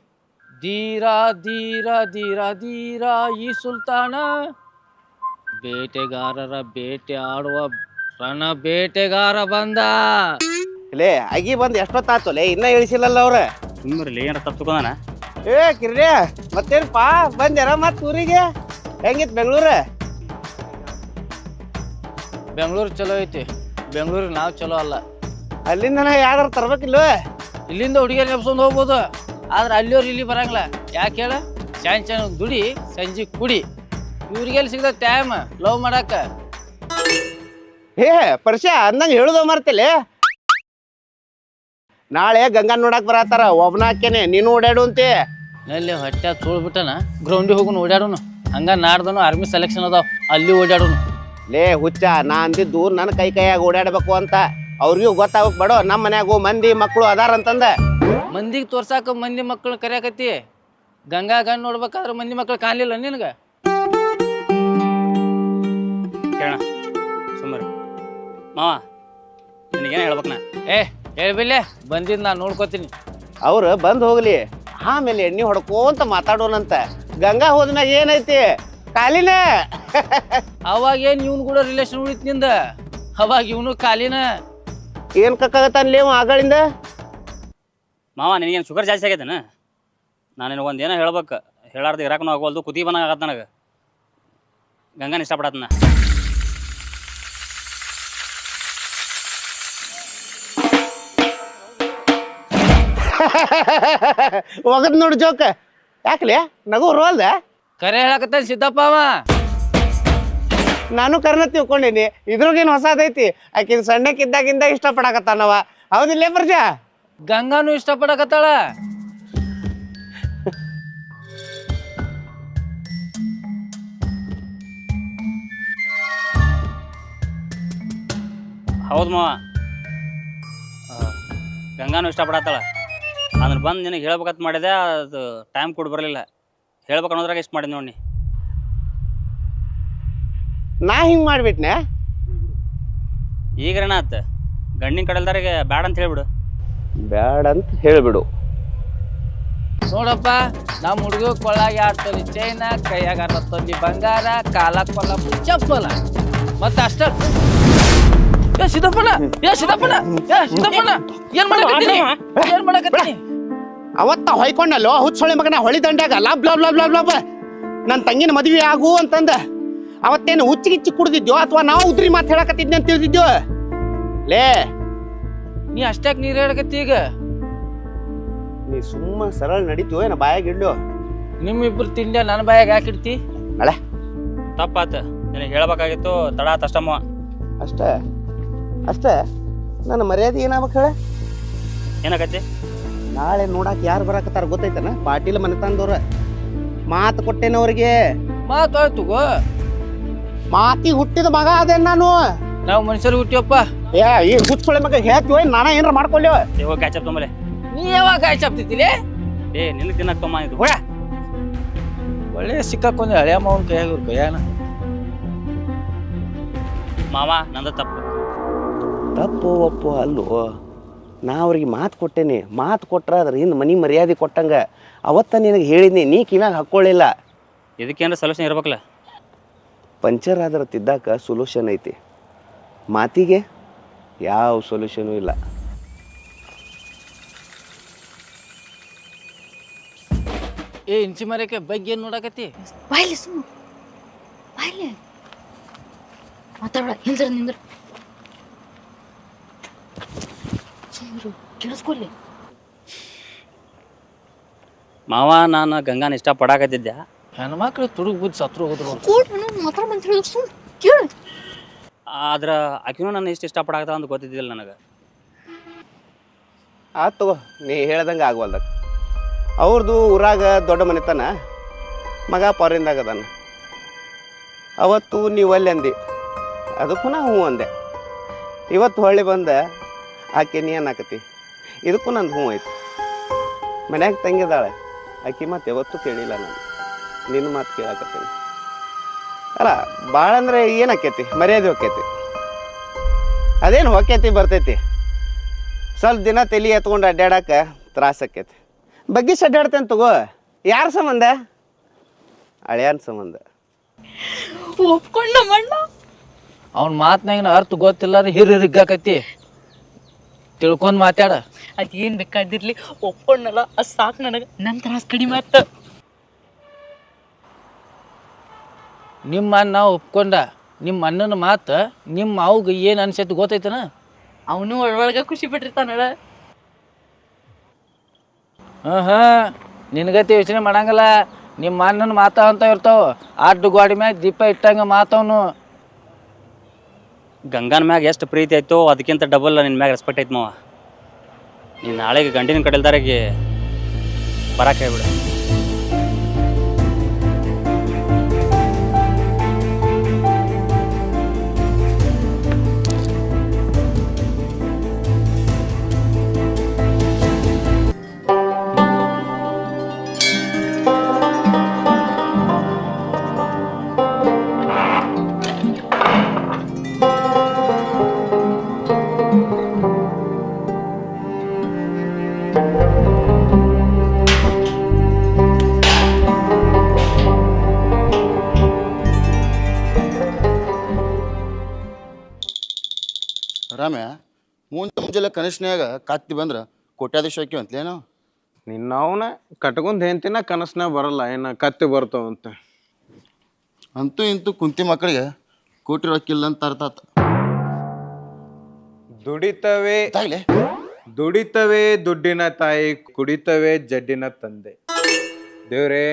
ಧೀರ ಧೀರ ಧೀರ ಧೀರ ಈ ಸುಲ್ತಾನ, ಬೇಟೆಗಾರರ ಬೇಟೆ ಆಡುವ ರಣ ಬೇಟೆಗಾರ ಬಂದ. ಲೇ ಅಗಿ ಬಂದು ಎಷ್ಟೊತ್ತಾತು ಲೇ ಇನ್ನ ಇಳಿಸಿಲ್ಲಲ್ಲ ಅವ್ರ. ಸುಮ್ಮನೆ ಏನಾರ ತಪ್ಪು ತಗೊಂಡಾನ. ಏ ಕಿರ್ಯ ಮತ್ತೇನಪ್ಪಾ ಬಂದ್ಯಾರ ಮತ್ ಊರಿಗೆ? ಹೆಂಗಿತ್ ಬೆಂಗಳೂರ? ಬೆಂಗಳೂರು ಚಲೋ ಐತಿ, ಬೆಂಗಳೂರಿಗೆ ನಾವು ಚಲೋ ಅಲ್ಲ. ಅಲ್ಲಿಂದ ಯಾವ್ದಾರು ತರ್ಬೇಕಿಲ್ವ? ಇಲ್ಲಿಂದ ಹುಡುಗಿಯರ್ ನೆಪ್ಸ್ಕೊಂಡು ಹೋಗ್ಬೋದು, ಆದ್ರೆ ಅಲ್ಲಿಯವ್ರು ಇಲ್ಲಿ ಬರಂಗಿಲ್ಲ. ಯಾಕೆ ಹೇಳ? ಚೆನ್ನ ದುಡಿ ಸಂಜೆ ಕುಡಿ. ಇವ್ರಿಗೆಲ್ಲಿ ಸಿಗ್ದ ಟೈಮ್ ಲವ್ ಮಾಡಾಕ? ಏ ಪರ್ಷ ಅಂದಂಗ ಹೇಳುದ ಮರ್ತಿಲೆ. ನಾಳೆ ಗಂಗಾ ನೋಡಕ್ ಬರತ್ತಾರ, ಒಬ್ನ ಹಾಕೇನೆ ನೀನು ಓಡಾಡು ಅಂತೆ. ಎಲ್ಲಿ ಹೊಟ್ಟೆ ಚೋಳ್ಬಿಟ್ಟನ ಗ್ರೌಂಡಿಗೆ ಹೋಗೋನು ಓಡಾಡೋನು. ಹಂಗ ನಾಡ್ದನು ಆರ್ಮಿ ಸೆಲೆಕ್ಷನ್ ಅದಾವ, ಅಲ್ಲಿ ಓಡಾಡೋನು. ಲೇ ಹುಚ್ಚ, ನಾ ಅಂದಿದ್ದು ನನ್ನ ಕೈಯಾಗ ಓಡಾಡ್ಬೇಕು ಅಂತ. ಅವ್ರಿಗೂ ಗೊತ್ತಾಗಕ್ ಬೇಡ ನಮ್ಮ ಮನ್ಯಾಗು ಮಂದಿ ಮಕ್ಕಳು ಅದಾರ ಅಂತಂದ. ಮಂದಿಗೆ ತೋರ್ಸಾಕ ಮಂದಿ ಮಕ್ಕಳು ಕರಿಯಾಕತಿ. ಗಂಗಾ ಗಂಡ್ ನೋಡ್ಬೇಕಾದ್ರೆ ಮಂದಿ ಮಕ್ಕಳು ಕಾಣಲಿಲ್ಲ ನಿನಗ? ಕೇಳ ಸುಮ್ಮನೆ ಮಾವ, ನಿನಗೇನು ಹೇಳ್ಬೇಕು ನಾ? ಹೇಳ್ಬಿಲ್ಲೆ, ಬಂದಿದ್ ನಾ ನೋಡ್ಕೋತೀನಿ. ಅವ್ರು ಬಂದ್ ಹೋಗ್ಲಿ, ಆಮೇಲೆ ಎಣ್ಣೆ ಹೊಡ್ಕೋಂತ ಮಾತಾಡೋಣಂತ. ಗಂಗಾ ಹೋದ್ಮ್ಯಾಗ ಏನೈತಿ ಕಾಲಿನ. ಅವಾಗ ಏನ್ ಇವ್ನು ಕೂಡ ರಿಲೇಷನ್ ಉಳಿತ್ ನಿಂದ? ಅವಾಗ ಇವನು ಕಾಲಿನ. ಏನ್ ಕಕ್ಕಾಗತ್ತಾನ್ಲೇ ಆಗಳಿಂದ? ಮಾವ ನಿನಗೇನು ಶುಗರ್ ಜಾಸ್ತಿ ಆಗೈತೇನ? ನಾನು ನಿನಗೆ ಒಂದು ಏನೋ ಹೇಳ್ಬೇಕು, ಹೇಳಾರ್ದು ಇರಾಕನೂ ಆಗೋಲ್ದು, ಕುದಿ ಬಂದಂಗೆ ಆಗತ್ತೆ ನನಗೆ. ಗಂಗಾನ ಇಷ್ಟಪಡತ್ತನ. ಒಗದ್ ನೋಡು ಜೋಕ. ಯಾಕಲೇ ನಗು ರೋಲ್ದ? ಕರೆ ಹೇಳಕತ್ತ ಸಿದ್ದಪ್ಪ ಅವ. ನಾನು ಕರ್ನ ತಿಳ್ಕೊಂಡೀನಿ, ಇದ್ರಾಗೇನು ಹೊಸದೈತಿ. ಆಕಿನ ಸಣ್ಣಕ್ಕಿದ್ದಾಗಿಂದ ಇಷ್ಟಪಡಕತ್ತಾನವ. ಹೌದಿಲ್ಲೇ ಪ್ರಜಾ? ಗಂಗಾನು ಇಷ್ಟಪಡಕತ್ತಾಳ. ಹೌದು ಮಾವ, ಗಂಗಾನು ಇಷ್ಟಪಡತ್ತಾಳ. ಅದನ್ನ ಬಂದು ನಿನಗೆ ಹೇಳ್ಬೇಕಂತ ಮಾಡಿದೆ, ಅದು ಟೈಮ್ ಕೊಟ್ಟು ಬರಲಿಲ್ಲ. ಹೇಳ್ಬೇಕು ಅನ್ನೋದ್ರಾಗ ಇಷ್ಟು ಮಾಡಿದ್ ನೋಡಿ. ನಾ ಹಿಂಗೆ ಮಾಡ್ಬಿಟ್ನೆ. ಈಗೇನಾತ? ಗಂಡಿನ ಕಡೆಲ್ದಾರಿಗೆ ಬ್ಯಾಡ ಅಂತ ಹೇಳ್ಬಿಡು. ಬ್ಯಾಡ ಅಂತ ಹೇಳ್ಬಿಡು. ನೋಡಪ್ಪ, ನಮ್ಮ ಹುಡುಗ ಕೊಳ್ಳಾಗ 2 ತೊಲಿ ಚೈನ, ಕೈಯಾಗ 10 ತೊಲಿ ಬಂಗಾರ, ಕಾಲ ಕೊಲ್ಲ ಚಪ್ಪಲ, ಮತ್ತ ಅಷ್ಟ. ಸಿದ್ದಪ್ಪನ ಏನ್ ಮಾಡಕತ್ತೀನಿ? ಅವತ್ತ ಹೊಯ್ಕೊಂಡಲ್ಲೋ ಹುಚ್ಚೊಳೆ ಮಗನ ಹೊಳಿ ದಂಡ್ಯಾಗ ಲಾಬ್ ಲಾಬ್ ಲಾಬ್ ಲಾಬ್ ಲಾಬ್ ನನ್ನ ತಂಗಿನ ಮದುವೆ ಆಗು ಅಂತಂದ. ಅವತ್ತೇನು ಹುಚ್ಚಿಗಿಚ್ಚಿ ಕುಡ್ದಿದ್ಯೋ ಅಥವಾ ನಾವು ಉದ್ರಿ ಮಾತು ಹೇಳಕತ್ತಿದ್ನಿ ಅಂತ ತಿಳಿದಿದ್ಯೋ? ಲೇ ನೀ ಅಷ್ಟಾಕ್ ನೀರ್ ಹೇಳಕತ್ತಿ? ಈಗ ನೀ ಸುಮ್ಮ ಸರಳ ನಡೀತೀವೋ ಏನ ಬಾಯಾಗ ಇಡ್ಲು? ನಿಮ್ಮಿಬ್ರು ತಿಂಡಿ ನನ್ನ ಬಾಯಾಗ ಹಾಕಿಡ್ತಿ? ನಳೆ ತಪ್ಪಾತ, ನಿನಗೆ ಹೇಳ್ಬೇಕಾಗಿತ್ತು, ತಡ ತಷ್ಟಮ್ಮ. ಅಷ್ಟೇ ನನ್ನ ಮರ್ಯಾದೆ ಏನಾಗ್ಬೇಕು ಹೇಳ? ಏನಾಗತ್ತೆ? ನಾಳೆ ನೋಡಾಕ ಯಾರು ಬರಾಕತ್ತಾರ ಗೊತ್ತೈತನ? ಪಾಟೀಲ್ ಮನೆತನದವ್ರ. ಮಾತು ಕೊಟ್ಟೇನ ಅವ್ರಿಗೆ. ಮಾತಾಯ್ತು, ಮಾತಿಗೆ ಹುಟ್ಟಿದ ಮಗ ಅದೇನ್ ನಾನು. ನಾವು ಮನುಷ್ಯರು ಹುಟ್ಟಿಯಪ್ಪ. ಈ ಹುಚ್ಚೊಳೆ ಮಗ ಹೇಳ್ತೀವ ನಾನ ಏನಾರ ಮಾಡ್ಕೊಳ್ಳಿ. ಇವಾಗ ಕ್ಯಾಚಪ್ ತೊಂಬಲೆ. ನೀ ಯಾವಾಗ ಗಾಯ ಚಾಪ್ತಿದ್ದಿಲೆ? ನಿನ್ನ ತಿನ್ನಕ್ ತೊಮ್ಮ ಇದು. ಒಳ್ಳೆ ಸಿಕ್ಕಾಕೊಂಡೆ ಹಳೆಯ ಮಾವನ ಕೈಯಾಗ, ಇವ್ರ ಕೈಯಾನ. ಮಾವ ನಂದ ತಪ್ಪು. ತಪ್ಪು ಒಪ್ಪು ಅಲ್ಲೋ, ನಾ ಅವ್ರಿಗೆ ಮಾತು ಕೊಟ್ಟೇನಿ. ಮಾತು ಕೊಟ್ರ ಅದ್ರ ಹಿಂದೆ ಮನಿ ಮರ್ಯಾದೆ ಕೊಟ್ಟಂಗ. ಅವತ್ತ ನಿನಗೆ ಹೇಳಿದ್ನಿ, ನೀ ಕಿವ್ಯಾಗ ಹಾಕ್ಕೊಳ್ಳಿಲ್ಲ. ಇದಕ್ಕೇನಾರ ಸೊಲ್ಯೂಷನ್ ಇರ್ಬೇಕಲ್ಲ? ಪಂಚರ್ ಆದ್ರ ತಿದ್ದಾಕ ಸೊಲ್ಯೂಷನ್ ಐತಿ, ಮಾತಿಗೆ ಯಾವ ಸೊಲ್ಯೂಷನು ಇಲ್ಲ. ಇಂಚಿ ಮರಕ್ಕೆ ಬಗ್ಗೆ ಏನ್ ನೋಡಕತ್ತಿ? ಬಾಯ್ಲಿ ಸುಮ್ಮ ಬಾಯ್ಲಿ ಮಾತಾಡ. ಹಿಂದ್ರ ನಿಂದ್ರ ಕೇಳಿಸ್ಕೊಳ್ಳಿ. ಮಾವ, ನಾನು ಗಂಗಾನ ಇಷ್ಟಪಡಾಕತ್ತಿದ್ದೆ. ಹೆಣ್ಮಕ್ಳು ತುಡುಗ್ ಬುದ್ಧಿ ಸತ್ರು ಹೋದ್ರು. ಮಾತಾಡ ಬಂತ ಹೇಳಿ ಸುಮ್ ಕೇಳು. ಆದ್ರೆ ಆಕಿನೂ ನನ್ನ ಇಷ್ಟಪಡಾಕತ್ತ ಅಂತ ಗೊತ್ತಿದ್ದಿಲ್ಲ ನನಗೆ. ಆತ್ ತಗೋ, ನೀ ಹೇಳ್ದಂಗೆ ಆಗ್ವಲ್ದ. ಅವ್ರದ್ದು ಊರಾಗ ದೊಡ್ಡ ಮನೆತನ, ಮಗ ಫಾರಿನ್ದಾಗ ಅದಾನ. ಅವತ್ತು ನೀವು ಅಲ್ಲಿ ಅಂದಿ, ಅದಕ್ಕೂ ನಾ ಹ್ಞೂ ಅಂದೆ. ಇವತ್ತು ಹೊಳ್ಳಿ ಬಂದ ಆಕೆ ನೀ ಏನಾಕತಿ? ಇದಕ್ಕೂ ನಂದು ಹ್ಞೂ ಐತಿ. ಮನ್ಯಾಗ ತಂಗಿದಾಳೆ, ಆಕಿ ಮಾತು ಯಾವತ್ತೂ ಕೇಳಿಲ್ಲ ನಾನು. ನಿನ್ನ ಮಾತು ಕೇಳಾಕತ್ತೀನಿ. ಅಲ್ಲ ಭಾಳ ಅಂದ್ರೆ ಏನು ಆಕೈತಿ, ಮರ್ಯಾದೆ ಹೋಕೈತಿ. ಅದೇನು ಹೊಕ್ಕೈತಿ ಬರ್ತೈತಿ, ಸ್ವಲ್ಪ ದಿನ ತಲೆ ಎತ್ಕೊಂಡು ಅಡ್ಡಾಡಕ್ಕೆ ತ್ರಾಸ ಆಕೈತಿ. ಬಗ್ಗಿಸಿ ಅಡ್ಡಾಡ್ತೇನೆ ತಗೋ. ಯಾರ ಸಂಬಂಧ? ಹಳೆಯನ್ ಸಂಬಂಧ. ಒಪ್ಕೊಂಡ್ ನಮ್ಮಣ್ಣ ಅವ್ನ ಮಾತ್ನಾಗಿನ ಅರ್ಥ ಗೊತ್ತಿಲ್ಲ ಹಿರಿಗಾಕತಿ ತಿಳ್ಕೊಂಡ್ ಮಾತಾಡ. ಅದೇನ್ ಬೇಕಾದಿರ್ಲಿ ಒಪ್ಕೊಂಡಲ್ಲ ಅದ್ ಸಾಕು ನನಗ. ನನ್ ತ್ರಾಸ ಕಡಿಮೆ ಆತ. ನಿಮ್ಮ ಅಣ್ಣ ಒಪ್ಕೊಂಡ, ನಿಮ್ಮ ಅಣ್ಣನ ಮಾತು ನಿಮ್ಮ ಅವ್ಗ ಏನು ಅನ್ಸೈತಿ ಗೊತ್ತೈತನ? ಅವನು ಒಳಗ ಖುಷಿ ಪಟ್ಟಿರ್ತಾನಳ. ನಿನಗತಿ ಯೋಚನೆ ಮಾಡಂಗಲ್ಲ. ನಿಮ್ಮ ಅಣ್ಣನ ಮಾತ ಅಂತ ಇರ್ತಾವ. ಅಡ್ಡು ಗೋಡಿ ಮ್ಯಾಗ ದೀಪ ಇಟ್ಟಂಗ ಮಾತವನು. ಗಂಗಾನ ಮ್ಯಾಗ ಎಷ್ಟು ಪ್ರೀತಿ ಆಯ್ತು ಅದಕ್ಕಿಂತ ಡಬಲ್ ನಿನ್ನ ಮ್ಯಾಗ ರೆಸ್ಪೆಕ್ಟ್ ಐತೆ ಮಾವ. ನೀನು ನಾಳೆಗೆ ಗಂಡಿನ ಕಡೆಲ್ದಾರಿಗೆ ಬರಕ್ಕೆ ಹೇಳ್ಬಿಡ. ರಾಮ್ಯ, ಮುಂಜಾನೆ ಕನಸಿನ್ಯಾಗ ಕತ್ತಿ ಬಂದ್ರೆ ಕೋಟ್ಯಾಧೀಶ ಹಾಕಿ ಅಂತಲೇನು? ನಿನ್ನ ಅವನ ಕಟ್ಕೊಂಡ್ ಹೆಂತಿನ ಕನಸ್ನಾಗ ಬರಲ್ಲ, ಏನ ಕತ್ತಿ ಬರ್ತಾವಂತ. ಅಂತೂ ಇಂತೂ ಕುಂತಿ ಮಕ್ಕಳಿಗೆ ಕೋಟಿ ರೊಕ್ಕಿಲ್ಲ ಅಂತ ಅರ್ಥಾತ. ದುಡಿತವೆ ದುಡ್ಡಿನ ತಾಯಿ, ಕುಡಿತವೆ ಜಡ್ಡಿನ ತಂದೆ. ದೇವ್ರೇ,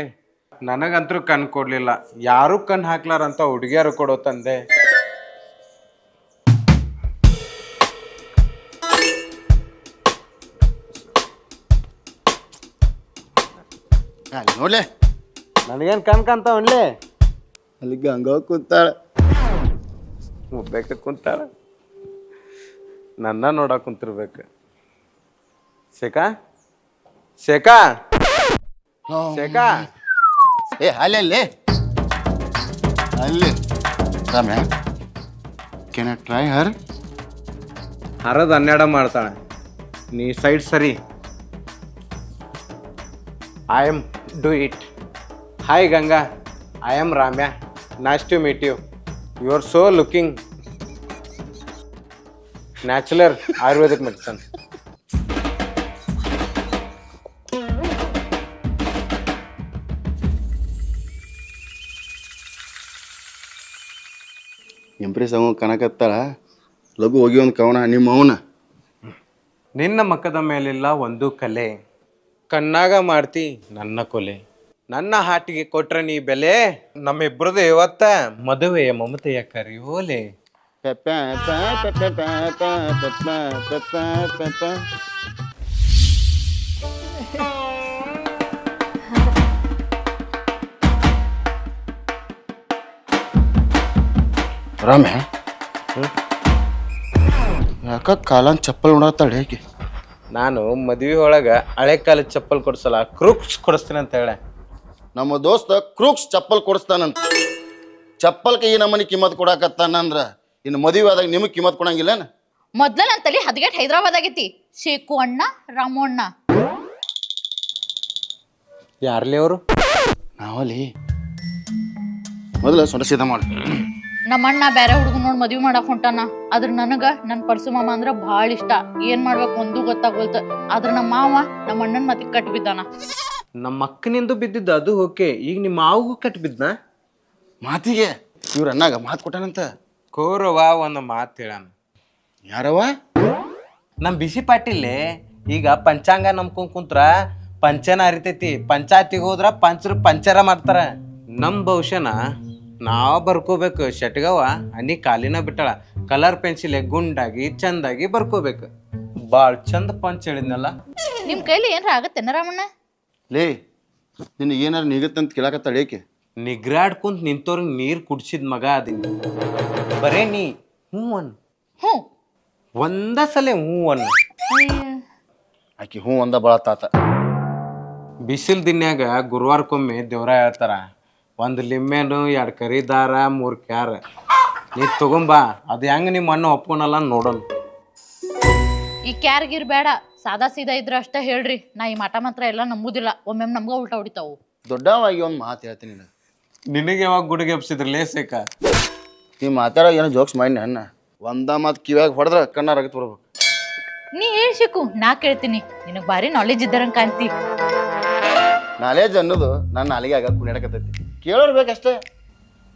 ನನಗಂತೂ ಕಣ್ ಕೊಡ್ಲಿಲ್ಲ, ಯಾರು ಕಣ್ ಹಾಕ್ಲಾರಂತ ಹುಡುಗಿಯರು ಕೊಡೋ ತಂದೆ. ನೋಡ್ಲೆ, ನನಗೇನು ಕಣ್ಕಂತಾವನ್ಲೇ? ಅಲ್ಲಿ ಗಂಗಾ ಕೂತಾಳ, ಮುಗ್ಬೇಕ ಕುಂತಾಳ, ನನ್ನ ನೋಡಕ್ ಕುಂತಿರ್ಬೇಕು. ಶೇಖಾ ಶೇಖಾ ಶೇಖಾ, ಏ ಅಲ್ಲಿ Ramya, can I try her? ಹರದ 12 ಮಾಡ್ತಾಳೆ, ನೀ ಸೈಡ್ ಸರಿ. I am do it. Hi Ganga, I am Ramya, nice to meet you. You are so looking natural Ayurvedic medicine. Impress ಅವ ಕನಕತ್ತಾಳ, ಲಘು ಹೋಗಿ ಒಂದು ಕವನ ನಿಮ್ಮ ಅವನ. ನಿನ್ನ ಮಕ್ಕದ ಮೇಲಿಲ್ಲ ಒಂದು ಕಲೆ, ಕಣ್ಣಾಗ ಮಾಡ್ತಿ ನನ್ನ ಕೊಲೆ. ನನ್ನ ಹಾಟಿಗೆ ಕೊಟ್ರ ನೀ ಬೆಲೆ, ನಮ್ಮಿಬ್ರದ್ದು ಇವತ್ತ ಮದುವೆಯ ಮಮತೆಯ ಕರಿಯೋಲೆ. ರಾಮ್ಯ, ಯಾಕ ಕಾಲನ್ ಚಪ್ಪಲ್ ನೋಡತ್ತಾಳೆ ಹೇಗೆ? ನಾನು ಮದ್ವೆ ಒಳಗ ಹಳೆ ಕಾಲದ ಚಪ್ಪಲ್ ಕೊಡ್ಸಲ್ಲ, ಕ್ರೂಕ್ಸ್ ಕೊಡಿಸ್ತೀನಿ ಅಂತ ಹೇಳ. ನಮ್ಮ ದೋಸ್ತ ಕ್ರೂಕ್ಸ್ ಚಪ್ಪಲ್ ಕೊಡಿಸ್ತಾನಂತ. ಚಪ್ಪಲ್ಗೆ ಈ ನಮ್ಮನಿ ಕಿಮ್ಮತ್ ಕೊಡಾಕತ್ತಾನಂದ್ರ ಇನ್ನು ಮದುವೆ ಆದಾಗ ನಿಮಗೆ ಕಿಮ್ಮತ್ ಕೊಡಂಗಿಲ್ಲ? ಮೊದ್ಲ ನನ್ನ ತಲೆ ಹದಗೆಟ್ ಹೈದರಾಬಾದ್ ಆಗೈತಿ. ಶೇಖು ಅಣ್ಣ, ರಾಮು ಅಣ್ಣ. ಯಾರ್ಲಿ ಅವರು? ನಾವಲ್ಲಿ ಮೊದಲ ಸೊಂಟ ಸೀದಾ ಮಾಡಿ. ನಮ್ಮ ಅಣ್ಣ ಬೇರೆ ಹುಡುಗನ್ ನೋಡಿ ಮದ್ವಿ ಮಾಡಕ್ ಹೊಂಟಾನ. ಆದ್ರ ನನಗ ನನ್ ಪರ್ಸು ಮಾಮ ಅಂದ್ರ ಭಾಳ ಇಷ್ಟ. ಏನ್ ಮಾಡ್ಬೇಕು ಒಂದು ಗೊತ್ತಾಗೋಲ್ತ. ಆದ್ರ ನಮ್ಮ ಮಾವ ನಮ್ಮ ಅಣ್ಣನ ಮತಿಗೆ ಕಟ್ಟಿ ಬಿದ್ದಾನ. ನಮ್ಮ ಅಕ್ಕನಿಂದು ಬಿದ್ದಿದ್ದ ಅದು ಓಕೆ, ಈಗ ನಿಮ್ಮ ಮಾವಗೂ ಕಟ್ ಬಿದ್ನ ಮಾತಿಗೆ. ಇವ್ರ ಅಣ್ಣಾಗ ಮಾತು ಕೊಟ್ಟಾನಂತ. ಕೋರವ ಒಂದು ಮಾತು ಹೇಳಣ. ಯಾರವ? ನಮ್ ಬಿಸಿ ಪಾಟೀಲ್. ಈಗ ಪಂಚಾಂಗ ನಂಬ್ಕೊಂಡ್ ಕುಂತ್ರ ಪಂಚನ ಅರಿತೈತಿ, ಪಂಚಾಯತಿಗೆ ಹೋದ್ರ ಪಂಚರು ಪಂಚರ ಮಾಡ್ತಾರ. ನಮ್ ಭವಿಷ್ಯನ ನಾವ್ ಬರ್ಕೋಬೇಕು. ಶಟ್ಗವ ಅನಿ ಕಾಲಿನ ಬಿಟ್ಟಳ, ಕಲರ್ ಪೆನ್ಸಿಲ್ ಗುಂಡಾಗಿ ಚಂದಾಗಿ ಬರ್ಕೋಬೇಕು. ಬಾಳ್ ಚಂದ ಪಂಚ್ ಹೇಳಿದ್ನಲ್ಲ. ನಿಮ್ ಕೈಲಿ ಏನ್ರ ಆಗತ್ತೇನ ರಾಮಣ್ಣ? ಲೇ, ನಿನ್ನ ಏನಾರು ನಿಗತ್ತಂತ ಕೇಳಾಕತ್ತಾಳ ಏಕೆ? ನಿಗ್ರಾಡ್ಕೊಂತ ನಿಂತವ್ರಿಗೆ ನೀರ್ ಕುಡ್ಸಿದ್ ಮಗ ಅದಿನ. ಬರೇ ನೀ ಹ್ಞೂ ಅನ್, ಹ್ಞೂ ಒಂದ ಸಲ ಹ್ಞೂ ಅನ್. ಆಕಿ ಹ್ಞೂ ಅಂದ ಬಳತಾತ. ಬಿಸಿಲು ದಿನ್ಯಾಗ ಗುರುವಾರಕ್ಕೊಮ್ಮೆ ದೇವ್ರ ಹೇಳ್ತಾರ, ಒಂದು ಲಿಂಬೆನು 2 ಕರಿ ದಾರ 3 ಕ್ಯಾರ ನೀ ತಗೊಂಬಾ. ಅದು ಹೆಂಗೆ ನಿಮ್ಮ ಅಣ್ಣ ಒಪ್ಕೊನಲ್ಲ ನೋಡೋಣ. ಈ ಕ್ಯಾರ್ಗಿರ್ ಬೇಡ, ಸಾದಾ ಸೀದಾ ಇದ್ರ ಅಷ್ಟ ಹೇಳ್ರಿ. ನಾ ಈ ಮಾಟ ಮಾತ್ರ ಎಲ್ಲ ನಂಬುದಿಲ್ಲ, ಒಮ್ಮೆ ನಮ್ಗ ಉಲ್ಟಾ ಹೊಡಿತಾವು. ದೊಡ್ಡವಾಗಿ ಒಂದು ಮಾತು ಹೇಳ್ತೀನಿ ನಿನಗೆ. ನಿನಗೆ ಯಾವಾಗ ಗುಡಿಗೆ ಎಬ್ಸಿದ್ರಲೇ ಸೇಕ? ನೀ ಮಾತಾಡೋ ಏನೋ ಜೋಕ್ಸ್ ಮಾಡಿ ಅಣ್ಣ, ಒಂದ ಮಾತು ಕಿವ್ಯಾಗ ಹೊಡೆದ್ರೆ ಕಣ್ಣಾರ ಆಗತ್ತೆ ಬರ್ಬೇಕು. ನೀ ಹೇಳ್ ಶಿಕು, ನಾ ಕೇಳ್ತೀನಿ. ನಿನಗ್ ಭಾರಿ ನಾಲೆಜ್ ಇದ್ದಾರಂಗ್ ಕಾಣ್ತಿ. ನಾಲೇಜ್ ಅನ್ನೋದು ನನ್ನ ನಾಲಿಗೆ ಆಗ ಕುಣಿಯಾಡಕತ್ತೈತಿ, ಕೇಳೋರ್ ಬೇಕಷ್ಟೇ.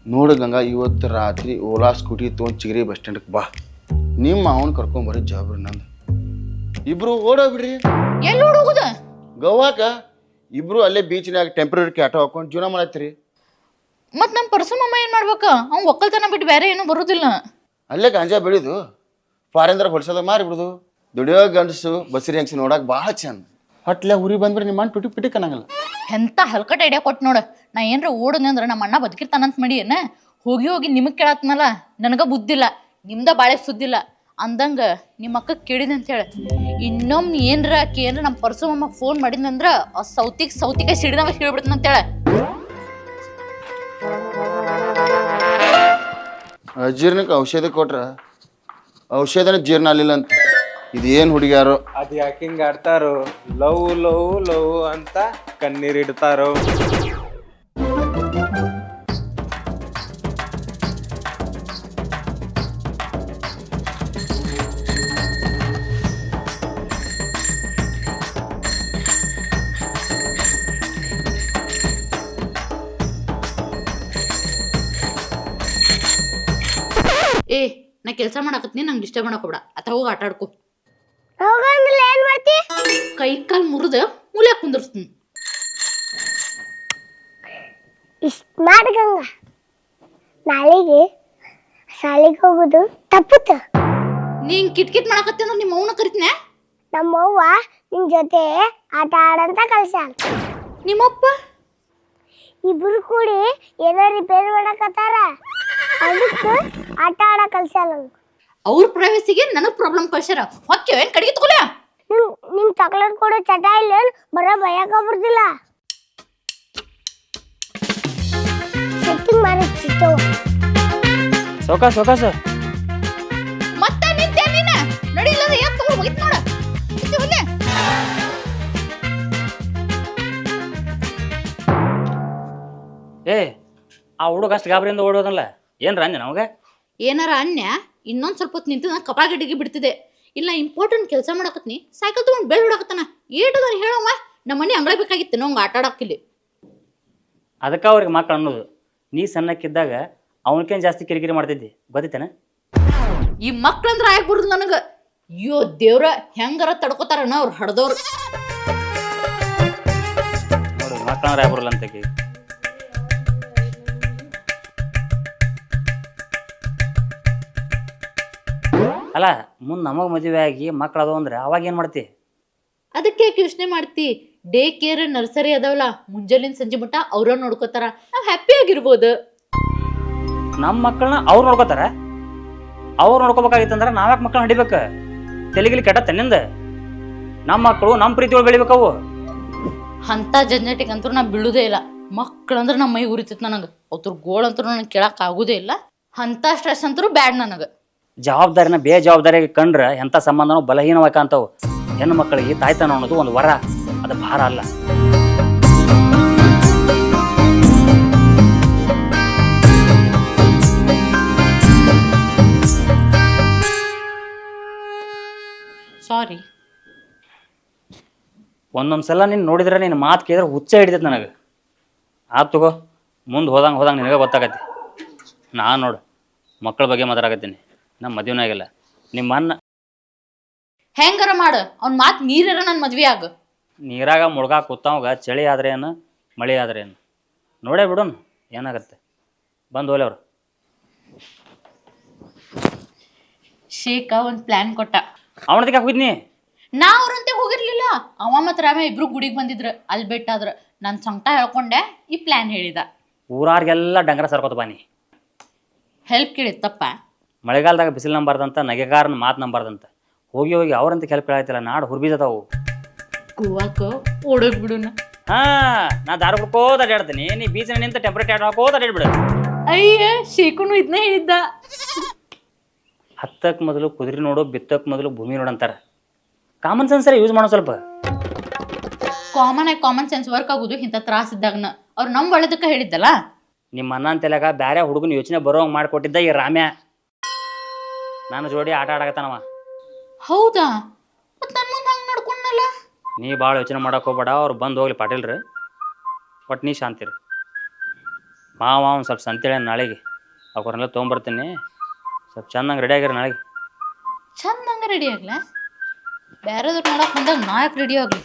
ನೋಡು ಗಂಗಾ, ಇವತ್ತು ರಾತ್ರಿ ಓಲಾ ಸ್ಕೂಟಿ ತೊಗೊಂಡು ಚಿಗರಿ ಬಸ್ ಸ್ಟ್ಯಾಂಡ್ಗೆ ಬಾ. ನಿಮ್ಮ ಅವನ್ ಕರ್ಕೊಂಬರಿ ಜವಾಬ್ರಿ ನಂದು. ಇಬ್ರು ಓಡೋಗ್ಬಿಡ್ರಿ. ಎಲ್ಲಿ ಹುಡುಗುದ? ಗೋವಾಕ. ಇಬ್ರು ಅಲ್ಲೇ ಬೀಚ್ನಾಗ ಟೆಂಪ್ರರಿ ಕ್ಯಾಟೋ ಹಾಕೊಂಡು ಜೀವನ ಮಾಡತ್ತೀರಿ. ಮತ್ ನಮ್ ಪರಸುಮಮ್ಮ ಏನ್ ಮಾಡ್ಬೇಕ? ಅವ್ನ್ ಒಕ್ಕಲ್ತನ ಬಿಟ್ಟು ಬೇರೆ ಏನು ಬರುದಿಲ್ಲ. ಅಲ್ಲೇ ಗಾಂಜಾ ಬೆಳಿದು ಫಾರಿನ್ದ್ರ ಹೊಲ್ಸೋದಾಗ ಮಾರಿಬಿಡುದು. ದುಡಿಯೋ ಗಂಡಸು ಬಸರಿ ಹೆಂಗ್ಸಿ ನೋಡಕ್ ಭಾಳ ಚಂದ. ಹೊಟ್ಲೆ ಉರಿ ಬಂದ್ಬಿಡ್ರಿ ನಿಮ್ಮ ಟುಟಿ ಪಿಟಿ ಕನ್ನಂಗಲ್ಲ. ಎಂತ ಹಲ್ಕಟ್ ಐಡಿಯಾ ಕೊಟ್ಟು ನೋಡ. ನಾ ಏನ್ರ ಓಡನೆ ಅಂದ್ರ ನಮ್ಮ ಅಣ್ಣ ಬದುಕಿರ್ತಾನಂತ ಮಾಡಿ ಏನ? ಹೋಗಿ ಹೋಗಿ ನಿಮಗ್ ಕೇಳತ್ನಲ್ಲ, ನನಗ ಬುದ್ಧಿಲ್ಲ, ನಿಮ್ದ ಬಾಳೆ ಸುದ್ದಿಲ್ಲ ಅಂದಂಗ ನಿಮ್ಮ ಅಕ್ಕ ಕೇಳಿದೆ ಅಂತ ಹೇಳ. ಇನ್ನೊಮ್ಮೆ ಏನ್ರ ಆಕಿ ಏನ್ರ ನಮ್ಮ ಪರಸುಮಮ್ಮ ಫೋನ್ ಮಾಡಿದ್ನಂದ್ರ ಆ ಸೌತಿಗೆ ಸಿಡಿದವ ಹೇಳ್ಬಿಡ್ತಾನ ಅಂತೇಳ. ಅಜೀರ್ಣಕ್ಕೆ ಔಷಧಿ ಕೊಟ್ರ ಔಷಧನ ಜೀರ್ಣ ಆಗಲಿಲ್ಲ ಅಂತ. ಇದೇನು ಹುಡುಗ್ಯಾರೋ? ಅದು ಯಾಕೆ ಹಿಂಗೆ ಆಡ್ತಾರೋ? ಲವ್ ಲವ್ ಲವ್ ಅಂತ ಕಣ್ಣೀರಿಡ್ತಾರೋ. ಏ, ನಾ ಕೆಲಸ ಮಾಡಾಕತ್ನಿ, ನಂಗೆ ಡಿಸ್ಟರ್ಬ್ ಮಾಡಕ್ ಹೋಗ್ಬೇಡ. ಅತ್ತ ಹೋಗಿ ಆಟ ಆಡ್ಕೊ. ಕೈ ಕಾಲ್ ಮುರಿದ ಮೂಲೆ ಕುಂದರ್ಸ್ತೀನಿ. ಗಂಗ ನಾಳೆಗೆ ಶಾಲೆಗೆ ಹೋಗುದು ತಪ್ಪುತ್ತ. ನೀನ್ ಕಿಟ್ಕಿಟ್ ಮಾಡಾಕತ್ತಿ ಅಂದ್ರೆ ನಿಮ್ಮ ಅವ್ವನ ಕರಿತೀನಿ. ನಮ್ಮವ್ವ ನಿನ್ ಜೊತೆ ಆಟ ಆಡಂತ ಕಲ್ಸ್ಯಾಳ. ನಿಮ್ಮಪ್ಪ? ಇಬ್ರು ಕೂಡಿ ಏನೋ ರಿಪೇರಿ ಮಾಡಕತ್ತಾರ, ಅದಕ್ಕೆ ಆಟ ಆಡ ಕಲ್ಸ್ಯಾಳ. ಅವ್ರ ಪ್ರೈವಸಿಗೆ ನನಗ್ ಪ್ರಾಬ್ಲಮ್ ಕಳ್ಸ್ಯಾರ. ಹೊಕ್ಕೇವೇನ್ ಕಡಿಗೆ ತಗೊಳ್ಯ? ನಿಂಗ್ ಚಾಕ್ಲೇಟ್ ಕೊಡೋ ಚಟ ಇಲ್ಲ, ಬರ ಭಯಕ ಬರ್ತಿಲ್ಲ. ಸೆಟ್ಟಿಂಗ್ ಮಾಡಿ ಚಿತ್ತೋ ಸೌಕಾಸ ಮತ್ತೆ ನಿಂತೆ ನೀನ ನಡಿಲ್ಲ ಯಾಕೆ ತಗೊಂಡು ಹೋಗಿತ್ ನೋಡ. ಏ, ಆ ಹುಡುಗ ಅಷ್ಟು ಗಾಬರಿಯಿಂದ ಓಡೋದಲ್ಲ, ಏನ್ರ ಅಂಜ ನಮಗೆ? ಏನಾರ ಅನ್ಯ ಇನ್ನೊಂದ್ ಸ್ವಲ್ಪ ಹೊತ್ತು ನಿಂತು ನಾನು ಕಪಾಳ ಗಡ್ಡಿಗೆ ಬಿಡ್ತಿದೆ. ಇಲ್ಲ ಇಂಪಾರ್ಟೆಂಟ್ ಕೆಲಸ ಮಾಡಕತ್ನಿ, ಸೈಕಲ್ ತಗೊಂಡು ಬೆಳ್ ಹೊಡಕತ್ತಾನ. ಏಟದ ಹೇಳಮ್ಮ, ನಮ್ಮ ಮನೆ ಅಂಗಳ ಬೇಕಾಗಿತ್ತು ನಂಗೆ ಆಟ ಆಡಕ್ಕಿಲ್ಲಿ. ಅದಕ್ಕೆ ಅವ್ರಿಗೆ ಮಕ್ಕಳು ಅನ್ನೋದು. ನೀ ಸಣ್ಣಕ್ಕಿದ್ದಾಗ ಅವನಕೇನು ಜಾಸ್ತಿ ಕಿರಿಕಿರಿ ಮಾಡ್ತಿದ್ದಿ, ಗೊತ್ತೈತೇನ? ಈ ಮಕ್ಳಂದ್ರ ಆಯಕ್ ಬರುದು ನನಗ. ಅಯ್ಯೋ ದೇವ್ರ, ಹೆಂಗಾರ ತಡ್ಕೋತಾರನ ಅವ್ರು ಹಡ್ದವ್ರು. ನೋಡು, ಮಕ್ಕಳಂದ್ರೆ ಆಗ್ಬರಲ್ಲ ಅಂತಕಿ. ಅಲ್ಲ, ಮುಂದೆ ನಮಗೆ ಮದುವೆ ಆಗಿ ಮಕ್ಳು ಅದಾವ ಅಂದ್ರೆ ಅವಾಗ ಏನು ಮಾಡ್ತಿ? ಅದಕ್ಕೆ ಯೋಚನೆ ಮಾಡ್ತಿ. ಡೇ ಕೇರ್ ನರ್ಸರಿ ಅದಾವಲ್ಲ, ಮುಂಜಾನಿಂದ ಸಂಜೆ ಮಟ್ಟ ಅವ್ರ ನೋಡ್ಕೋತಾರ. ನಾವ್ ಹ್ಯಾಪಿ ಆಗಿರ್ಬೋದು. ನಮ್ಮ ಮಕ್ಕಳನ್ನ ಅವ್ರು ನೋಡ್ಕೋತಾರ. ಅವ್ರು ನೋಡ್ಕೋಬೇಕಾಗಿತ್ತಂದ್ರೆ ನಾವ್ಯಾಕೆ ಮಕ್ಕಳನ್ನ ಹಿಡಿಬೇಕು? ತೆಲಿಗಿಲಿ ಕೆಟ್ಟ ತನ್ನಿಂದ ನಮ್ಮ ಮಕ್ಕಳು ನಮ್ಮ ಪ್ರೀತಿಯೊಳಗೆ ಬೆಳಿಬೇಕವು. ಅಂತ ಜೆನೆಟಿಕ್ ಅಂತೂ ನಾ ಬೀಳುದೇ ಇಲ್ಲ. ಮಕ್ಕಳಂದ್ರೆ ನಮ್ಮ ಮೈ ಉರಿತೈತಿ ನನಗೆ. ಅವ್ರ ಗೋಳ್ ಅಂತೂ ನನಗೆ ಕೇಳಕ್ ಆಗುದೇ ಇಲ್ಲ. ಅಂತ ಸ್ಟ್ರೆಸ್ ಅಂತೂ ಬ್ಯಾಡ್ ನನಗೆ. ಜವಾಬ್ದಾರಿನ ಬೇಜವಾಬ್ದಾರಿಯಾಗಿ ಕಂಡ್ರೆ ಎಂಥ ಸಂಬಂಧನೂ ಬಲಹೀನವಾಗಂತವು. ಹೆಣ್ಣು ಮಕ್ಕಳಿಗೆ ತಾಯ್ತನ ಅನ್ನೋದು ಒಂದು ವರ, ಅದು ಭಾರ ಅಲ್ಲ. ಸಾರಿ. ಒಂದೊಂದು ಸಲ ನೀನು ನೋಡಿದ್ರೆ ನಿನ್ನ ಮಾತು ಕೇಳಿದ್ರೆ ಹುಚ್ಚ ಹಿಡಿತೈತೆ ನನಗೆ. ಆತು ತಗೋ, ಮುಂದೆ ಹೋದಂಗೆ ನಿನಗೆ ಗೊತ್ತಾಗತ್ತೆ. ನಾನು ನೋಡು ಮಕ್ಕಳ ಬಗ್ಗೆ ಮಾತಾಡಕತ್ತೀನಿ. ನಮ್ಮ ಮದುವೆನೇ ಆಗಿಲ್ಲ. ನಿಮ್ಮ ಅಣ್ಣ ಹೆಂಗಾರ ಮಾಡು, ಅವ್ನ ಮಾತು ನೀರರ ನನ್ನ ಮದ್ವೆ ಆಗ. ನೀರಾಗ ಮುಳುಗಾಕ ಕೂತವಾಗ ಚಳಿ ಆದ್ರೆ ಏನು ಮಳೆ ಆದ್ರೆ ಏನು ನೋಡೇ ಬಿಡೋಣ ಏನಾಗತ್ತೆ. ಬಂದು ಹೋಲಿ ಅವ್ರು. ಶೇಖ ಒಂದು ಪ್ಲಾನ್ ಕೊಟ್ಟ. ಅವನದಕ್ಕೆ ಹೋಗಿದ್ನಿ. ನಾ ಅವ್ರಂತೆ ಹೋಗಿರ್ಲಿಲ್ಲ. ಅವ ಮತ್ತು ರಾಮ ಇಬ್ರು ಗುಡಿಗೆ ಬಂದಿದ್ರು. ಅಲ್ಲಿ ಬೆಟ್ಟಾದ್ರ ನಾನು ಸಂಕಟ ಹೇಳ್ಕೊಂಡೆ, ಈ ಪ್ಲಾನ್ ಹೇಳಿದ. ಊರಾರ್ಗೆಲ್ಲ ಡಂಗರ ಸರ್ಕೋತ ಬಾನಿ. ಹೆಲ್ಪ್ ಕೇಳಿದ ತಪ್ಪ? ಮಳೆಗಾಲದಾಗ ಬಿಸಿಲು ನಂಬಾರ್ದಂತ, ನಗೆಗಾರನ ಮಾತು ನಂಬಾರ್ದಂತ. ಹೋಗಿ ಹೋಗಿ ಅವ್ರಂತ ಹೆಲ್ಪ್ ಕೇಳಾಯ್ತಿಲ್ಲ. ನಾಡು ಹುರ್ಬಿದವು. ಗೋವಾಕ ಓಡೋಗ್ ಬಿಡುನ. ಹಾ ನಾ ದಾರು ಬಿಡ್ಕೋತ ಅಡ್ಯಾಡ್ತೀನಿ, ನೀ ಬೀಚ್ ನಿಂತ ಟೆಂಪರೇಚರ್ ಹಾಕೋತ ಅಡ್ಯಾಡ್ಬಿಡು. ಅಯ್ಯ ಶೇಖುನು ಇದನ್ನೇ ಹೇಳಿದ್ದ. ಹತ್ತಕ್ಕೆ ಮೊದಲು ಕುದುರೆ ನೋಡು, ಬಿತ್ತಕ್ಕೆ ಮೊದಲು ಭೂಮಿ ನೋಡು ಅಂತಾರೆ. ಕಾಮನ್ ಸೆನ್ಸರ್ ಯೂಸ್ ಮಾಡೋ ಸ್ವಲ್ಪ. ಕಾಮನ್ ಸೆನ್ಸ್ ವರ್ಕ್ ಆಗುದು ಇಂಥ ತ್ರಾಸ ಇದ್ದಾಗನ. ಅವ್ರು ನಮ್ ಒಳ್ಳೇದಕ್ಕ ಹೇಳಿದ್ದಲ್ಲ. ನಿಮ್ಮ ಅಣ್ಣ ಅಂತೆಲ್ಲಾಗ ಬ್ಯಾರೆ ಹುಡುಗನ ಯೋಚನೆ ಬರೋಂಗ್ ಮಾಡ್ಕೊಟ್ಟಿದ್ದ ಈ ರಾಮ್ಯ. ನಾನು ಜೋಡಿ ಆಟ ಆಡಕತ್ತಾನವ. ಹೌದಾ? ಮತ್ ನನ್ ಮುಂದೆ ಹಂಗ್ ನಡ್ಕೊಂಡಲ್ಲ. ನೀ ಭಾಳ ಯೋಚನೆ ಮಾಡಕ್ ಹೋಗ್ಬೇಡ, ಅವ್ರು ಬಂದು ಹೋಗ್ಲಿ ಪಾಟೀಲ್ರಿ. ಒಟ್ಟು ನೀ ಶಾಂತಿರಿ. ಮಾವ ಒಂದು ಸ್ವಲ್ಪ ಸಂತೇಳಿ ನಾಳೆಗೆ ಅವ್ರನ್ನೆಲ್ಲ ತೊಗೊಂಬರ್ತೀನಿ. ಸ್ವಲ್ಪ ಚಂದಂಗೆ ರೆಡಿ ಆಗಿರಿ ನಾಳೆಗೆ. ಚಂದಂಗ ರೆಡಿ ಆಗ್ಲ? ಬ್ಯಾರೆದವ್ರು ನೋಡಕ್ ಬಂದಾಗ ನಾ ಯಾಕೆ ರೆಡಿ ಆಗ್ಲಿ?